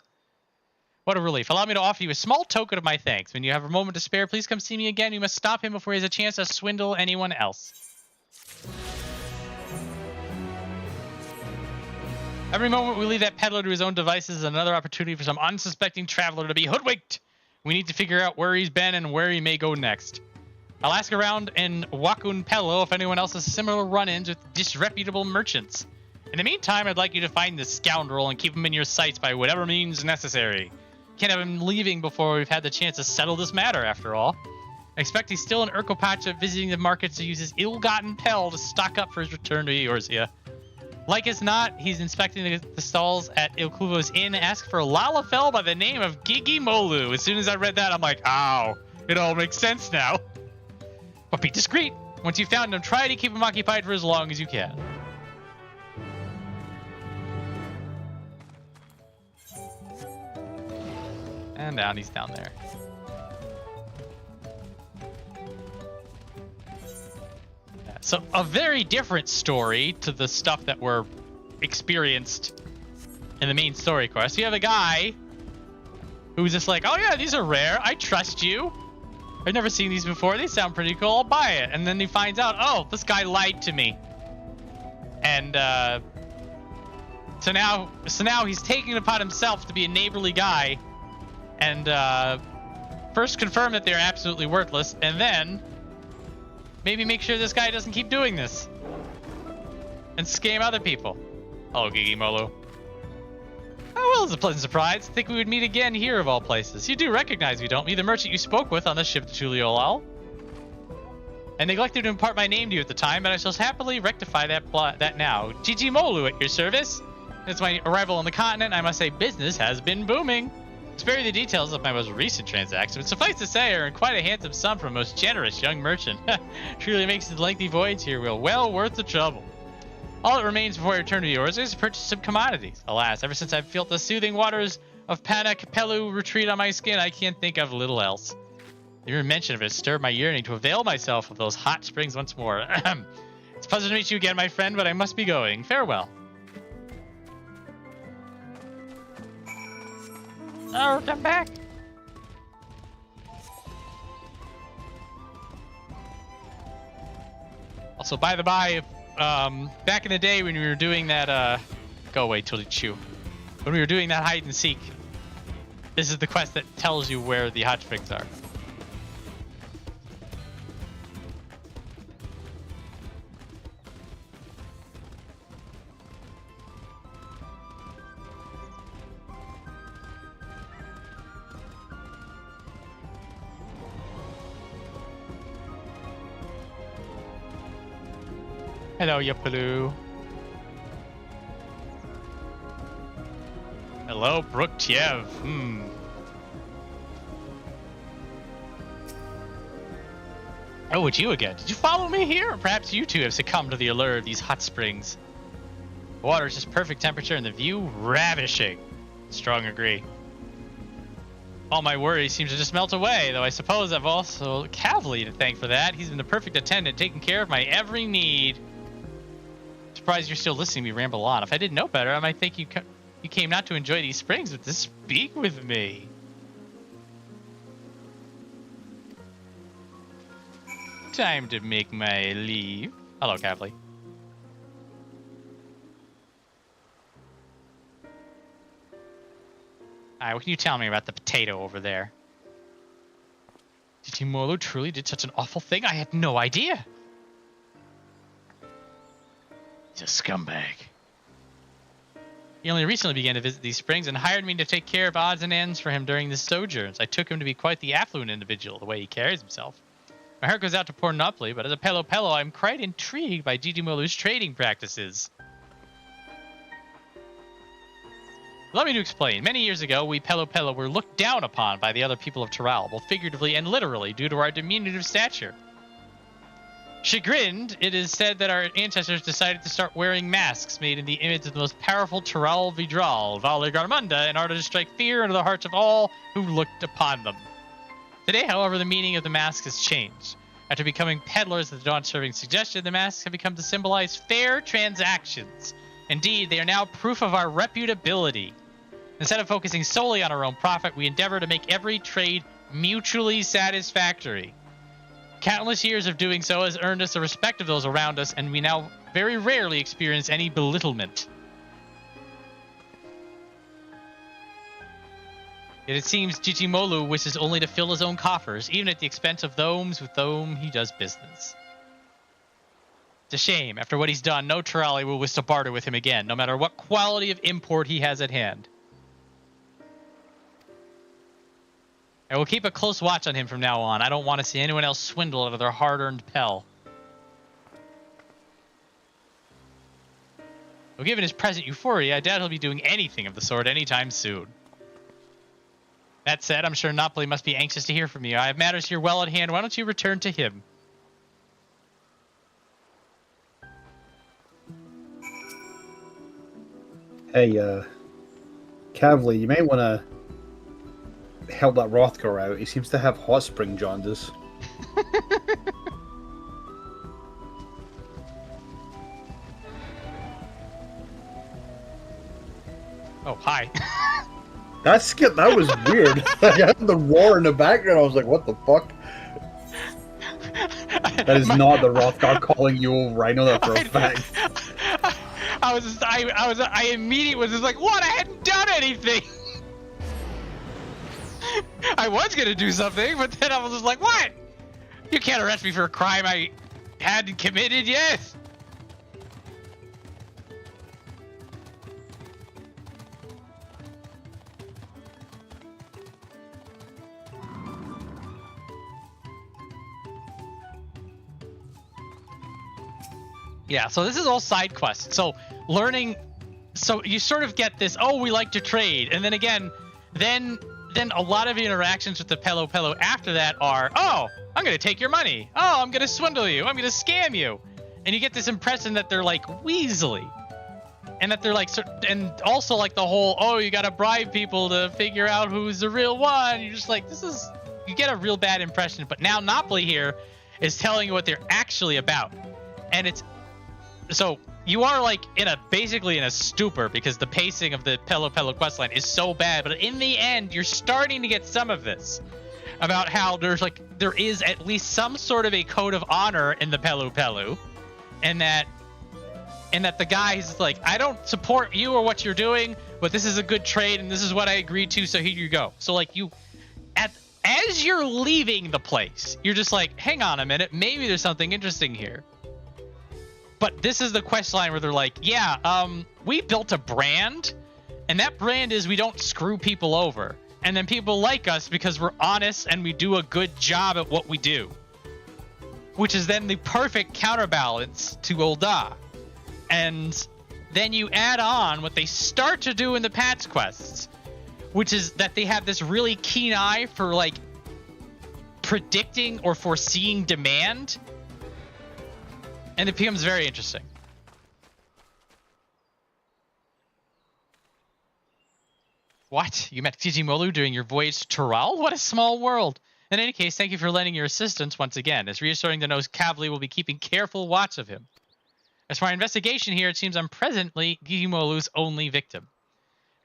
What a relief. Allow me to offer you a small token of my thanks. When you have a moment to spare, please come see me again. You must stop him before he has a chance to swindle anyone else. Every moment we leave that peddler to his own devices is another opportunity for some unsuspecting traveler to be hoodwinked. We need to figure out where he's been and where he may go next. I'll ask around in Wakun Pelo if anyone else has similar run-ins with disreputable merchants. In the meantime, I'd like you to find this scoundrel and keep him in your sights by whatever means necessary. Can't have him leaving before we've had the chance to settle this matter, after all. I expect he's still in Urkopacha visiting the markets to use his ill-gotten pel to stock up for his return to Eorzea. Like as not, he's inspecting the stalls at Ilkuvo's inn, asked for a Lalafell by the name of Gigi Molu. As soon as I read that, I'm like, ow, it all makes sense now. But be discreet. Once you've found him, try to keep him occupied for as long as you can. And down, he's down there. So a very different story to the stuff that we're experienced in the main story quest. You have a guy who's just like, oh yeah, these are rare. I trust you. I've never seen these before. They sound pretty cool. I'll buy it. And then he finds out, oh, this guy lied to me. And so now he's taking it upon himself to be a neighborly guy and first confirm that they're absolutely worthless, and then maybe make sure this guy doesn't keep doing this and scam other people. Hello, Gigi Molo. Oh, well, it's a pleasant surprise. I think we would meet again here of all places. You do recognize me, don't me? The merchant you spoke with on the ship to Tuliolal. I neglected to impart my name to you at the time, but I shall happily rectify that now. Gigi Molu at your service. Since my arrival on the continent, I must say business has been booming. Spare you the details of my most recent transaction, but suffice to say, I earned quite a handsome sum from a most generous young merchant. Truly makes the lengthy voyage here well worth the trouble. All that remains before I return to yours is to purchase some commodities. Alas, ever since I've felt the soothing waters of Pana Capellu retreat on my skin, I can't think of little else. The mere mention of it stirred my yearning to avail myself of those hot springs once more. It's pleasant to meet you again, my friend, but I must be going. Farewell. Oh, I'm back. Also, by the by, back in the day when we were doing that, go away, Tilly Chew. When we were doing that hide and seek, this is the quest that tells you where the hot springs are. Hello, Yapaloo. Hello, Brooke Tiev. Oh, it's you again. Did you follow me here? Or perhaps you two have succumbed to the allure of these hot springs. The water is just perfect temperature and the view ravishing. Strong agree. All my worries seem to just melt away, though I suppose I've also Cavally to thank for that. He's been the perfect attendant, taking care of my every need. Surprised you're still listening to me ramble on. If I didn't know better, I might think you came not to enjoy these springs, but to speak with me. Time to make my leave. Hello, Cavally. Alright, what can you tell me about the potato over there? Did Timolo truly did such an awful thing? I had no idea. He's a scumbag. He only recently began to visit these springs and hired me to take care of odds and ends for him during his sojourns. I took him to be quite the affluent individual, the way he carries himself. My heart goes out to poor Nopli, but as a Pelu Pelu, I'm quite intrigued by Jijimolu's trading practices. Allow me to explain. Many years ago, we Pelu Pelu were looked down upon by the other people of Toral, both figuratively and literally, due to our diminutive stature. Chagrined, it is said that our ancestors decided to start wearing masks made in the image of the most powerful Toral Vidral, Vale Garmunda, in order to strike fear into the hearts of all who looked upon them. Today, however, the meaning of the mask has changed. After becoming peddlers of the Dawn-serving suggestion, the masks have become to symbolize fair transactions. Indeed, they are now proof of our reputability. Instead of focusing solely on our own profit, we endeavor to make every trade mutually satisfactory. Countless years of doing so has earned us the respect of those around us, and we now very rarely experience any belittlement. Yet it seems Jijimolu wishes only to fill his own coffers, even at the expense of those with whom he does business. It's a shame. After what he's done, no Turali will wish to barter with him again, no matter what quality of import he has at hand. I will keep a close watch on him from now on. I don't want to see anyone else swindle out of their hard-earned pel. Well, given his present euphoria, I doubt he'll be doing anything of the sort anytime soon. That said, I'm sure Nopli must be anxious to hear from you. I have matters here well at hand. Why don't you return to him? Hey, Cavally, you may want to help that Rothgar out. He seems to have hot spring jaundice. Oh, hi. That was weird. I had the roar in the background. I was like, what the fuck? That is not the Rothgar calling you over. I know that for a fact. I immediately was just like, what? I hadn't done anything. I was gonna do something, but then I was just like, what? You can't arrest me for a crime I hadn't committed yet. Yeah, so this is all side quests. So learning, so you sort of get this, oh, we like to trade. And then again, then a lot of the interactions with the Pelu Pelu after that are, oh, I'm going to take your money. Oh, I'm going to swindle you. I'm going to scam you. And you get this impression that they're like Weasley. And that they're like, and also like the whole, oh, you got to bribe people to figure out who's the real one. You're just like, you get a real bad impression. But now Nopli here is telling you what they're actually about. And so you are like basically in a stupor because the pacing of the Pelu Pelu questline is so bad. But in the end, you're starting to get some of this about how there is at least some sort of a code of honor in the Pelu Pelu, and that the guy is like, I don't support you or what you're doing, but this is a good trade and this is what I agreed to. So here you go. So like as you're leaving the place, you're just like, hang on a minute, maybe there's something interesting here. But this is the quest line where they're like, yeah, we built a brand, and that brand is we don't screw people over. And then people like us because we're honest and we do a good job at what we do. Which is then the perfect counterbalance to Ul'dah. And then you add on what they start to do in the patch quests, which is that they have this really keen eye for, like, predicting or foreseeing demand. And it becomes very interesting. What? You met Kijimolu during your voyage to Toral? What a small world. In any case, thank you for lending your assistance once again. It's reassuring to know Kavli will be keeping careful watch of him. As for our investigation here, it seems I'm presently Kijimolu's only victim.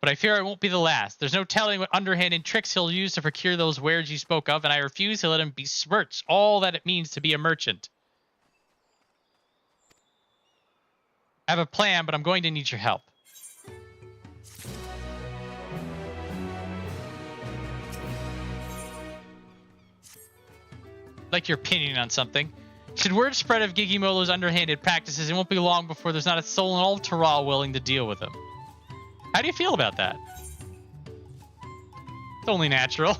But I fear it won't be the last. There's no telling what underhanded tricks he'll use to procure those wares you spoke of, and I refuse to let him besmirch all that it means to be a merchant. I have a plan, but I'm going to need your help. Like your opinion on something. Should word spread of Gigimolo's underhanded practices, it won't be long before there's not a soul in all of Toral willing to deal with him. How do you feel about that? It's only natural.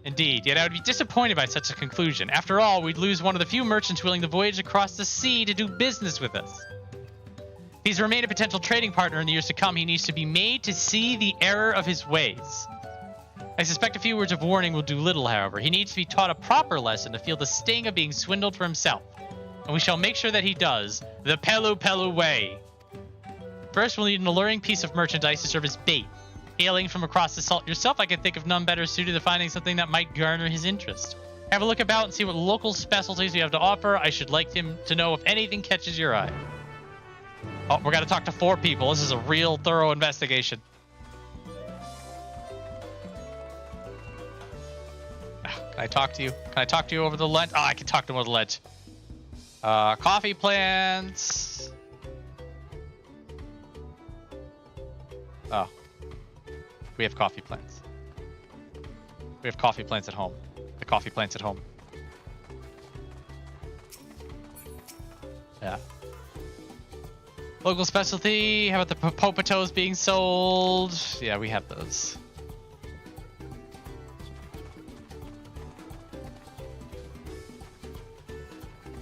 Indeed, yet I would be disappointed by such a conclusion. After all, we'd lose one of the few merchants willing to voyage across the sea to do business with us. If he's remained a potential trading partner in the years to come, he needs to be made to see the error of his ways. I suspect a few words of warning will do little, however. He needs to be taught a proper lesson to feel the sting of being swindled for himself. And we shall make sure that he does the Pelu Pelu way. First, we'll need an alluring piece of merchandise to serve as bait. Hailing from across the salt yourself, I can think of none better suited to finding something that might garner his interest. Have a look about and see what local specialties we have to offer. I should like him to know if anything catches your eye. Oh, we're going to talk to 4 people. This is a real thorough investigation. Can I talk to you? Can I talk to you over the ledge? Oh, I can talk to him over the ledge. Coffee plants. Oh. We have coffee plants. We have coffee plants at home. The coffee plants at home. Yeah. Local specialty. How about the popotos being sold? Yeah, we have those.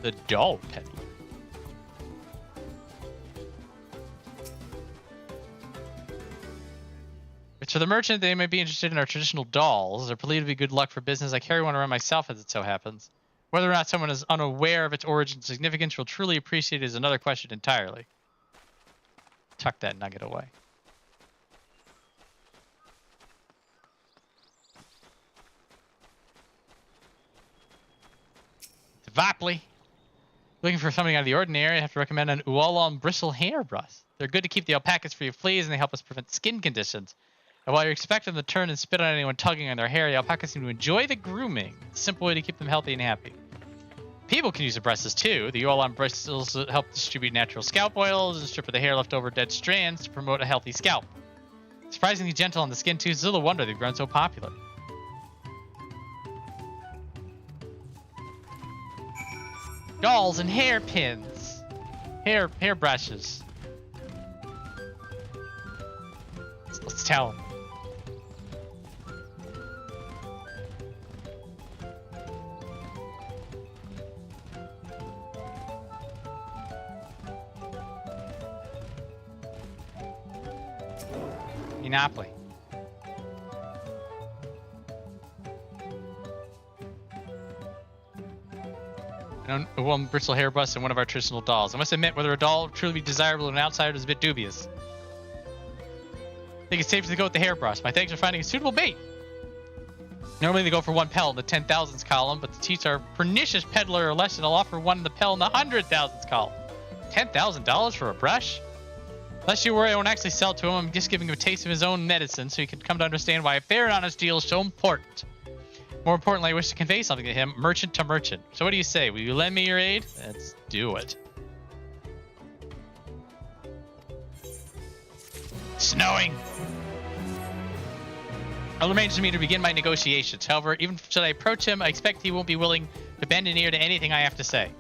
The doll peddler. It's for the merchant. They may be interested in our traditional dolls. They're believed to be good luck for business. I carry one around myself as it so happens. Whether or not someone is unaware of its origin and significance will truly appreciate it is another question entirely. Tuck that nugget away. Vapley. Looking for something out of the ordinary, I have to recommend an Uolon bristle hairbrush. They're good to keep the alpacas free of fleas, and they help us prevent skin conditions. And while you expect them to turn and spit on anyone tugging on their hair, the alpacas seem to enjoy the grooming. It's a simple way to keep them healthy and happy. People can use the brushes too. The Uolon bristles help distribute natural scalp oils and strip of the hair left over dead strands to promote a healthy scalp. Surprisingly gentle on the skin too, it's a little wonder they've grown so popular. Dolls and hairpins. Hair brushes. Let's tell them. Napoli. A one bristle hairbrush and one of our traditional dolls. I must admit, whether a doll would truly be desirable to an outsider is a bit dubious. I think it's safe to go with the hairbrush. My thanks for finding a suitable bait. Normally they go for 1 pelt in the 10,000s column, but to teach our pernicious peddler a lesson, I'll offer 1 in the pelt in the 100,000s column. $10,000 for a brush? Unless you worry I won't actually sell it to him, I'm just giving him a taste of his own medicine so he can come to understand why a fair and honest deal is so important. More importantly, I wish to convey something to him, merchant to merchant. So what do you say? Will you lend me your aid? Let's do it. Snowing! It remains to me to begin my negotiations. However, even should I approach him, I expect he won't be willing to bend an ear to anything I have to say.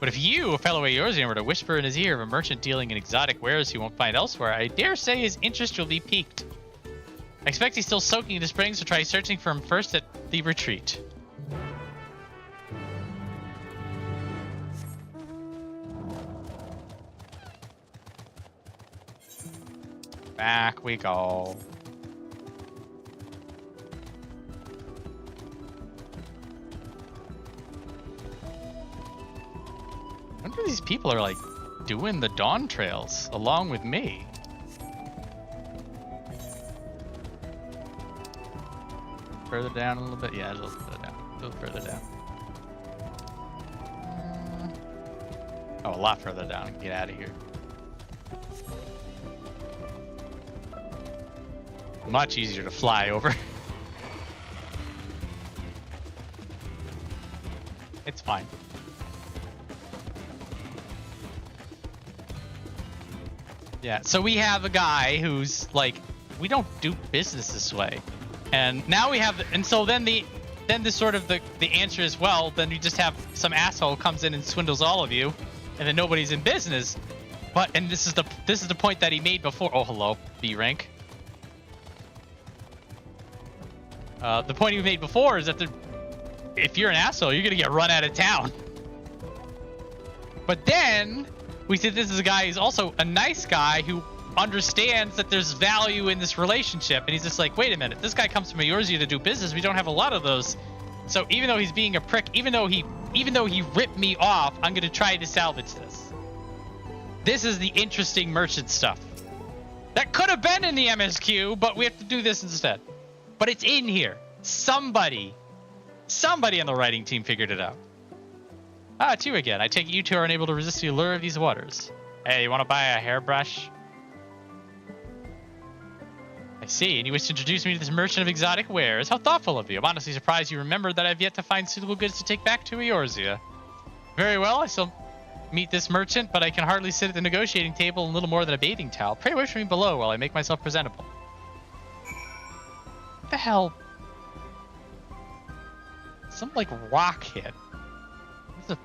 But if you, a fellow of yours, were to whisper in his ear of a merchant dealing in exotic wares he won't find elsewhere, I dare say his interest will be piqued. I expect he's still soaking in the springs, so try searching for him first at the retreat. Back we go. wonder if these people are like doing the Dawntrails along with me. Further down a little bit. Yeah, a little further down. A little further down. Oh, a lot further down. Get out of here. Much easier to fly over. It's fine. Yeah, so we have a guy who's like, we don't do business this way. And now we have, and so then the sort of the answer is, well, then you just have some asshole comes in and swindles all of you, and then nobody's in business. But, and this is the point that he made before. Oh, hello, B rank. The point he made before is that if you're an asshole, you're gonna get run out of town. But then we said this is a guy who's also a nice guy who understands that there's value in this relationship, and he's just like, wait a minute, this guy comes from Eorzea to do business. We don't have a lot of those. So even though he's being a prick, even though he ripped me off, I'm gonna try to salvage this. This is the interesting merchant stuff. That could have been in the MSQ, but we have to do this instead. But it's in here. Somebody on the writing team figured it out. Ah, it's you again. I take it you two are unable to resist the allure of these waters. Hey, you want to buy a hairbrush? I see, and you wish to introduce me to this merchant of exotic wares. How thoughtful of you. I'm honestly surprised you remembered that I've yet to find suitable goods to take back to Eorzea. Very well, I still meet this merchant, but I can hardly sit at the negotiating table in little more than a bathing towel. Pray wait for me below while I make myself presentable. What the hell? Some, like, rock hit. It's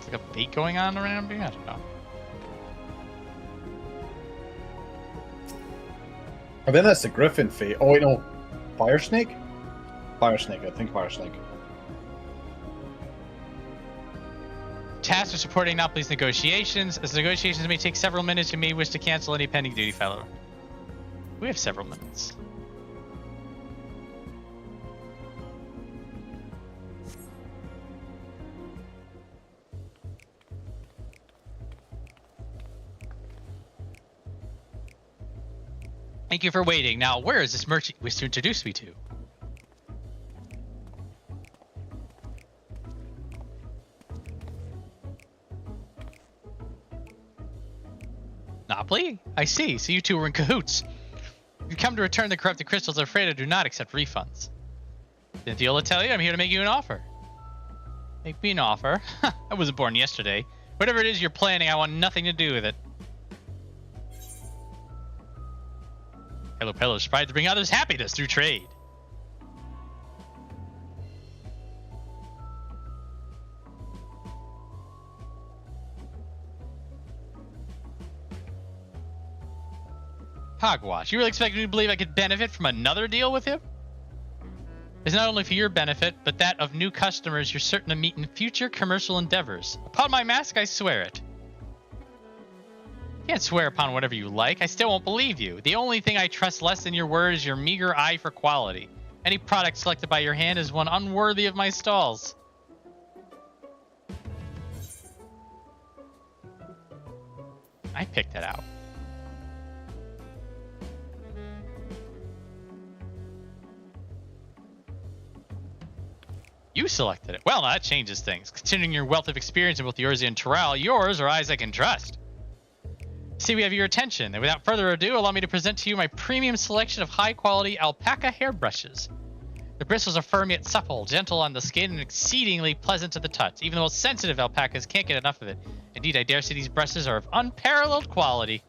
like a bait going on around me? I don't know. I think that's the Griffin fate. Oh, wait, no. Fire Snake? Fire Snake, I think Fire Snake. Tasked with supporting Nopoly's negotiations. As the negotiations may take several minutes, you may wish to cancel any pending duty fellow. We have several minutes. Thank you for waiting. Now, where is this merchant you wish to introduce me to? Nopoly? I see. So you two were in cahoots. You come to return the corrupted crystals. I'm afraid I do not accept refunds. Didn't Viola tell you? I'm here to make you an offer. Make me an offer? I wasn't born yesterday. Whatever it is you're planning, I want nothing to do with it. Pelu Pelu is tried to bring others happiness through trade. Hogwash, you really expect me to believe I could benefit from another deal with him? It's not only for your benefit, but that of new customers you're certain to meet in future commercial endeavors. Upon my mask, I swear it. You can't swear upon whatever you like. I still won't believe you. The only thing I trust less than your word is your meager eye for quality. Any product selected by your hand is one unworthy of my stalls. I picked it out. You selected it. Well, that changes things. Considering your wealth of experience in both Eorzea and Zoraal, yours are eyes I can trust. See, we have your attention. And without further ado, allow me to present to you my premium selection of high-quality alpaca hairbrushes. The bristles are firm yet supple, gentle on the skin, and exceedingly pleasant to the touch. Even the most sensitive alpacas can't get enough of it. Indeed, I dare say these brushes are of unparalleled quality.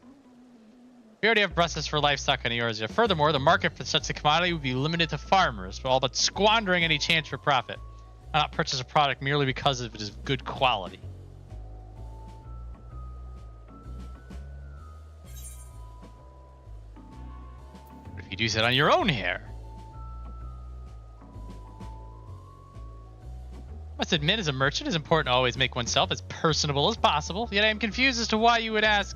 We already have brushes for livestock on Eorzea. Furthermore, the market for such a commodity would be limited to farmers, all but squandering any chance for profit. I'll not purchase a product merely because it is of good quality. What if you use it on your own hair? Must admit, as a merchant, it's important to always make oneself as personable as possible. Yet I am confused as to why you would ask.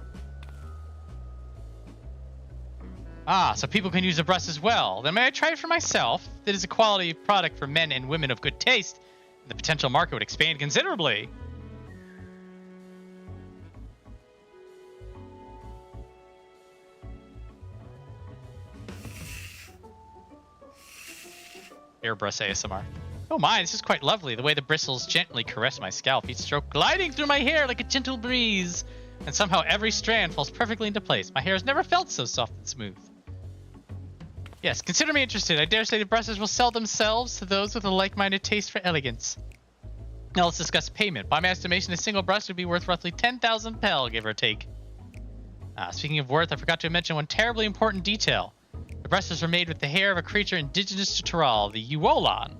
Ah, so people can use the brush as well. Then may I try it for myself? It is a quality product for men and women of good taste. The potential market would expand considerably. Airbrush ASMR. Oh my, this is quite lovely. The way the bristles gently caress my scalp, each stroke gliding through my hair like a gentle breeze. And somehow every strand falls perfectly into place. My hair has never felt so soft and smooth. Yes, consider me interested. I dare say the brushes will sell themselves to those with a like-minded taste for elegance. Now let's discuss payment. By my estimation, a single brush would be worth roughly 10,000 pel, give or take. Speaking of worth, I forgot to mention one terribly important detail. The brushes are made with the hair of a creature indigenous to Tural, the Viola.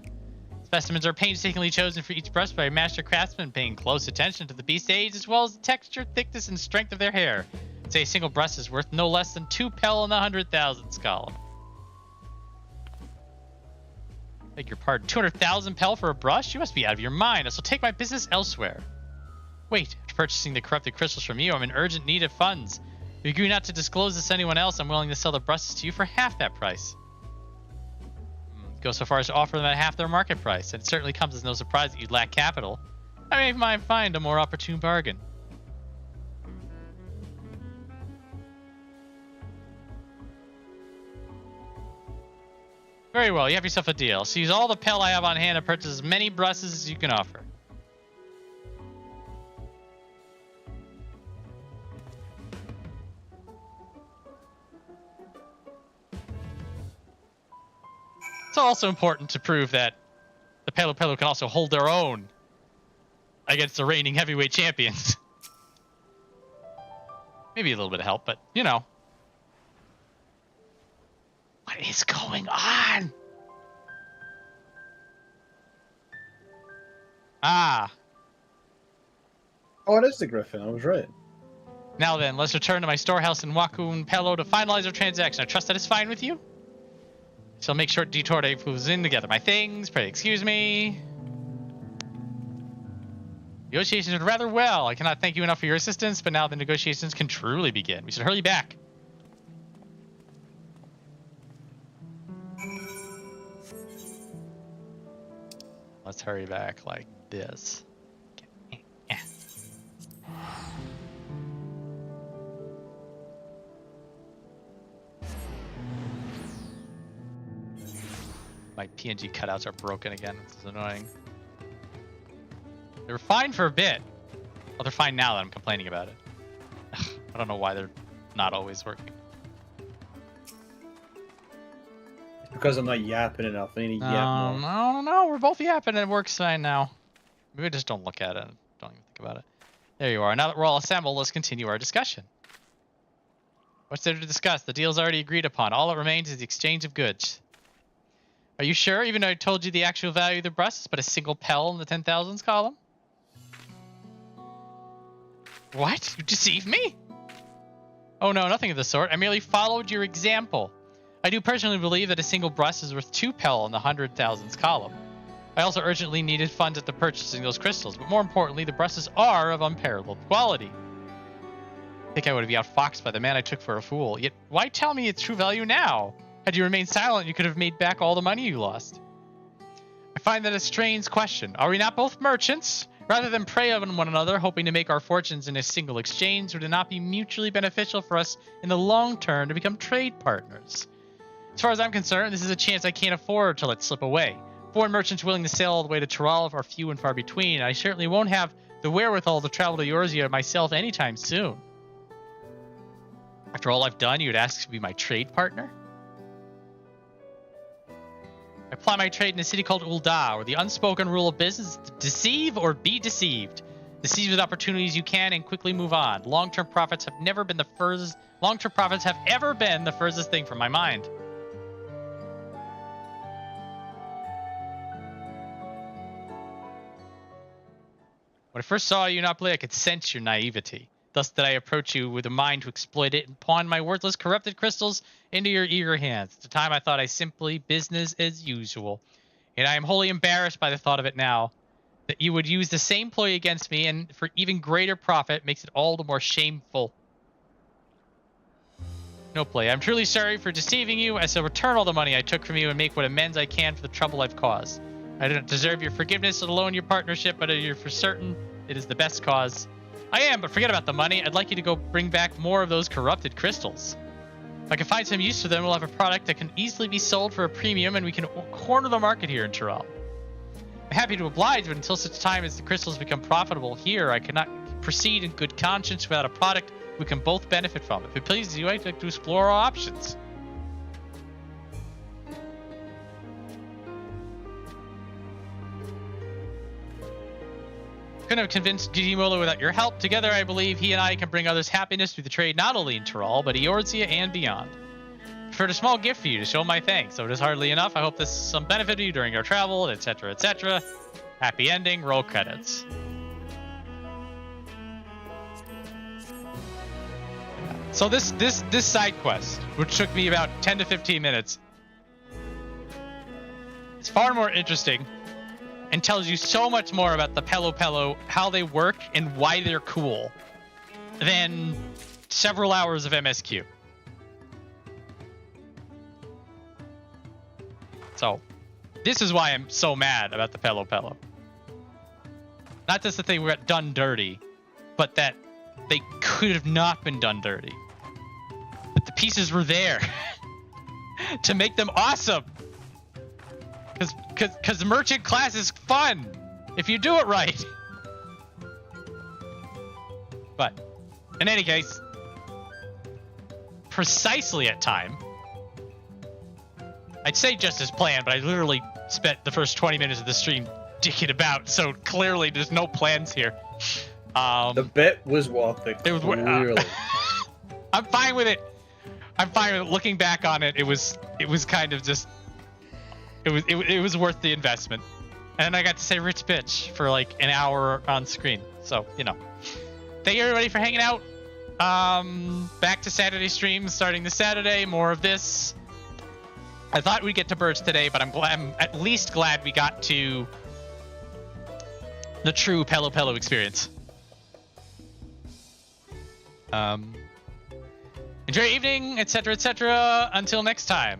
Specimens are painstakingly chosen for each brush by a master craftsman, paying close attention to the beast's age as well as the texture, thickness, and strength of their hair. Say a single brush is worth no less than 2 pel in the 100,000 column. Beg your pardon, 200,000 pel for a brush? You must be out of your mind. I shall take my business elsewhere. Wait, after purchasing the corrupted crystals from you, I'm in urgent need of funds. If you agree not to disclose this to anyone else, I'm willing to sell the brushes to you for half that price. Go so far as to offer them at half their market price, and it certainly comes as no surprise that you lack capital. I may find a more opportune bargain. Very well, you have yourself a deal. So use all the pel I have on hand to purchase as many brushes as you can offer. It's also important to prove that the Pelu Pelu can also hold their own against the reigning heavyweight champions. Maybe a little bit of help, but you know. What is going on? Ah. Oh, it is the Griffin. I was right. Now then, let's return to my storehouse in Wakun Pelo to finalize our transaction. I trust that is fine with you? So I'll make short detour to move in together my things. Pray excuse me. Negotiations went rather well. I cannot thank you enough for your assistance, but now the negotiations can truly begin. We should hurry back. Let's hurry back like this. My PNG cutouts are broken again. This is annoying. They were fine for a bit. Well, they're fine now that I'm complaining about it. I don't know why they're not always working. Because I'm not yapping enough. I need to yap more. No, we're both yapping and it works fine now. Maybe just don't look at it. Don't even think about it. There you are. Now that we're all assembled, let's continue our discussion. What's there to discuss? The deal's already agreed upon. All that remains is the exchange of goods. Are you sure? Even though I told you the actual value of the brush is but a single pel in the 10,000s column? What? You deceived me? Oh no, nothing of the sort. I merely followed your example. I do personally believe that a single brush is worth 2 pel in the 100,000s column. I also urgently needed funds at the purchasing those crystals, but more importantly, the brushes are of unparalleled quality. I think I would be outfoxed by the man I took for a fool. Yet, why tell me its true value now? Had you remained silent, you could have made back all the money you lost. I find that a strange question. Are we not both merchants? Rather than prey on one another, hoping to make our fortunes in a single exchange, would it not be mutually beneficial for us in the long term to become trade partners? As far as I'm concerned, this is a chance I can't afford to let slip away. Foreign merchants willing to sail all the way to Tural are few and far between. I certainly won't have the wherewithal to travel to Eorzea myself anytime soon. After all I've done, you would ask to be my trade partner? I apply my trade in a city called Ul'dah, where the unspoken rule of business is to deceive or be deceived. Deceive with opportunities you can and quickly move on. Long-term profits have ever been the furthest thing from my mind. When I first saw you in Uppley, I could sense your naivety. Thus did I approach you with a mind to exploit it and pawn my worthless corrupted crystals into your eager hands. At the time I thought I simply business as usual. And I am wholly embarrassed by the thought of it now. That you would use the same ploy against me and for even greater profit makes it all the more shameful. No play. I'm truly sorry for deceiving you. I shall return all the money I took from you and make what amends I can for the trouble I've caused. I don't deserve your forgiveness, let alone your partnership, but you're for certain it is the best cause. I am, but forget about the money. I'd like you to go bring back more of those corrupted crystals. If I can find some use for them, we'll have a product that can easily be sold for a premium, and we can corner the market here in Tyrell. I'm happy to oblige, but until such time as the crystals become profitable here, I cannot proceed in good conscience without a product we can both benefit from. If it pleases you, I'd like to explore our options. Couldn't have convinced Gidimola without your help. Together, I believe he and I can bring others happiness through the trade, not only in Tyrell, but Eorzea and beyond. I prepared a small gift for you to show my thanks, though it is hardly enough. I hope this is some benefit to you during our travel, etc., etc. Happy ending, roll credits. So this side quest, which took me about 10 to 15 minutes, it's far more interesting and tells you so much more about the Pelu Pelu, how they work, and why they're cool, than several hours of MSQ. So, this is why I'm so mad about the Pelu Pelu. Not just that they were done dirty, but that they could have not been done dirty. But the pieces were there to make them awesome. Because the merchant class is fun if you do it right. But in any case, precisely at time, I'd say just as planned, but I literally spent the first 20 minutes of the stream dicking about, so clearly there's no plans here. The bet was worth it. It was clearly. I'm fine with it. I'm fine with it. Looking back on it, it was kind of just. It was worth the investment, and I got to say "rich bitch" for like an hour on screen. So you know, thank you everybody for hanging out. Back to Saturday streams starting this Saturday. More of this. I thought we'd get to birds today, but I'm at least glad we got to the true Pelu Pelu experience. Enjoy your evening, etc., etc. Until next time.